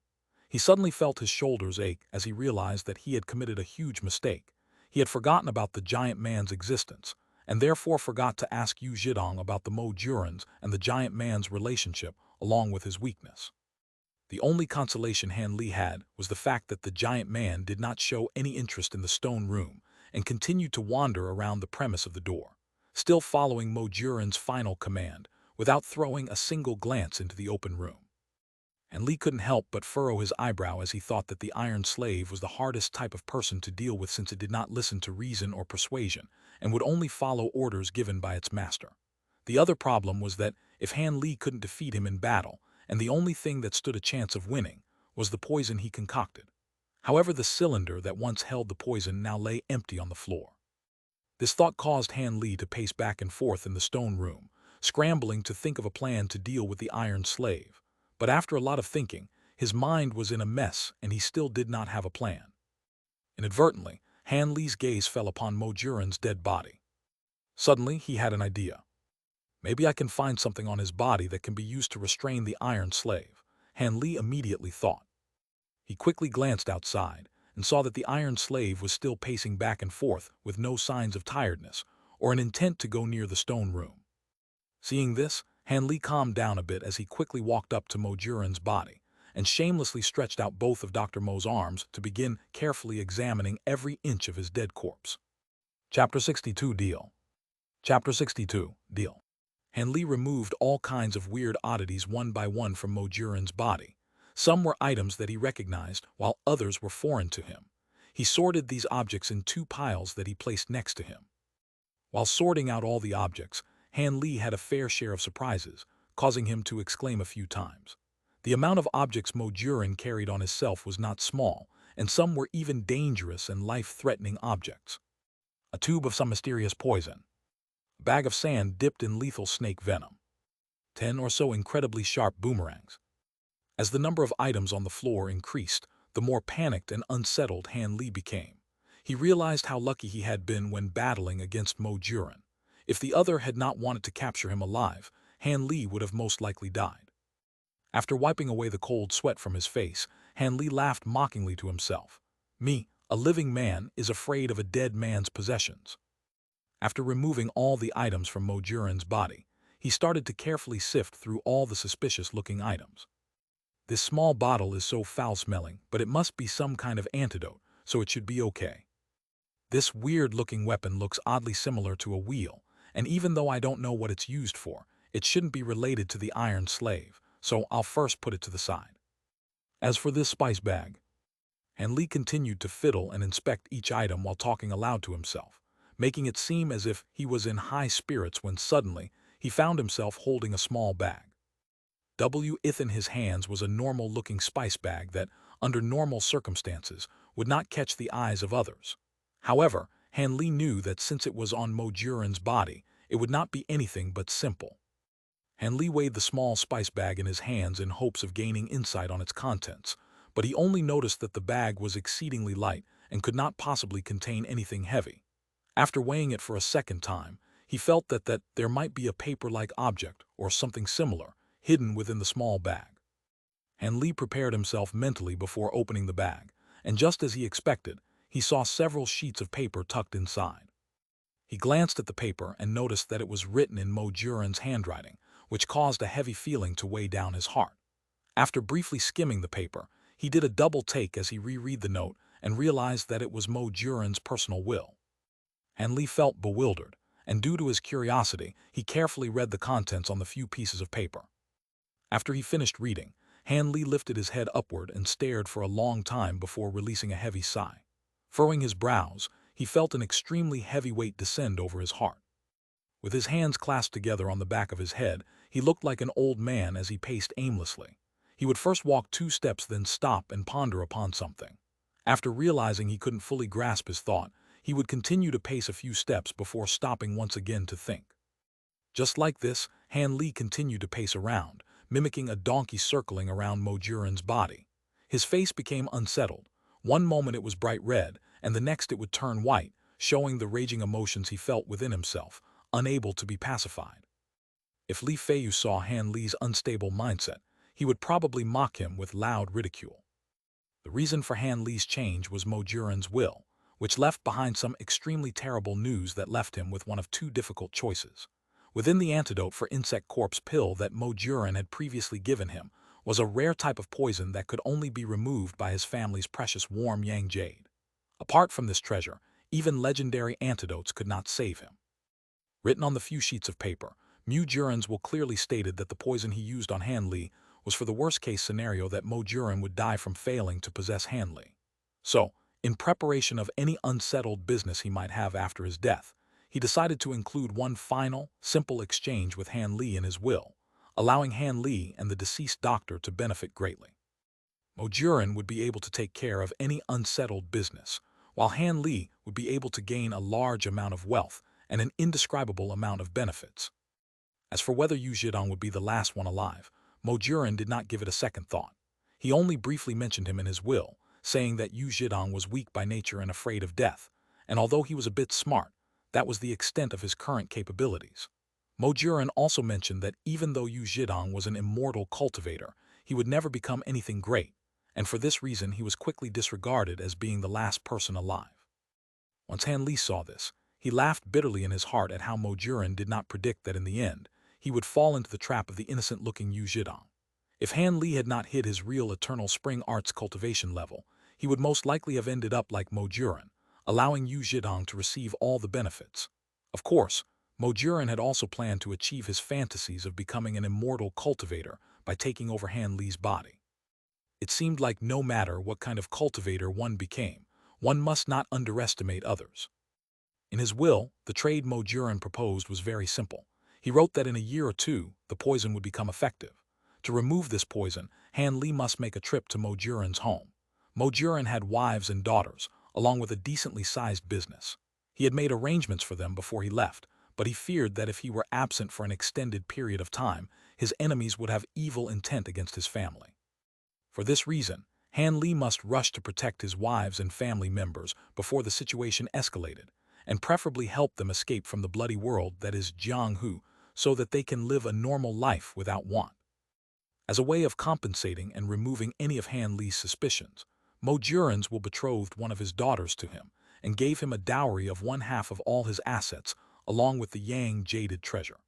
He suddenly felt his shoulders ache as he realized that he had committed a huge mistake. He had forgotten about the giant man's existence, and therefore forgot to ask Yu Zhidong about the Mo Jurans and the giant man's relationship, along with his weakness. The only consolation Han Li had was the fact that the giant man did not show any interest in the stone room and continued to wander around the premise of the door, still following Mo Juran's final command, without throwing a single glance into the open room. And Li couldn't help but furrow his eyebrow as he thought that the Iron Slave was the hardest type of person to deal with, since it did not listen to reason or persuasion and would only follow orders given by its master. The other problem was that if Han Li couldn't defeat him in battle, and the only thing that stood a chance of winning was the poison he concocted. However, the cylinder that once held the poison now lay empty on the floor. This thought caused Han Li to pace back and forth in the stone room, scrambling to think of a plan to deal with the Iron Slave. But after a lot of thinking, his mind was in a mess and he still did not have a plan. Inadvertently, Han Li's gaze fell upon Mo Juran's dead body. Suddenly, he had an idea. Maybe I can find something on his body that can be used to restrain the Iron Slave, Han Li immediately thought. He quickly glanced outside and saw that the Iron Slave was still pacing back and forth with no signs of tiredness or an intent to go near the stone room. Seeing this, Han Li calmed down a bit as he quickly walked up to Mo Juran's body and shamelessly stretched out both of Dr. Mo's arms to begin carefully examining every inch of his dead corpse. Chapter 62 Deal. Chapter 62 Deal. Han Li removed all kinds of weird oddities one by one from Mo Juran's body. Some were items that he recognized, while others were foreign to him. He sorted these objects in 2 piles that he placed next to him. While sorting out all the objects, Han Li had a fair share of surprises, causing him to exclaim a few times. The amount of objects Mo Juran carried on himself was not small, and some were even dangerous and life-threatening objects. A tube of some mysterious poison. A bag of sand dipped in lethal snake venom. 10 or so incredibly sharp boomerangs. As the number of items on the floor increased, the more panicked and unsettled Han Li became. He realized how lucky he had been when battling against Mo Juran. If the other had not wanted to capture him alive, Han Li would have most likely died. After wiping away the cold sweat from his face, Han Li laughed mockingly to himself. Me, a living man, is afraid of a dead man's possessions. After removing all the items from Mo Juran's body, he started to carefully sift through all the suspicious-looking items. This small bottle is so foul-smelling, but it must be some kind of antidote, so it should be okay. This weird-looking weapon looks oddly similar to a wheel, and even though I don't know what it's used for, it shouldn't be related to the Iron Slave, so I'll first put it to the side. As for this spice bag, Han Li continued to fiddle and inspect each item while talking aloud to himself, making it seem as if he was in high spirits when suddenly he found himself holding a small bag. In his hands was a normal-looking spice bag that, under normal circumstances, would not catch the eyes of others. However, Han Li knew that since it was on Mo Juran's body, it would not be anything but simple. Han Li weighed the small spice bag in his hands in hopes of gaining insight on its contents, but he only noticed that the bag was exceedingly light and could not possibly contain anything heavy. After weighing it for a second time, he felt that there might be a paper-like object or something similar hidden within the small bag. Han Li prepared himself mentally before opening the bag, and just as he expected, he saw several sheets of paper tucked inside. He glanced at the paper and noticed that it was written in Mo Juran's handwriting, which caused a heavy feeling to weigh down his heart. After briefly skimming the paper, he did a double take as he reread the note and realized that it was Mo Juran's personal will. Han Li felt bewildered, and due to his curiosity, he carefully read the contents on the few pieces of paper. After he finished reading, Han Li lifted his head upward and stared for a long time before releasing a heavy sigh. Furrowing his brows, he felt an extremely heavy weight descend over his heart. With his hands clasped together on the back of his head, he looked like an old man as he paced aimlessly. He would first walk 2 steps, then stop and ponder upon something. After realizing he couldn't fully grasp his thought, he would continue to pace a few steps before stopping once again to think. Just like this, Han Li continued to pace around, mimicking a donkey circling around Mo Juran's body. His face became unsettled. One moment it was bright red, and the next it would turn white, showing the raging emotions he felt within himself, unable to be pacified. If Li Feiyu saw Han Li's unstable mindset, he would probably mock him with loud ridicule. The reason for Han Li's change was Mo Juren's will, which left behind some extremely terrible news that left him with one of two difficult choices. Within the antidote for insect corpse pill that Mo Juren had previously given him was a rare type of poison that could only be removed by his family's precious warm yang jade. Apart from this treasure, even legendary antidotes could not save him. Written on the few sheets of paper, Mo Juren's will clearly stated that the poison he used on Han Li was for the worst-case scenario that Mo Juren would die from failing to possess Han Li. So, in preparation of any unsettled business he might have after his death, he decided to include one final, simple exchange with Han Li in his will, allowing Han Li and the deceased doctor to benefit greatly. Mo Juren would be able to take care of any unsettled business, while Han Li would be able to gain a large amount of wealth and an indescribable amount of benefits. As for whether Yu Zhidong would be the last one alive, Mo Juren did not give it a second thought. He only briefly mentioned him in his will, saying that Yu Zhidong was weak by nature and afraid of death, and although he was a bit smart, that was the extent of his current capabilities. Mo Juren also mentioned that even though Yu Zhidong was an immortal cultivator, he would never become anything great, and for this reason he was quickly disregarded as being the last person alive. Once Han Li saw this, he laughed bitterly in his heart at how Mo Juren did not predict that in the end, he would fall into the trap of the innocent-looking Yu Zhidong. If Han Li had not hid his real eternal spring arts cultivation level, he would most likely have ended up like Mo Juren, allowing Yu Zhidong to receive all the benefits. Of course, Mo Juren had also planned to achieve his fantasies of becoming an immortal cultivator by taking over Han Li's body. It seemed like no matter what kind of cultivator one became, one must not underestimate others. In his will, the trade Mo Juren proposed was very simple. He wrote that in a year or two, the poison would become effective. To remove this poison, Han Li must make a trip to Mo Juren's home. Mo Juren had wives and daughters, along with a decently sized business. He had made arrangements for them before he left, but he feared that if he were absent for an extended period of time, his enemies would have evil intent against his family. For this reason, Han Li must rush to protect his wives and family members before the situation escalated, and preferably help them escape from the bloody world that is Jianghu, so that they can live a normal life without want. As a way of compensating and removing any of Han Li's suspicions, Mo Juren's will betrothed one of his daughters to him and gave him a dowry of 1/2 of all his assets, along with the Yang jaded treasure.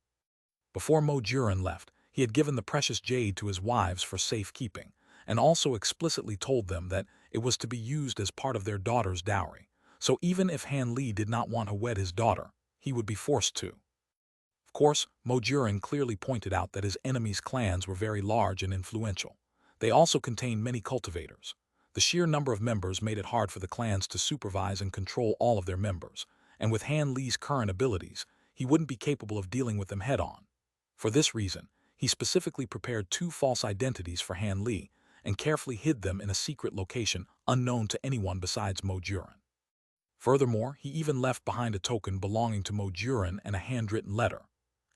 Before Mo Juren left, he had given the precious jade to his wives for safekeeping, and also explicitly told them that it was to be used as part of their daughter's dowry, so even if Han Li did not want to wed his daughter, he would be forced to. Of course, Mo Juren clearly pointed out that his enemies' clans were very large and influential. They also contained many cultivators. The sheer number of members made it hard for the clans to supervise and control all of their members, and with Han Li's current abilities, he wouldn't be capable of dealing with them head-on. For this reason, he specifically prepared 2 false identities for Han Li and carefully hid them in a secret location unknown to anyone besides Mo Juren. Furthermore, he even left behind a token belonging to Mo Juren and a handwritten letter.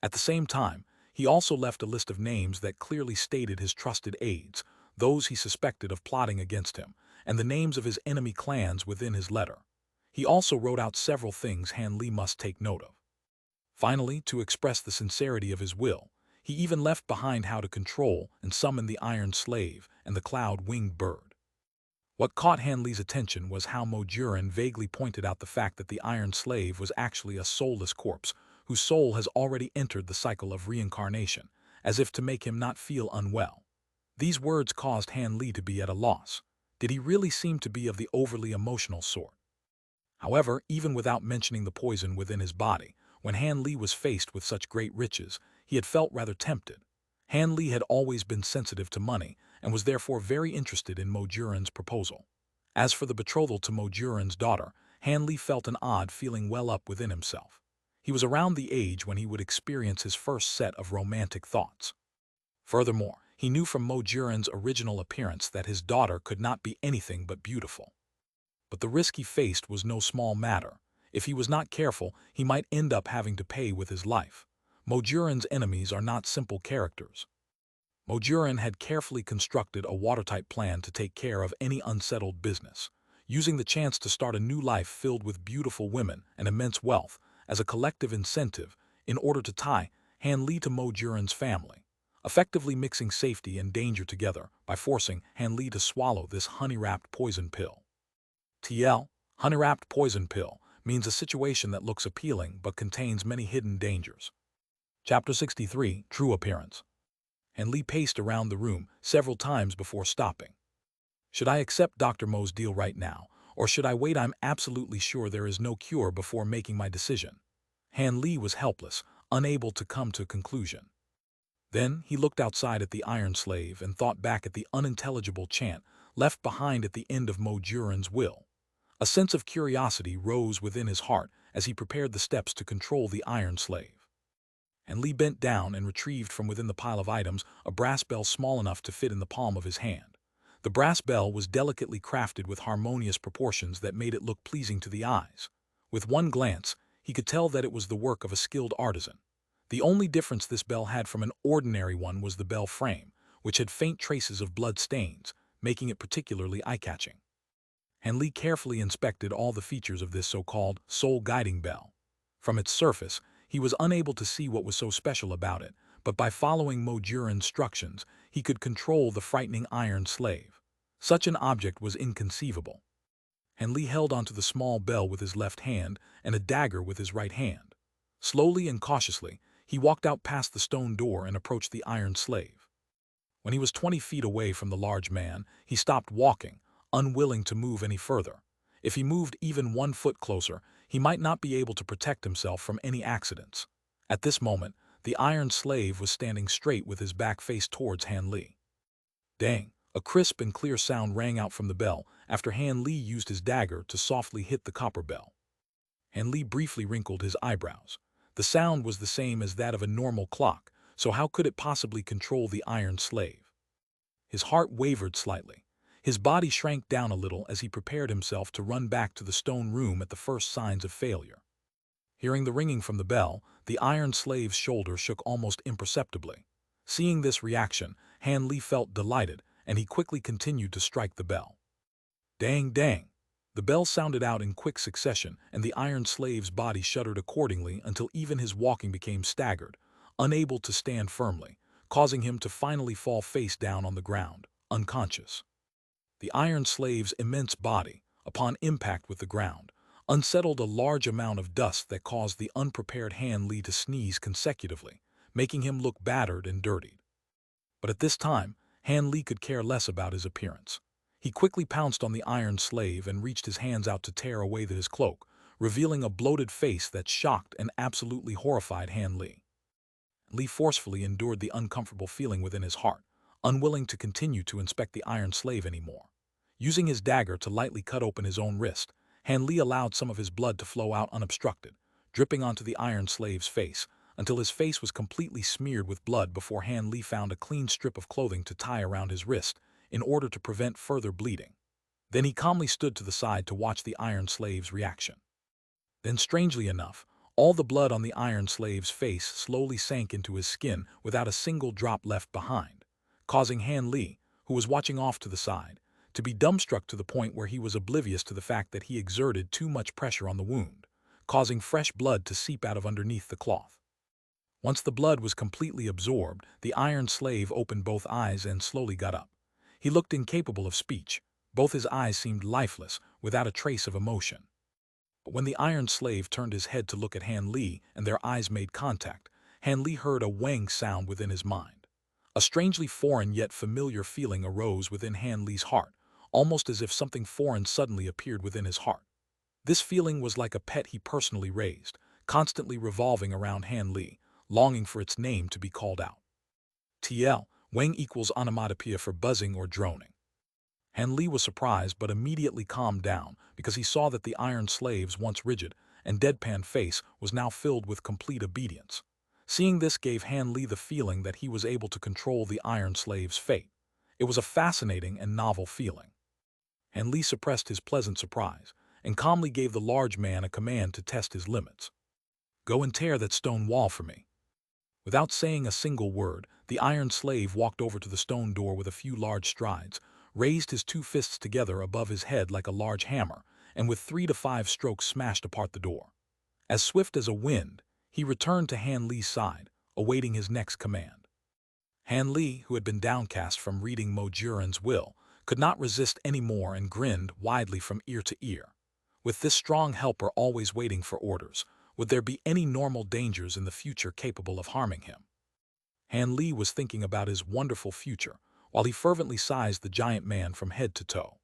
At the same time, he also left a list of names that clearly stated his trusted aides, those he suspected of plotting against him, and the names of his enemy clans within his letter. He also wrote out several things Han Li must take note of. Finally, to express the sincerity of his will, he even left behind how to control and summon the Iron Slave and the Cloud-Winged Bird. What caught Han Li's attention was how Mo Juren vaguely pointed out the fact that the Iron Slave was actually a soulless corpse whose soul has already entered the cycle of reincarnation, as if to make him not feel unwell. These words caused Han Li to be at a loss. Did he really seem to be of the overly emotional sort? However, even without mentioning the poison within his body, when Han Li was faced with such great riches, he had felt rather tempted. Han Li had always been sensitive to money and was therefore very interested in Mo Juren's proposal. As for the betrothal to Mo Juren's daughter, Han Li felt an odd feeling well up within himself. He was around the age when he would experience his first set of romantic thoughts. Furthermore, he knew from Mo Juren's original appearance that his daughter could not be anything but beautiful. But the risk he faced was no small matter. If he was not careful, he might end up having to pay with his life. Mo Juren's enemies are not simple characters. Mo Juren had carefully constructed a watertight plan to take care of any unsettled business, using the chance to start a new life filled with beautiful women and immense wealth as a collective incentive in order to tie Han Li to Mo Juren's family. effectively mixing safety and danger together by forcing Han Li to swallow this honey-wrapped poison pill. TL, honey-wrapped poison pill, means a situation that looks appealing but contains many hidden dangers. Chapter 63, True Appearance. Han Li paced around the room several times before stopping. Should I accept Dr. Mo's deal right now, or should I wait? I'm absolutely sure there is no cure before making my decision. Han Li was helpless, unable to come to a conclusion. Then he looked outside at the Iron Slave and thought back at the unintelligible chant left behind at the end of Mo Juran's will. A sense of curiosity rose within his heart as he prepared the steps to control the Iron Slave. And Li bent down and retrieved from within the pile of items a brass bell small enough to fit in the palm of his hand. The brass bell was delicately crafted with harmonious proportions that made it look pleasing to the eyes. With one glance, he could tell that it was the work of a skilled artisan. The only difference this bell had from an ordinary one was the bell frame, which had faint traces of blood stains, making it particularly eye-catching. Han Li carefully inspected all the features of this so-called soul-guiding bell. From its surface, he was unable to see what was so special about it, but by following Mo Juran's instructions, he could control the frightening Iron Slave. Such an object was inconceivable. Han Li held onto the small bell with his left hand and a dagger with his right hand. Slowly and cautiously, he walked out past the stone door and approached the Iron Slave. When he was 20 feet away from the large man, he stopped walking, unwilling to move any further. If he moved even 1 foot closer, he might not be able to protect himself from any accidents. At this moment, the Iron Slave was standing straight with his back faced towards Han Li. Dang! A crisp and clear sound rang out from the bell after Han Li used his dagger to softly hit the copper bell. Han Li briefly wrinkled his eyebrows. The sound was the same as that of a normal clock, so how could it possibly control the Iron Slave? His heart wavered slightly. His body shrank down a little as he prepared himself to run back to the stone room at the first signs of failure. Hearing the ringing from the bell, the Iron Slave's shoulder shook almost imperceptibly. Seeing this reaction, Han Li felt delighted, and he quickly continued to strike the bell. Dang, dang! The bell sounded out in quick succession, and the Iron Slave's body shuddered accordingly until even his walking became staggered, unable to stand firmly, causing him to finally fall face down on the ground, unconscious. The Iron Slave's immense body, upon impact with the ground, unsettled a large amount of dust that caused the unprepared Han Li to sneeze consecutively, making him look battered and dirtied. But at this time, Han Li could care less about his appearance. He quickly pounced on the Iron Slave and reached his hands out to tear away his cloak, revealing a bloated face that shocked and absolutely horrified Han Li. Li forcefully endured the uncomfortable feeling within his heart, unwilling to continue to inspect the Iron Slave anymore. Using his dagger to lightly cut open his own wrist, Han Li allowed some of his blood to flow out unobstructed, dripping onto the Iron Slave's face, until his face was completely smeared with blood before Han Li found a clean strip of clothing to tie around his wrist in order to prevent further bleeding. Then he calmly stood to the side to watch the Iron Slave's reaction. Then, strangely enough, all the blood on the Iron Slave's face slowly sank into his skin without a single drop left behind, causing Han Li, who was watching off to the side, to be dumbstruck to the point where he was oblivious to the fact that he exerted too much pressure on the wound, causing fresh blood to seep out of underneath the cloth. Once the blood was completely absorbed, the Iron Slave opened both eyes and slowly got up. He looked incapable of speech. Both his eyes seemed lifeless, without a trace of emotion. But when the Iron Slave turned his head to look at Han Li and their eyes made contact, Han Li heard a wang sound within his mind. A strangely foreign yet familiar feeling arose within Han Li's heart, almost as if something foreign suddenly appeared within his heart. This feeling was like a pet he personally raised, constantly revolving around Han Li, longing for its name to be called out. TL, wang equals onomatopoeia for buzzing or droning. Han Li was surprised but immediately calmed down because he saw that the Iron Slave's once rigid and deadpan face was now filled with complete obedience. Seeing this gave Han Li the feeling that he was able to control the Iron Slave's fate. It was a fascinating and novel feeling. Han Li suppressed his pleasant surprise and calmly gave the large man a command to test his limits. Go and tear that stone wall for me. Without saying a single word, the Iron Slave walked over to the stone door with a few large strides, raised his 2 fists together above his head like a large hammer, and with 3 to 5 strokes smashed apart the door. As swift as a wind, he returned to Han Li's side, awaiting his next command. Han Li, who had been downcast from reading Mo Juren's will, could not resist any more and grinned widely from ear to ear. With this strong helper always waiting for orders, would there be any normal dangers in the future capable of harming him? Han Li was thinking about his wonderful future, while he fervently sized the giant man from head to toe.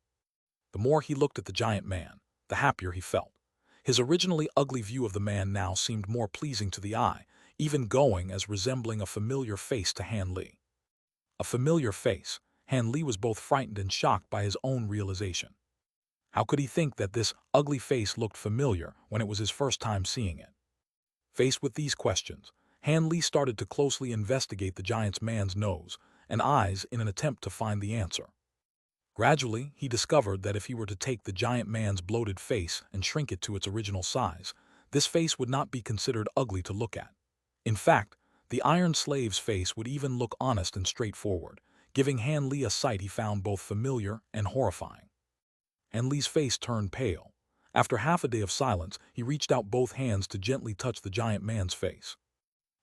The more he looked at the giant man, the happier he felt. His originally ugly view of the man now seemed more pleasing to the eye, even going as resembling a familiar face to Han Li. A familiar face. Han Li was both frightened and shocked by his own realization. How could he think that this ugly face looked familiar when it was his first time seeing it? Faced with these questions, Han Li started to closely investigate the giant man's nose and eyes in an attempt to find the answer. Gradually, he discovered that if he were to take the giant man's bloated face and shrink it to its original size, this face would not be considered ugly to look at. In fact, the Iron Slave's face would even look honest and straightforward, giving Han Li a sight he found both familiar and horrifying. Han Li's face turned pale. After half a day of silence, he reached out both hands to gently touch the giant man's face.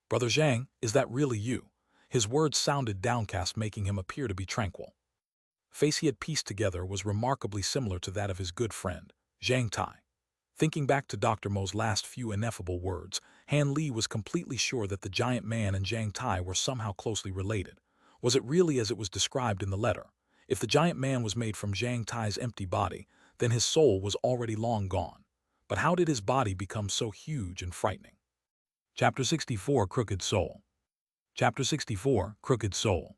"Brother Zhang, is that really you?" His words sounded downcast, making him appear to be tranquil. The face he had pieced together was remarkably similar to that of his good friend, Zhang Tai. Thinking back to Dr. Mo's last few ineffable words, Han Li was completely sure that the giant man and Zhang Tai were somehow closely related. Was it really as it was described in the letter? If the giant man was made from Zhang Tai's empty body, then his soul was already long gone. But how did his body become so huge and frightening? Chapter 64, Crooked Soul. Chapter 64, Crooked Soul.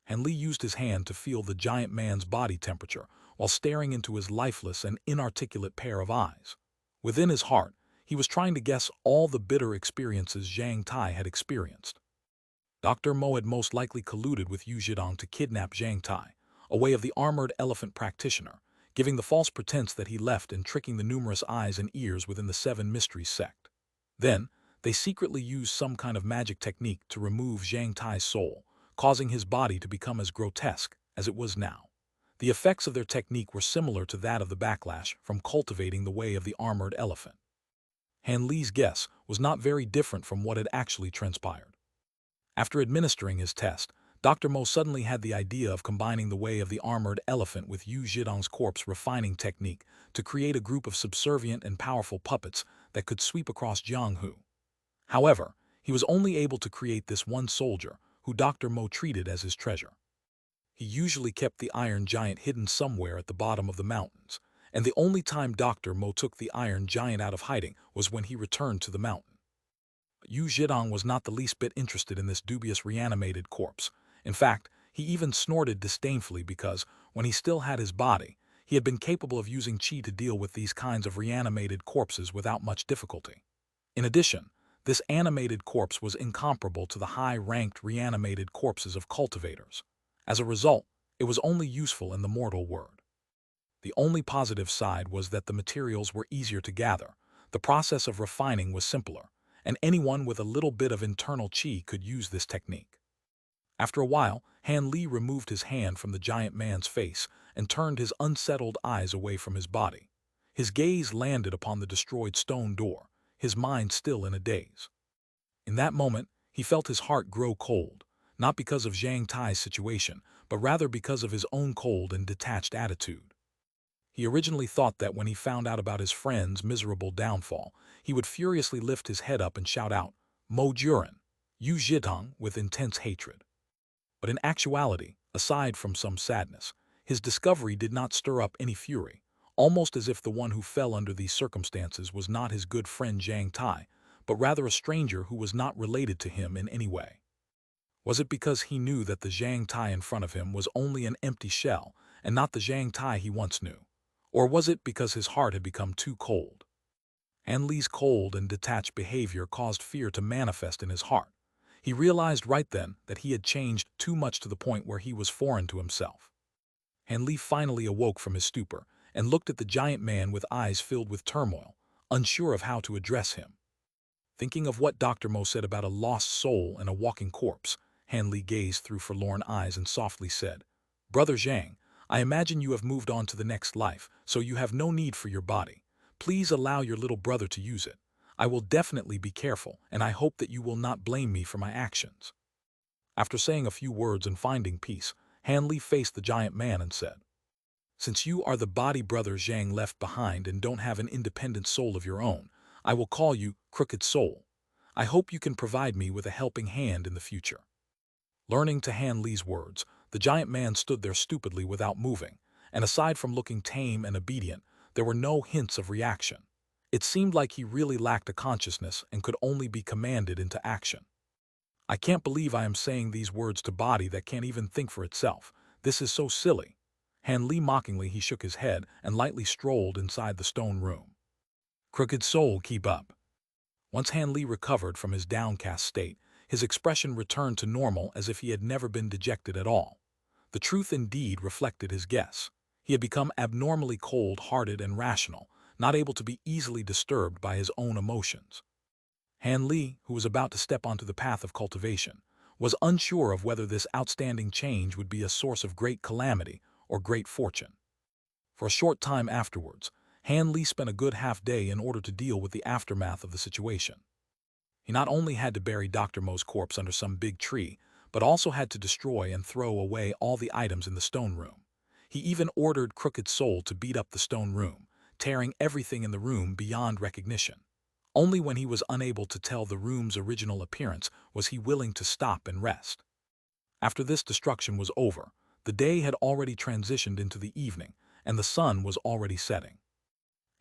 Han Li used his hand to feel the giant man's body temperature while staring into his lifeless and inarticulate pair of eyes. Within his heart, he was trying to guess all the bitter experiences Zhang Tai had experienced. Dr. Mo had most likely colluded with Yu Zhidong to kidnap Zhang Tai, a way of the armored elephant practitioner, giving the false pretense that he left and tricking the numerous eyes and ears within the Seven Mysteries Sect. Then, they secretly used some kind of magic technique to remove Zhang Tai's soul, causing his body to become as grotesque as it was now. The effects of their technique were similar to that of the backlash from cultivating the way of the armored elephant. Han Li's guess was not very different from what had actually transpired. After administering his test, Dr. Mo suddenly had the idea of combining the way of the armored elephant with Yu Zhidong's corpse refining technique to create a group of subservient and powerful puppets that could sweep across Jianghu. However, he was only able to create this one soldier, who Dr. Mo treated as his treasure. He usually kept the Iron Giant hidden somewhere at the bottom of the mountains, and the only time Dr. Mo took the Iron Giant out of hiding was when he returned to the mountain. Yu Zhidong was not the least bit interested in this dubious reanimated corpse. In fact, he even snorted disdainfully because, when he still had his body, he had been capable of using qi to deal with these kinds of reanimated corpses without much difficulty. In addition, this animated corpse was incomparable to the high-ranked reanimated corpses of cultivators. As a result, it was only useful in the mortal world. The only positive side was that the materials were easier to gather, the process of refining was simpler, and anyone with a little bit of internal qi could use this technique. After a while, Han Li removed his hand from the giant man's face and turned his unsettled eyes away from his body. His gaze landed upon the destroyed stone door, his mind still in a daze. In that moment, he felt his heart grow cold, not because of Zhang Tai's situation, but rather because of his own cold and detached attitude. He originally thought that when he found out about his friend's miserable downfall, he would furiously lift his head up and shout out, "Mo Juren, Yu Zhidong," with intense hatred. But in actuality, aside from some sadness, his discovery did not stir up any fury, almost as if the one who fell under these circumstances was not his good friend Zhang Tai, but rather a stranger who was not related to him in any way. Was it because he knew that the Zhang Tai in front of him was only an empty shell and not the Zhang Tai he once knew? Or was it because his heart had become too cold? Han Li's cold and detached behavior caused fear to manifest in his heart. He realized right then that he had changed too much to the point where he was foreign to himself. Han Li finally awoke from his stupor and looked at the giant man with eyes filled with turmoil, unsure of how to address him. Thinking of what Dr. Mo said about a lost soul and a walking corpse, Han Li gazed through forlorn eyes and softly said, "Brother Zhang, I imagine you have moved on to the next life, so you have no need for your body. Please allow your little brother to use it. I will definitely be careful, and I hope that you will not blame me for my actions." After saying a few words and finding peace, Han Li faced the giant man and said, "Since you are the body brother Zhang left behind and don't have an independent soul of your own, I will call you Crooked Soul. I hope you can provide me with a helping hand in the future." Learning to Han Li's words, the giant man stood there stupidly without moving, and aside from looking tame and obedient, there were no hints of reaction. It seemed like he really lacked a consciousness and could only be commanded into action. "I can't believe I am saying these words to body that can't even think for itself. This is so silly." Han Li mockingly he shook his head and lightly strolled inside the stone room. "Crooked Soul, keep up." Once Han Li recovered from his downcast state, his expression returned to normal as if he had never been dejected at all. The truth indeed reflected his guess. He had become abnormally cold-hearted and rational, not able to be easily disturbed by his own emotions. Han Li, who was about to step onto the path of cultivation, was unsure of whether this outstanding change would be a source of great calamity or great fortune. For a short time afterwards, Han Li spent a good half-day in order to deal with the aftermath of the situation. He not only had to bury Dr. Mo's corpse under some big tree, but also had to destroy and throw away all the items in the stone room. He even ordered Crooked Soul to beat up the stone room, tearing everything in the room beyond recognition. Only when he was unable to tell the room's original appearance was he willing to stop and rest. After this destruction was over, the day had already transitioned into the evening, and the sun was already setting.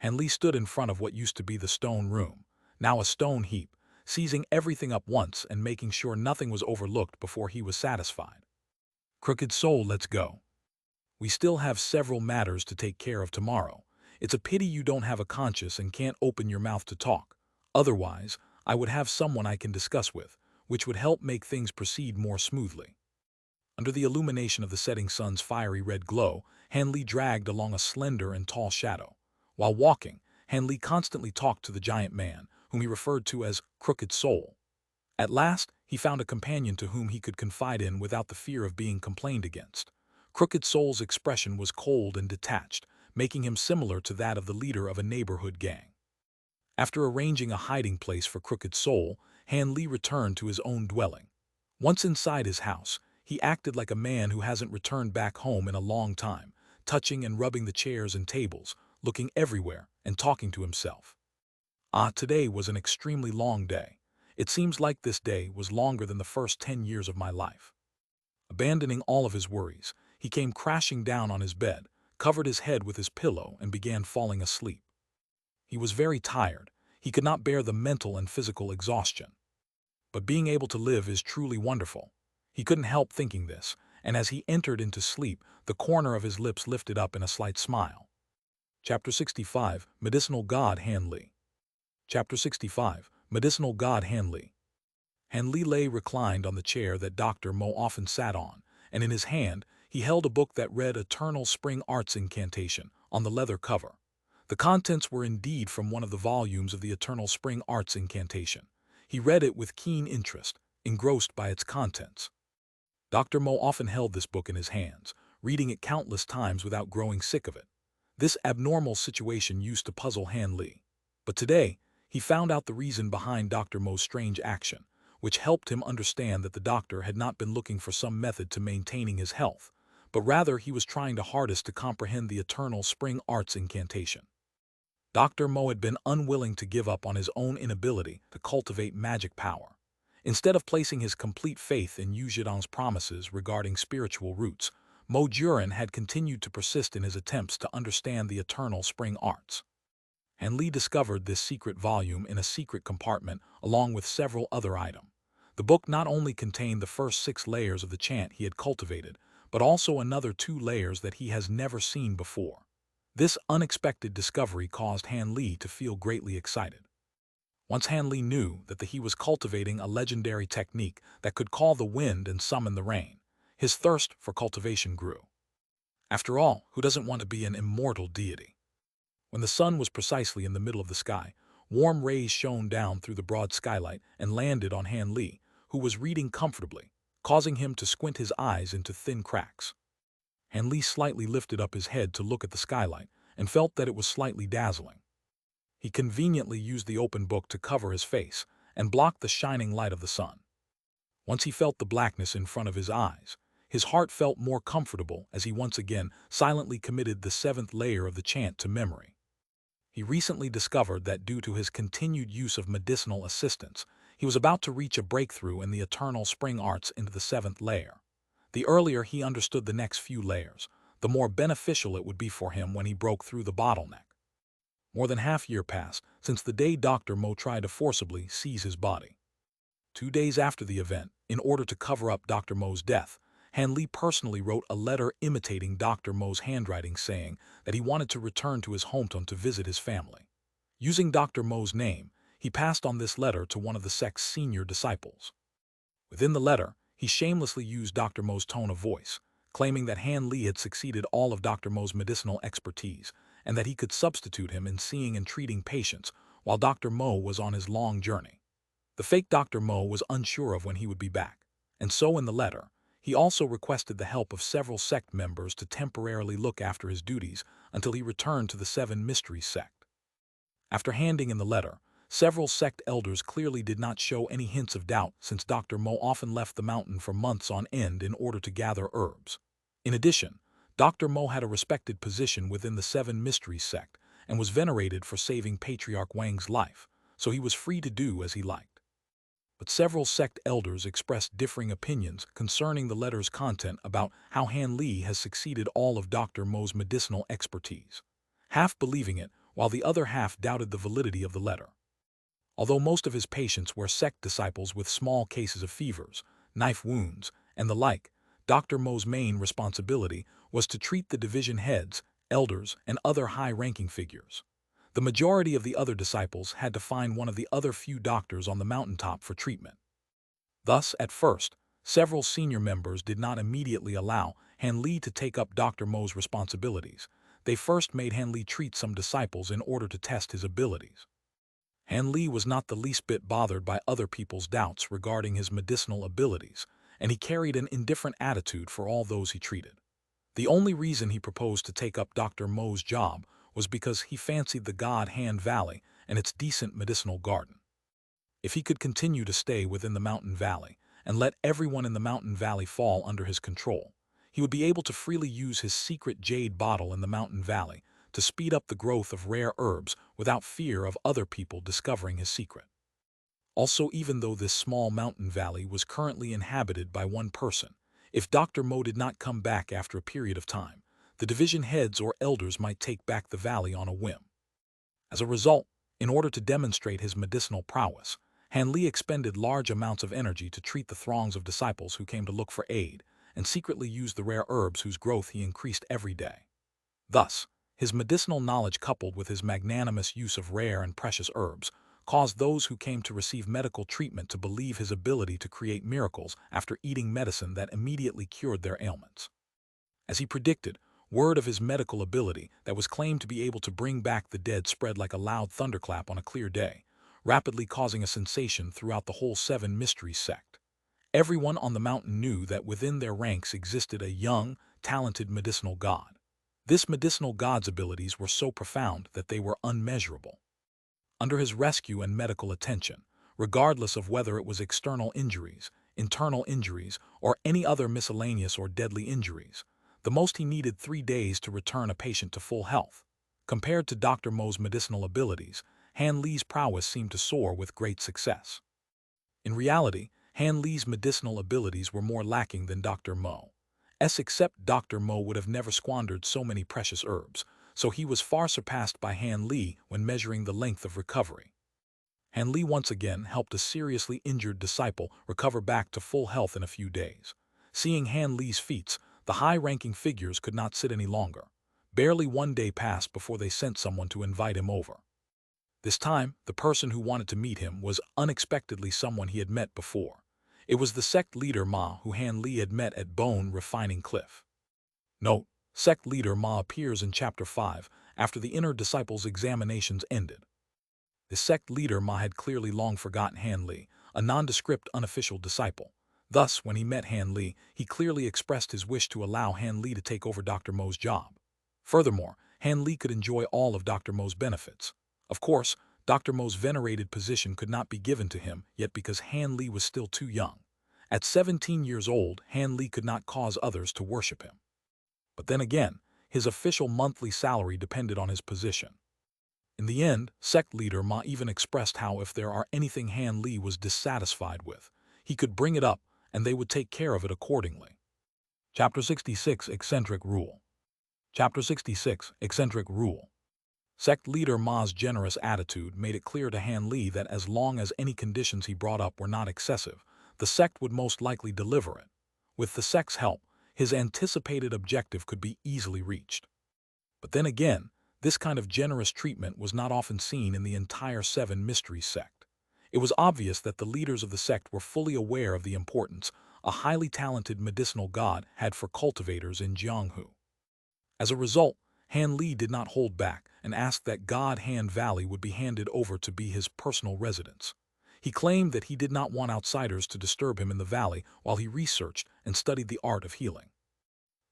Han Li stood in front of what used to be the stone room, now a stone heap, seizing everything up once and making sure nothing was overlooked before he was satisfied. "Crooked Soul, let's go. We still have several matters to take care of tomorrow. It's a pity you don't have a conscience and can't open your mouth to talk. Otherwise, I would have someone I can discuss with, which would help make things proceed more smoothly." Under the illumination of the setting sun's fiery red glow, Han Li dragged along a slender and tall shadow. While walking, Han Li constantly talked to the giant man, whom he referred to as Crooked Soul. At last, he found a companion to whom he could confide in without the fear of being complained against. Crooked Soul's expression was cold and detached, making him similar to that of the leader of a neighborhood gang. After arranging a hiding place for Crooked Soul, Han Li returned to his own dwelling. Once inside his house, he acted like a man who hasn't returned back home in a long time, touching and rubbing the chairs and tables, looking everywhere, and talking to himself. Today was an extremely long day. It seems like this day was longer than the first 10 years of my life. Abandoning all of his worries, he came crashing down on his bed, covered his head with his pillow, and began falling asleep. He was very tired. He could not bear the mental and physical exhaustion. But being able to live is truly wonderful. He couldn't help thinking this, and as he entered into sleep, the corner of his lips lifted up in a slight smile. Chapter 65, Medicinal God Han Li. Chapter 65, Medicinal God Han Li. Han Li lay reclined on the chair that Dr. Mo often sat on, and in his hand, he held a book that read Eternal Spring Arts Incantation on the leather cover. The contents were indeed from one of the volumes of the Eternal Spring Arts Incantation. He read it with keen interest, engrossed by its contents. Dr. Mo often held this book in his hands, reading it countless times without growing sick of it. This abnormal situation used to puzzle Han Li. But today, he found out the reason behind Dr. Mo's strange action, which helped him understand that the doctor had not been looking for some method to maintaining his health, but rather he was trying the hardest to comprehend the Eternal Spring Arts Incantation. Dr. Mo had been unwilling to give up on his own inability to cultivate magic power. Instead of placing his complete faith in Yu Zhidong's promises regarding spiritual roots, Mo Juren had continued to persist in his attempts to understand the Eternal Spring Arts. Han Li discovered this secret volume in a secret compartment along with several other items. The book not only contained the first 6 layers of the chant he had cultivated, but also another 2 layers that he has never seen before. This unexpected discovery caused Han Li to feel greatly excited. Once Han Li knew that he was cultivating a legendary technique that could call the wind and summon the rain, his thirst for cultivation grew. After all, who doesn't want to be an immortal deity? When the sun was precisely in the middle of the sky, warm rays shone down through the broad skylight and landed on Han Li, who was reading comfortably, causing him to squint his eyes into thin cracks. Han Li slightly lifted up his head to look at the skylight and felt that it was slightly dazzling. He conveniently used the open book to cover his face and block the shining light of the sun. Once he felt the blackness in front of his eyes, his heart felt more comfortable as he once again silently committed the seventh layer of the chant to memory. He recently discovered that due to his continued use of medicinal assistance, he was about to reach a breakthrough in the eternal spring arts into the seventh layer. The earlier he understood the next few layers, the more beneficial it would be for him when he broke through the bottleneck. More than half-year passed since the day Dr. Mo tried to forcibly seize his body. 2 days after the event, in order to cover up Dr. Mo's death, Han Li personally wrote a letter imitating Dr. Mo's handwriting saying that he wanted to return to his hometown to visit his family. Using Dr. Mo's name, he passed on this letter to one of the sect's senior disciples. Within the letter, he shamelessly used Dr. Mo's tone of voice, claiming that Han Li had succeeded all of Dr. Mo's medicinal expertise and that he could substitute him in seeing and treating patients while Dr. Mo was on his long journey. The fake Dr. Mo was unsure of when he would be back, and so in the letter, he also requested the help of several sect members to temporarily look after his duties until he returned to the Seven Mysteries Sect. After handing in the letter, several sect elders clearly did not show any hints of doubt since Dr. Mo often left the mountain for months on end in order to gather herbs. In addition, Dr. Mo had a respected position within the Seven Mysteries Sect and was venerated for saving Patriarch Wang's life, so he was free to do as he liked. But several sect elders expressed differing opinions concerning the letter's content about how Han Li has succeeded all of Dr. Mo's medicinal expertise, half believing it while the other half doubted the validity of the letter. Although most of his patients were sect disciples with small cases of fevers, knife wounds, and the like, Dr. Mo's main responsibility was to treat the division heads, elders, and other high-ranking figures. The majority of the other disciples had to find one of the other few doctors on the mountaintop for treatment. Thus, at first, several senior members did not immediately allow Han Li to take up Dr. Mo's responsibilities. They first made Han Li treat some disciples in order to test his abilities. Han Li was not the least bit bothered by other people's doubts regarding his medicinal abilities, and he carried an indifferent attitude for all those he treated. The only reason he proposed to take up Dr. Mo's job was because he fancied the God Hand Valley and its decent medicinal garden. If he could continue to stay within the mountain valley and let everyone in the mountain valley fall under his control, he would be able to freely use his secret jade bottle in the mountain valley to speed up the growth of rare herbs without fear of other people discovering his secret. Also, even though this small mountain valley was currently inhabited by one person, if Dr. Mo did not come back after a period of time, the division heads or elders might take back the valley on a whim. As a result, in order to demonstrate his medicinal prowess, Han Li expended large amounts of energy to treat the throngs of disciples who came to look for aid, and secretly used the rare herbs whose growth he increased every day. Thus, his medicinal knowledge coupled with his magnanimous use of rare and precious herbs caused those who came to receive medical treatment to believe his ability to create miracles after eating medicine that immediately cured their ailments. As he predicted, word of his medical ability that was claimed to be able to bring back the dead spread like a loud thunderclap on a clear day, rapidly causing a sensation throughout the whole Seven Mysteries Sect. Everyone on the mountain knew that within their ranks existed a young, talented medicinal god. This medicinal god's abilities were so profound that they were unmeasurable. Under his rescue and medical attention, regardless of whether it was external injuries, internal injuries, or any other miscellaneous or deadly injuries, the most he needed 3 days to return a patient to full health. Compared to Dr. Mo's medicinal abilities, Han Li's prowess seemed to soar with great success. In reality, Han Li's medicinal abilities were more lacking than Dr. Mo's, except Dr. Mo would have never squandered so many precious herbs, so he was far surpassed by Han Li when measuring the length of recovery. Han Li once again helped a seriously injured disciple recover back to full health in a few days. Seeing Han Li's feats, the high-ranking figures could not sit any longer. Barely 1 day passed before they sent someone to invite him over. This time, the person who wanted to meet him was unexpectedly someone he had met before. It was the sect leader Ma who Han Li had met at Bone Refining Cliff. Note: Sect leader Ma appears in Chapter 5 after the inner disciples' examinations ended. The sect leader Ma had clearly long forgotten Han Li, a nondescript unofficial disciple. Thus, when he met Han Li, he clearly expressed his wish to allow Han Li to take over Dr. Mo's job. Furthermore, Han Li could enjoy all of Dr. Mo's benefits. Of course, Dr. Mo's venerated position could not be given to him yet because Han Li was still too young. At 17 years old, Han Li could not cause others to worship him. But then again, his official monthly salary depended on his position. In the end, sect leader Ma even expressed how if there are anything Han Li was dissatisfied with, he could bring it up and they would take care of it accordingly. Chapter 66, Eccentric Rule. Chapter 66, Eccentric Rule. Sect leader Ma's generous attitude made it clear to Han Li that as long as any conditions he brought up were not excessive, the sect would most likely deliver it. With the sect's help, his anticipated objective could be easily reached. But then again, this kind of generous treatment was not often seen in the entire Seven Mysteries Sect. It was obvious that the leaders of the sect were fully aware of the importance a highly talented medicinal god had for cultivators in Jianghu. As a result, Han Li did not hold back and asked that God Han Valley would be handed over to be his personal residence. He claimed that he did not want outsiders to disturb him in the valley while he researched and studied the art of healing.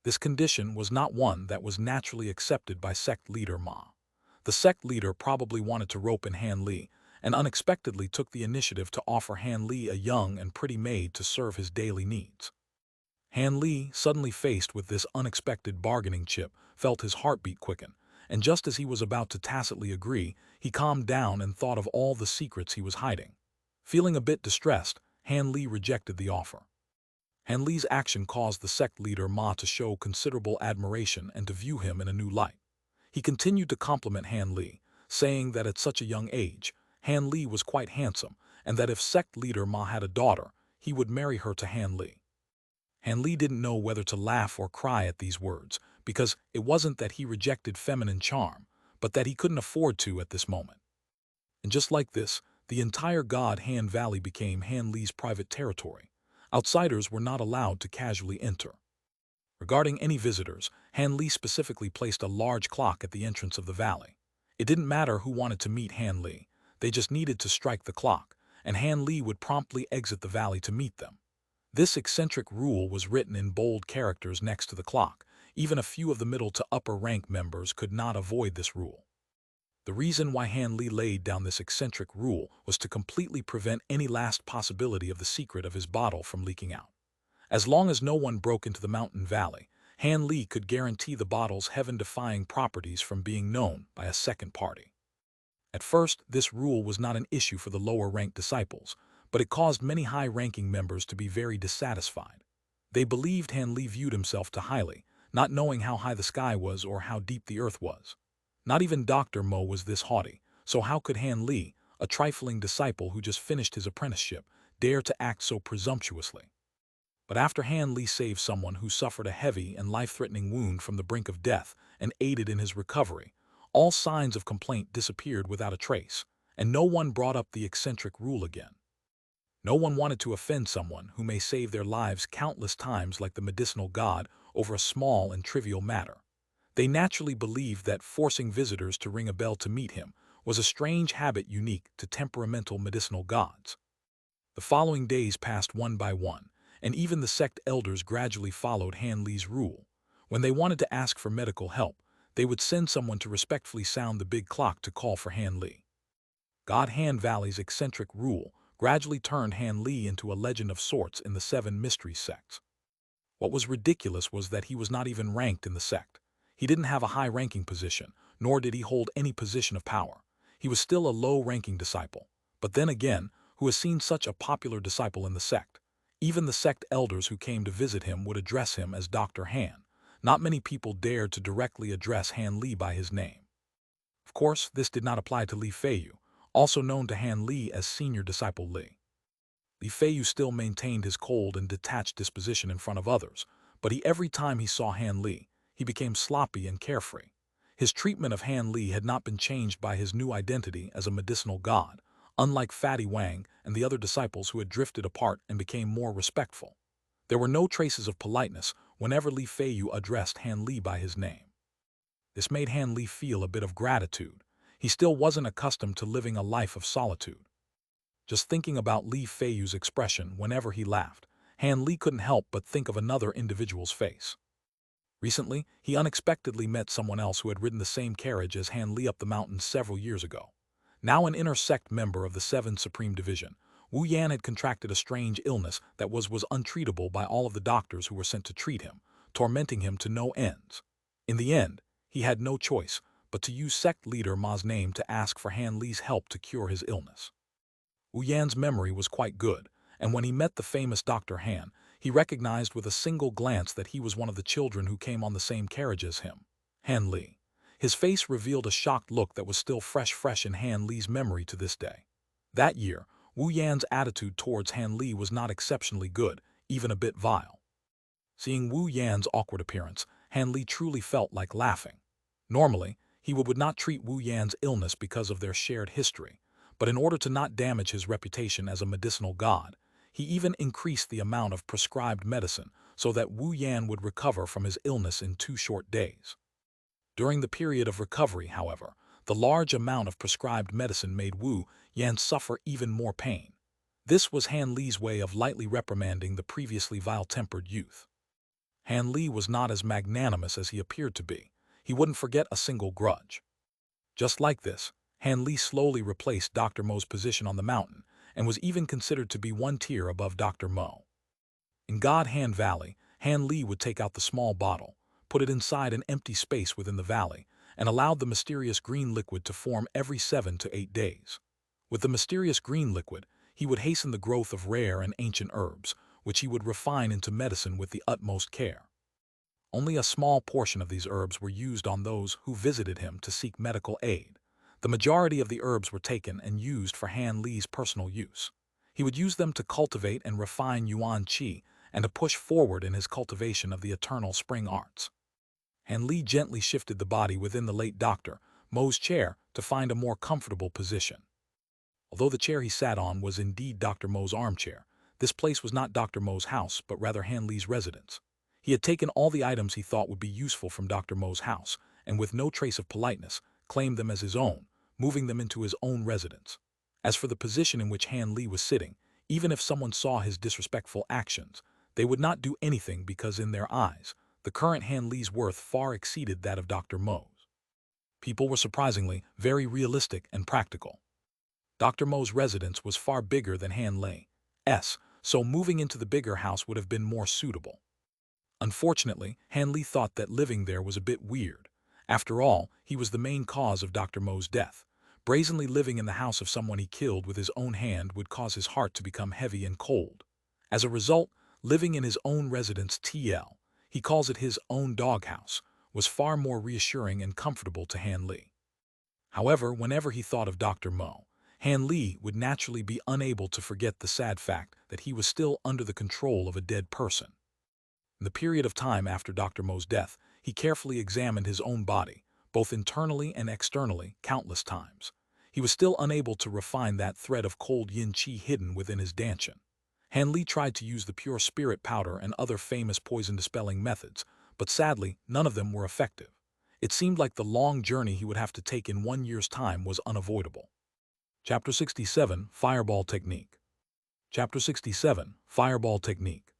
This condition was not one that was naturally accepted by sect leader Ma. The sect leader probably wanted to rope in Han Li, and unexpectedly took the initiative to offer Han Li a young and pretty maid to serve his daily needs. Han Li, suddenly faced with this unexpected bargaining chip, felt his heartbeat quicken, and just as he was about to tacitly agree, he calmed down and thought of all the secrets he was hiding. Feeling a bit distressed, Han Li rejected the offer. Han Li's action caused the sect leader Ma to show considerable admiration and to view him in a new light. He continued to compliment Han Li, saying that at such a young age, Han Li was quite handsome, and that if sect leader Ma had a daughter, he would marry her to Han Li. Han Li didn't know whether to laugh or cry at these words, because it wasn't that he rejected feminine charm, but that he couldn't afford to at this moment. And just like this, the entire God Han Valley became Han Li's private territory. Outsiders were not allowed to casually enter. Regarding any visitors, Han Li specifically placed a large clock at the entrance of the valley. It didn't matter who wanted to meet Han Li, they just needed to strike the clock, and Han Li would promptly exit the valley to meet them. This eccentric rule was written in bold characters next to the clock. Even a few of the middle to upper rank members could not avoid this rule. The reason why Han Li laid down this eccentric rule was to completely prevent any last possibility of the secret of his bottle from leaking out. As long as no one broke into the mountain valley, Han Li could guarantee the bottle's heaven-defying properties from being known by a second party. At first, this rule was not an issue for the lower-ranked disciples, but it caused many high-ranking members to be very dissatisfied. They believed Han Li viewed himself too highly, not knowing how high the sky was or how deep the earth was. Not even Dr. Mo was this haughty, so how could Han Li, a trifling disciple who just finished his apprenticeship, dare to act so presumptuously? But after Han Li saved someone who suffered a heavy and life-threatening wound from the brink of death and aided in his recovery, all signs of complaint disappeared without a trace, and no one brought up the eccentric rule again. No one wanted to offend someone who may save their lives countless times like the medicinal god over a small and trivial matter. They naturally believed that forcing visitors to ring a bell to meet him was a strange habit unique to temperamental medicinal gods. The following days passed one by one, and even the sect elders gradually followed Han Li's rule. When they wanted to ask for medical help, they would send someone to respectfully sound the big clock to call for Han Li. God Han Valley's eccentric rule gradually turned Han Li into a legend of sorts in the Seven Mysteries Sects. What was ridiculous was that he was not even ranked in the sect. He didn't have a high-ranking position, nor did he hold any position of power. He was still a low-ranking disciple. But then again, who has seen such a popular disciple in the sect? Even the sect elders who came to visit him would address him as Dr. Han. Not many people dared to directly address Han Li by his name. Of course, this did not apply to Li Feiyu, also known to Han Li as Senior Disciple Li. Li Feiyu still maintained his cold and detached disposition in front of others, but every time he saw Han Li, he became sloppy and carefree. His treatment of Han Li had not been changed by his new identity as a medicinal god, unlike Fatty Wang and the other disciples who had drifted apart and became more respectful. There were no traces of politeness whenever Li Feiyu addressed Han Li by his name. This made Han Li feel a bit of gratitude. He still wasn't accustomed to living a life of solitude. Just thinking about Li Feiyu's expression whenever he laughed, Han Li couldn't help but think of another individual's face. Recently, he unexpectedly met someone else who had ridden the same carriage as Han Li up the mountain several years ago. Now an inner sect member of the Seven Supreme Division, Wu Yan had contracted a strange illness that was untreatable by all of the doctors who were sent to treat him, tormenting him to no ends. In the end, he had no choice but to use sect leader Ma's name to ask for Han Li's help to cure his illness. Wu Yan's memory was quite good, and when he met the famous Dr. Han, he recognized with a single glance that he was one of the children who came on the same carriage as him, Han Li. His face revealed a shocked look that was still fresh in Han Li's memory to this day. That year, Wu Yan's attitude towards Han Li was not exceptionally good, even a bit vile. Seeing Wu Yan's awkward appearance, Han Li truly felt like laughing. Normally, he would not treat Wu Yan's illness because of their shared history, but in order to not damage his reputation as a medicinal god, he even increased the amount of prescribed medicine so that Wu Yan would recover from his illness in 2 short days. During the period of recovery, however, the large amount of prescribed medicine made Wu Yan suffer even more pain. This was Han Li's way of lightly reprimanding the previously vile-tempered youth. Han Li was not as magnanimous as he appeared to be. He wouldn't forget a single grudge. Just like this, Han Li slowly replaced Dr. Mo's position on the mountain and was even considered to be 1 tier above Dr. Mo. In God Hand Valley, Han Li would take out the small bottle, put it inside an empty space within the valley, and allowed the mysterious green liquid to form every 7 to 8 days. With the mysterious green liquid, he would hasten the growth of rare and ancient herbs, which he would refine into medicine with the utmost care. Only a small portion of these herbs were used on those who visited him to seek medical aid. The majority of the herbs were taken and used for Han Li's personal use. He would use them to cultivate and refine Yuan Qi and to push forward in his cultivation of the eternal spring arts. Han Li gently shifted the body within the late Dr. Mo's chair to find a more comfortable position. Although the chair he sat on was indeed Dr. Mo's armchair, this place was not Dr. Mo's house but rather Han Li's residence. He had taken all the items he thought would be useful from Dr. Mo's house, and with no trace of politeness, claimed them as his own, moving them into his own residence. As for the position in which Han Li was sitting, even if someone saw his disrespectful actions, they would not do anything because in their eyes, the current Han Li's worth far exceeded that of Dr. Mo's. People were surprisingly very realistic and practical. Dr. Mo's residence was far bigger than Han Li's, so moving into the bigger house would have been more suitable. Unfortunately, Han Li thought that living there was a bit weird. After all, he was the main cause of Dr. Mo's death. Brazenly living in the house of someone he killed with his own hand would cause his heart to become heavy and cold. As a result, living in his own residence TL, he calls it his own doghouse, was far more reassuring and comfortable to Han Li. However, whenever he thought of Dr. Mo, Han Li would naturally be unable to forget the sad fact that he was still under the control of a dead person. In the period of time after Dr. Mo's death, he carefully examined his own body, both internally and externally, countless times. He was still unable to refine that thread of cold yin qi hidden within his dantian. Han Li tried to use the pure spirit powder and other famous poison-dispelling methods, but sadly, none of them were effective. It seemed like the long journey he would have to take in 1 year's time was unavoidable. Chapter 67, Fireball Technique. Chapter 67, Fireball Technique.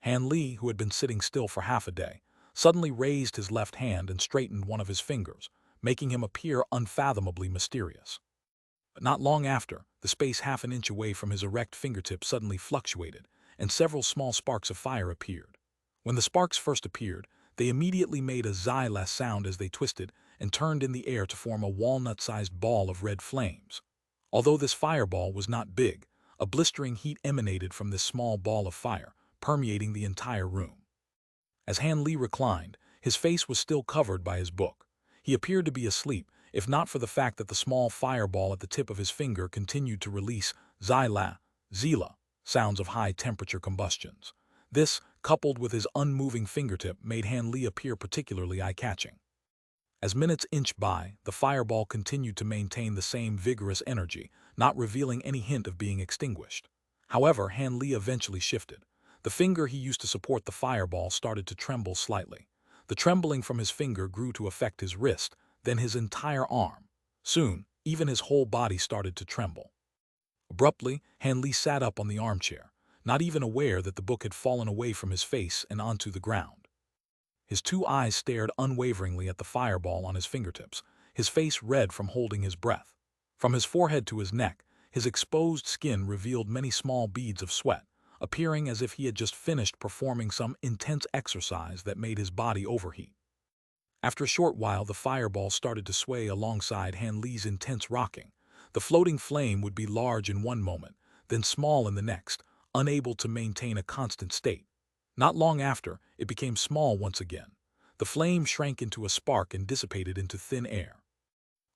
Han Li, who had been sitting still for half a day, suddenly raised his left hand and straightened one of his fingers, making him appear unfathomably mysterious. But not long after, the space half an inch away from his erect fingertip suddenly fluctuated, and several small sparks of fire appeared. When the sparks first appeared, they immediately made a xyla sound as they twisted and turned in the air to form a walnut-sized ball of red flames. Although this fireball was not big, a blistering heat emanated from this small ball of fire, permeating the entire room. As Han Li reclined, his face was still covered by his book. He appeared to be asleep, if not for the fact that the small fireball at the tip of his finger continued to release xyla sounds of high-temperature combustions. This, coupled with his unmoving fingertip, made Han Li appear particularly eye-catching. As minutes inched by, the fireball continued to maintain the same vigorous energy, not revealing any hint of being extinguished. However, Han Li eventually shifted. The finger he used to support the fireball started to tremble slightly. The trembling from his finger grew to affect his wrist, then his entire arm. Soon, even his whole body started to tremble. Abruptly, Han Li sat up on the armchair, not even aware that the book had fallen away from his face and onto the ground. His 2 eyes stared unwaveringly at the fireball on his fingertips, his face red from holding his breath. From his forehead to his neck, His exposed skin revealed many small beads of sweat, appearing as if he had just finished performing some intense exercise that made his body overheat. After a short while, the fireball started to sway alongside Han Li's intense rocking. The floating flame would be large in one moment, then small in the next, unable to maintain a constant state. Not long after, it became small once again. The flame shrank into a spark and dissipated into thin air.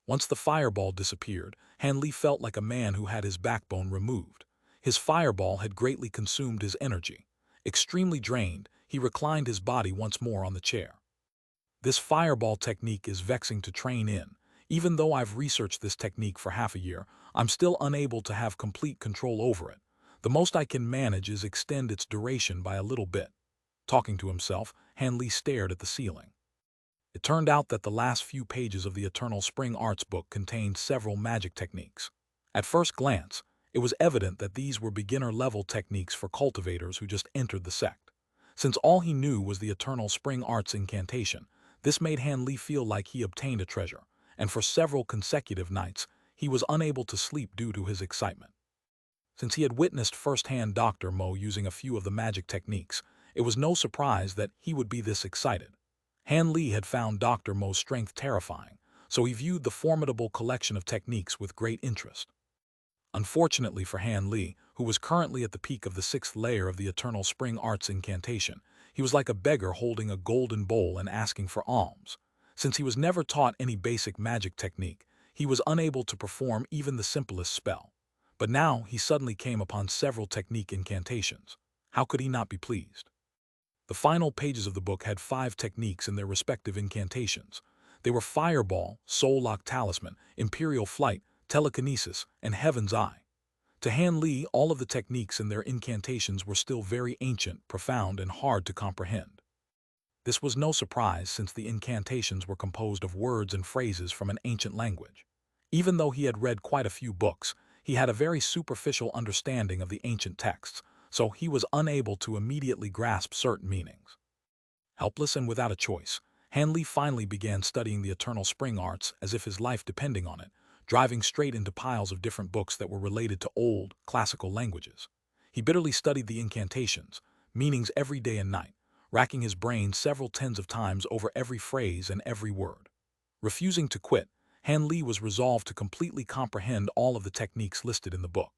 Once the fireball disappeared, Han Li felt like a man who had his backbone removed. His fireball had greatly consumed his energy. Extremely drained, he reclined his body once more on the chair. This fireball technique is vexing to train in. Even though I've researched this technique for half a year, I'm still unable to have complete control over it. The most I can manage is extend its duration by a little bit. Talking to himself, Han Li stared at the ceiling. It turned out that the last few pages of the Eternal Spring Arts book contained several magic techniques. At first glance, it was evident that these were beginner-level techniques for cultivators who just entered the sect. Since all he knew was the Eternal Spring Arts incantation, this made Han Li feel like he obtained a treasure, and for several consecutive nights, he was unable to sleep due to his excitement. Since he had witnessed firsthand Dr. Mo using a few of the magic techniques, it was no surprise that he would be this excited. Han Li had found Dr. Mo's strength terrifying, so he viewed the formidable collection of techniques with great interest. Unfortunately for Han Li, who was currently at the peak of the 6th layer of the Eternal Spring Arts incantation, he was like a beggar holding a golden bowl and asking for alms. Since he was never taught any basic magic technique, he was unable to perform even the simplest spell. But now he suddenly came upon several technique incantations. How could he not be pleased? The final pages of the book had 5 techniques in their respective incantations. They were Fireball, Soul Lock Talisman, Imperial Flight, Telekinesis, and Heaven's Eye. To Han Li, all of the techniques in their incantations were still very ancient, profound, and hard to comprehend. This was no surprise since the incantations were composed of words and phrases from an ancient language. Even though he had read quite a few books, he had a very superficial understanding of the ancient texts, so he was unable to immediately grasp certain meanings. Helpless and without a choice, Han Li finally began studying the Eternal Spring Arts as if his life depended on it, driving straight into piles of different books that were related to old, classical languages. He bitterly studied the incantations, meanings every day and night, racking his brain several tens of times over every phrase and every word. Refusing to quit, Han Li was resolved to completely comprehend all of the techniques listed in the book.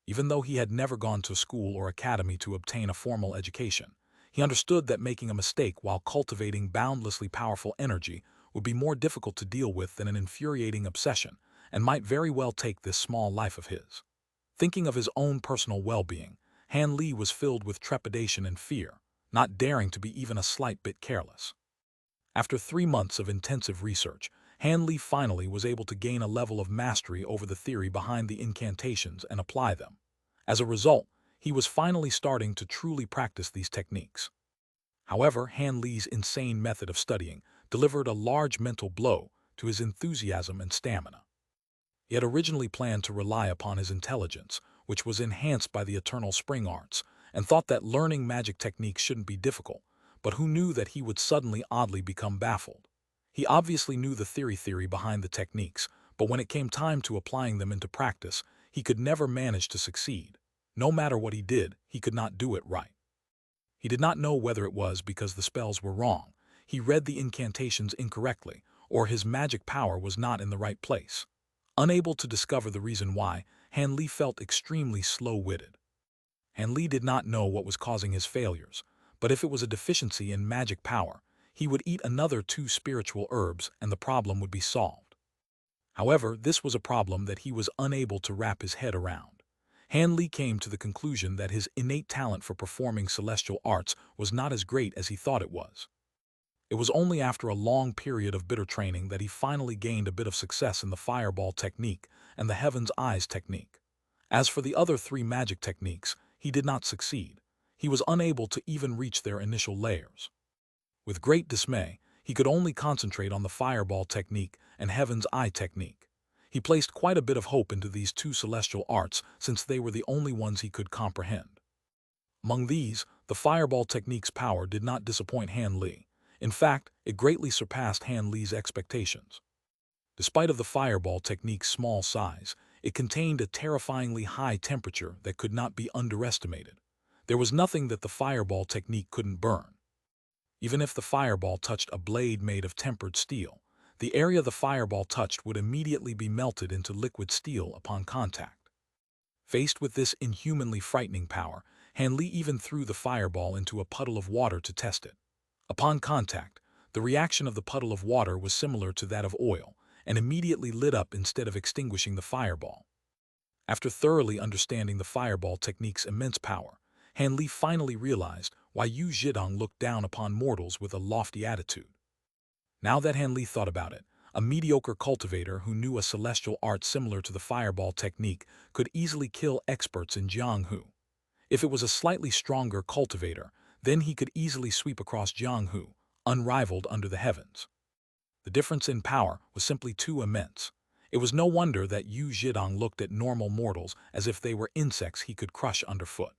Even though he had never gone to school or academy to obtain a formal education, he understood that making a mistake while cultivating boundlessly powerful energy would be more difficult to deal with than an infuriating obsession, and might very well take this small life of his. Thinking of his own personal well-being, Han Li was filled with trepidation and fear, not daring to be even a slight bit careless. After 3 months of intensive research, Han Li finally was able to gain a level of mastery over the theory behind the incantations and apply them. As a result, he was finally starting to truly practice these techniques. However, Han Li's insane method of studying delivered a large mental blow to his enthusiasm and stamina. He had originally planned to rely upon his intelligence, which was enhanced by the Eternal Spring Arts, and thought that learning magic techniques shouldn't be difficult, but who knew that he would suddenly oddly become baffled. He obviously knew the theory behind the techniques, but when it came time to applying them into practice, he could never manage to succeed. No matter what he did, he could not do it right. He did not know whether it was because the spells were wrong, he read the incantations incorrectly, or his magic power was not in the right place. Unable to discover the reason why, Han Li felt extremely slow-witted. Han Li did not know what was causing his failures, but if it was a deficiency in magic power, he would eat another 2 spiritual herbs and the problem would be solved. However, this was a problem that he was unable to wrap his head around. Han Li came to the conclusion that his innate talent for performing celestial arts was not as great as he thought it was. It was only after a long period of bitter training that he finally gained a bit of success in the fireball technique and the heaven's eyes technique. As for the other 3 magic techniques, he did not succeed. He was unable to even reach their initial layers. With great dismay, he could only concentrate on the fireball technique and heaven's eye technique. He placed quite a bit of hope into these 2 celestial arts since they were the only ones he could comprehend. Among these, the fireball technique's power did not disappoint Han Li. In fact, it greatly surpassed Han Li's expectations. Despite of the fireball technique's small size, It contained a terrifyingly high temperature that could not be underestimated. There was nothing that the fireball technique couldn't burn. Even if the fireball touched a blade made of tempered steel, the area the fireball touched would immediately be melted into liquid steel upon contact. Faced with this inhumanly frightening power, Han Li even threw the fireball into a puddle of water to test it. Upon contact, the reaction of the puddle of water was similar to that of oil, and immediately lit up instead of extinguishing the fireball. After thoroughly understanding the fireball technique's immense power, Han Li finally realized why Yu Zhidong looked down upon mortals with a lofty attitude. Now that Han Li thought about it, a mediocre cultivator who knew a celestial art similar to the fireball technique could easily kill experts in Jianghu. If it was a slightly stronger cultivator, then he could easily sweep across Jianghu, unrivaled under the heavens. The difference in power was simply too immense. It was no wonder that Yu Zhidong looked at normal mortals as if they were insects he could crush underfoot.